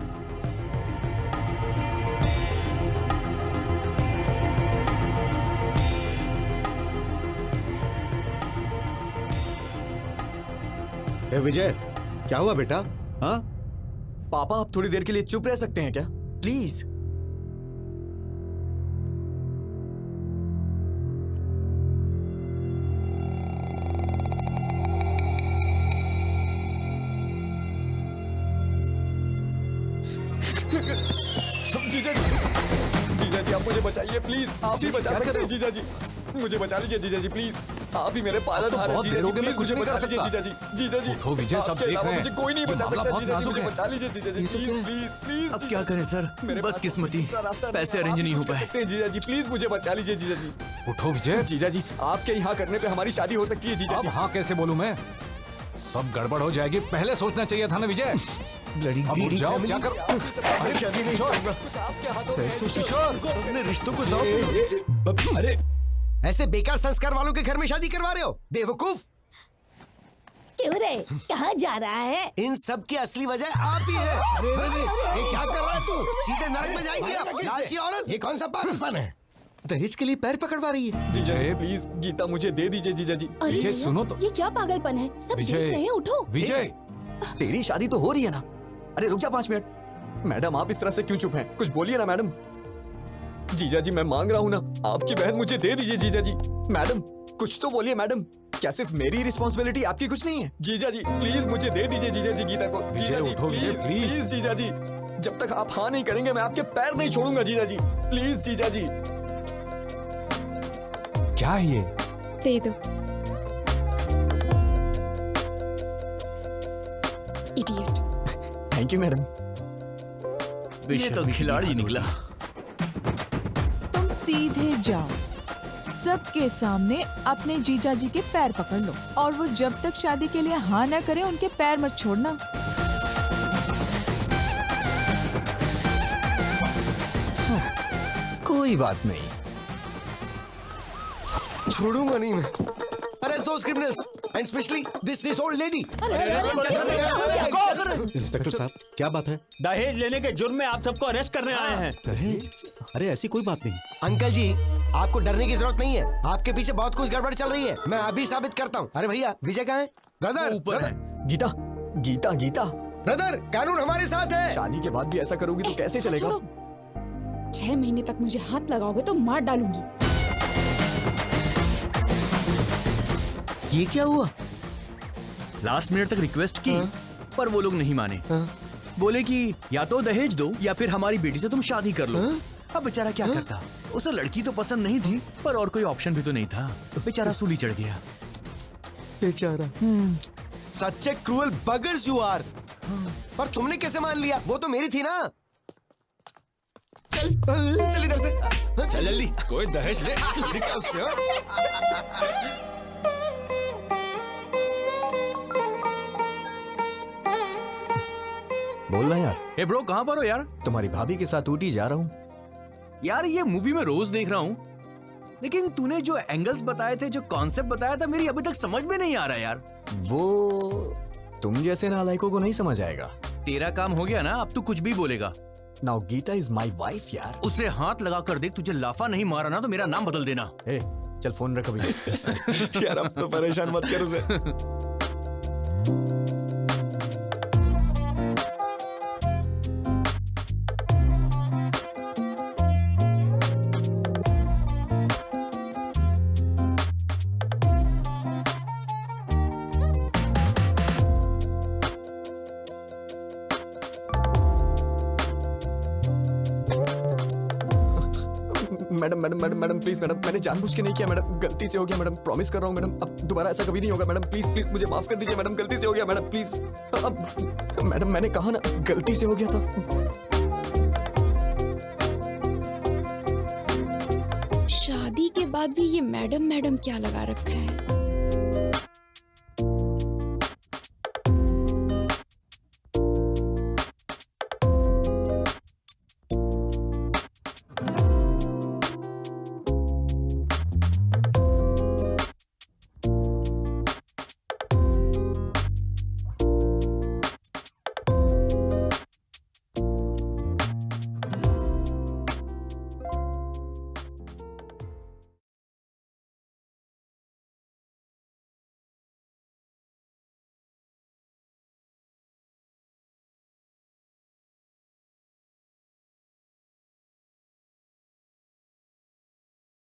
ए विजय, क्या हुआ बेटा? हाँ, पापा, आप थोड़ी देर के लिए चुप रह सकते हैं क्या, प्लीज? जीजा जी, आप मुझे बचाइए प्लीज। आप ही बचा सकते हैं जीजा जी। मुझे बचा लीजिए जीजा जी, प्लीज। आप ही मेरे पालनहार हैं जीजा जी, प्लीज मुझे बचा लीजिए जीजा जी। जीजा जी, उठो विजय, सब आपके देख अलावा रहे हैं। मुझे कोई नहीं ये बचा मामला सकता बहुत जीजा जी, नाजुक मुझे है। बचा लीजिए जीजा जी, प्लीज प्लीज प्लीज। अब क्या करें सर, मेरे पास बदकिस्मती, दूसरा रास्ता नहीं पैसे है। अरेंज आप नहीं हो कुछ कर पाए। सकते हैं जीजा जी, प्लीज मुझे बचा लीजिए जीजा जी। उठो विजय। जीजा जी, आपके यहाँ करने पे हमारी शादी हो सकती है जीजा अब जी। हाँ कैसे बोलूं मैं? सब गड़बड़ हो जाएगी, पहले सोचना चाहिए था ना विजय। ब्लडी अब उठ जाओ, क्या कर? अरे शादी नहीं होगा, कुछ आपके हाथों में है। किशोर, अपने रिश्तों को दांव। अरे ऐसे बेकार संस्कार वालों के घर में शादी करवा रहे हो, बेवकूफ। क्यों रे, कहाँ जा रहा है? इन सब की असली वजह आप ही है। अरे ये क्या कर रहा है तू? सीधे नरक में जाएंगे आप, लालची औरत। ये कौन सा पागलपन है? दहेज के लिए पैर पकड़वा रही है। जीजा जी, प्लीज गीता मुझे दे दीजिए जीजा जी। अरे विजय, भैया, सुनो तो। ये क्या पागलपन है? सब देख रहे हैं, उठो। विजय, तेरी शादी तो हो रही है ना? अरे रुक जा 5 मिनट। मैडम, आप इस तरह से क्यों चुप हैं? कुछ बोलिए ना मैडम। जीजा जी, मैं मांग रहा हूँ ना, आपकी बहन मुझे दे दीजिए जीजा जी। मैडम, कुछ तो बोलिए मैडम। क्या सिर्फ मेरी रिस्पॉन्सिबिलिटी, आपकी कुछ नहीं है? जीजा जी, प्लीज मुझे दे दीजिए जीजा जी गीता को। जीजा जी, उठो विजय, प्लीज प्लीज। प्लीज जीजा जी, जब तक आप हाँ नहीं करेंगे मैं आपके पैर नहीं छोड़ूंगा जीजा जी। प्लीज जीजा जी। क्या है ये? दे दो। इडियट। Thank you madam. ये तो खिलाड़ी निकला। तुम सीधे जाओ, सबके सामने अपने जीजा जी के पैर पकड़ लो, और वो जब तक शादी के लिए हाँ ना करे उनके पैर मत छोड़ना। कोई बात नहीं, छोड़ूंगा नहीं मैं। Arrest those criminals and specially this old lady. Inspector साहब, क्या बात है? दहेज लेने के जुर्म में आप सबको अरेस्ट करने आए हैं। दहेज? अरे ऐसी कोई बात नहीं। अंकल जी, आपको डरने की जरूरत नहीं है। आपके पीछे बहुत कुछ गड़बड़ चल रही है, मैं अभी साबित करता हूँ। अरे भैया, विजय कहाँ है? ब्रदर, ऊपर है। गीता गीता गीता, ब्रदर, कानून हमारे साथ है। शादी के बाद भी ऐसा करोगी तो कैसे चलेगा? 6 महीने तक मुझे हाथ लगाओगे तो मार डालूंगी। ये क्या हुआ? लास्ट मिनट तक रिक्वेस्ट की, पर वो लोग नहीं माने। बोले कि या तो दहेज दो या फिर हमारी बेटी से तुम शादी कर लो। अब बेचारा क्या करता, उसे लड़की तो पसंद नहीं थी, पर और कोई ऑप्शन भी तो नहीं था। बेचारा सूली चढ़ गया। बेचारा। सच्चे क्रूअल बगर्स यू आर। पर तुमने कैसे मान लिया? वो तो मेरी थी ना। चल इधर से, चल जल्दी, कोई दहेज ले निकाल उससे, हाँ? बोलना यार। ए ब्रो, कहाँ पर हो यार? तुम्हारी भाभी के साथ ऊटी जा रहा हूँ। यार ये मूवी में रोज देख रहा हूँ, लेकिन तूने जो एंगल्स बताए थे, जो कॉन्सेप्ट बताया था, मेरी अभी तक समझ में नहीं आ रहा यार। वो तुम जैसे नालायकों को नहीं समझ आएगा। तेरा काम हो गया ना, अब तू कुछ भी बोलेगा। Now Geeta is my wife यार। उसे हाथ लगा कर देख, तुझे लाफा नहीं मारा ना तो मेरा नाम बदल देना। ए, चल फोन रख अभी। यार अब तो परेशान मत कर उसे। Madam madam madam madam please madam, मैंने जानबूझ के नहीं किया मैडम, गलती से हो गया मैडम, प्रॉमिस कर रहा हूँ मैडम, अब दोबारा ऐसा कभी नहीं होगा मैडम, प्लीज प्लीज मुझे माफ कर दीजिए मैडम, गलती से हो गया मैडम, प्लीज। अब मैडम मैंने कहा ना, गलती से हो गया था। शादी के बाद भी ये मैडम मैडम क्या लगा रखा है?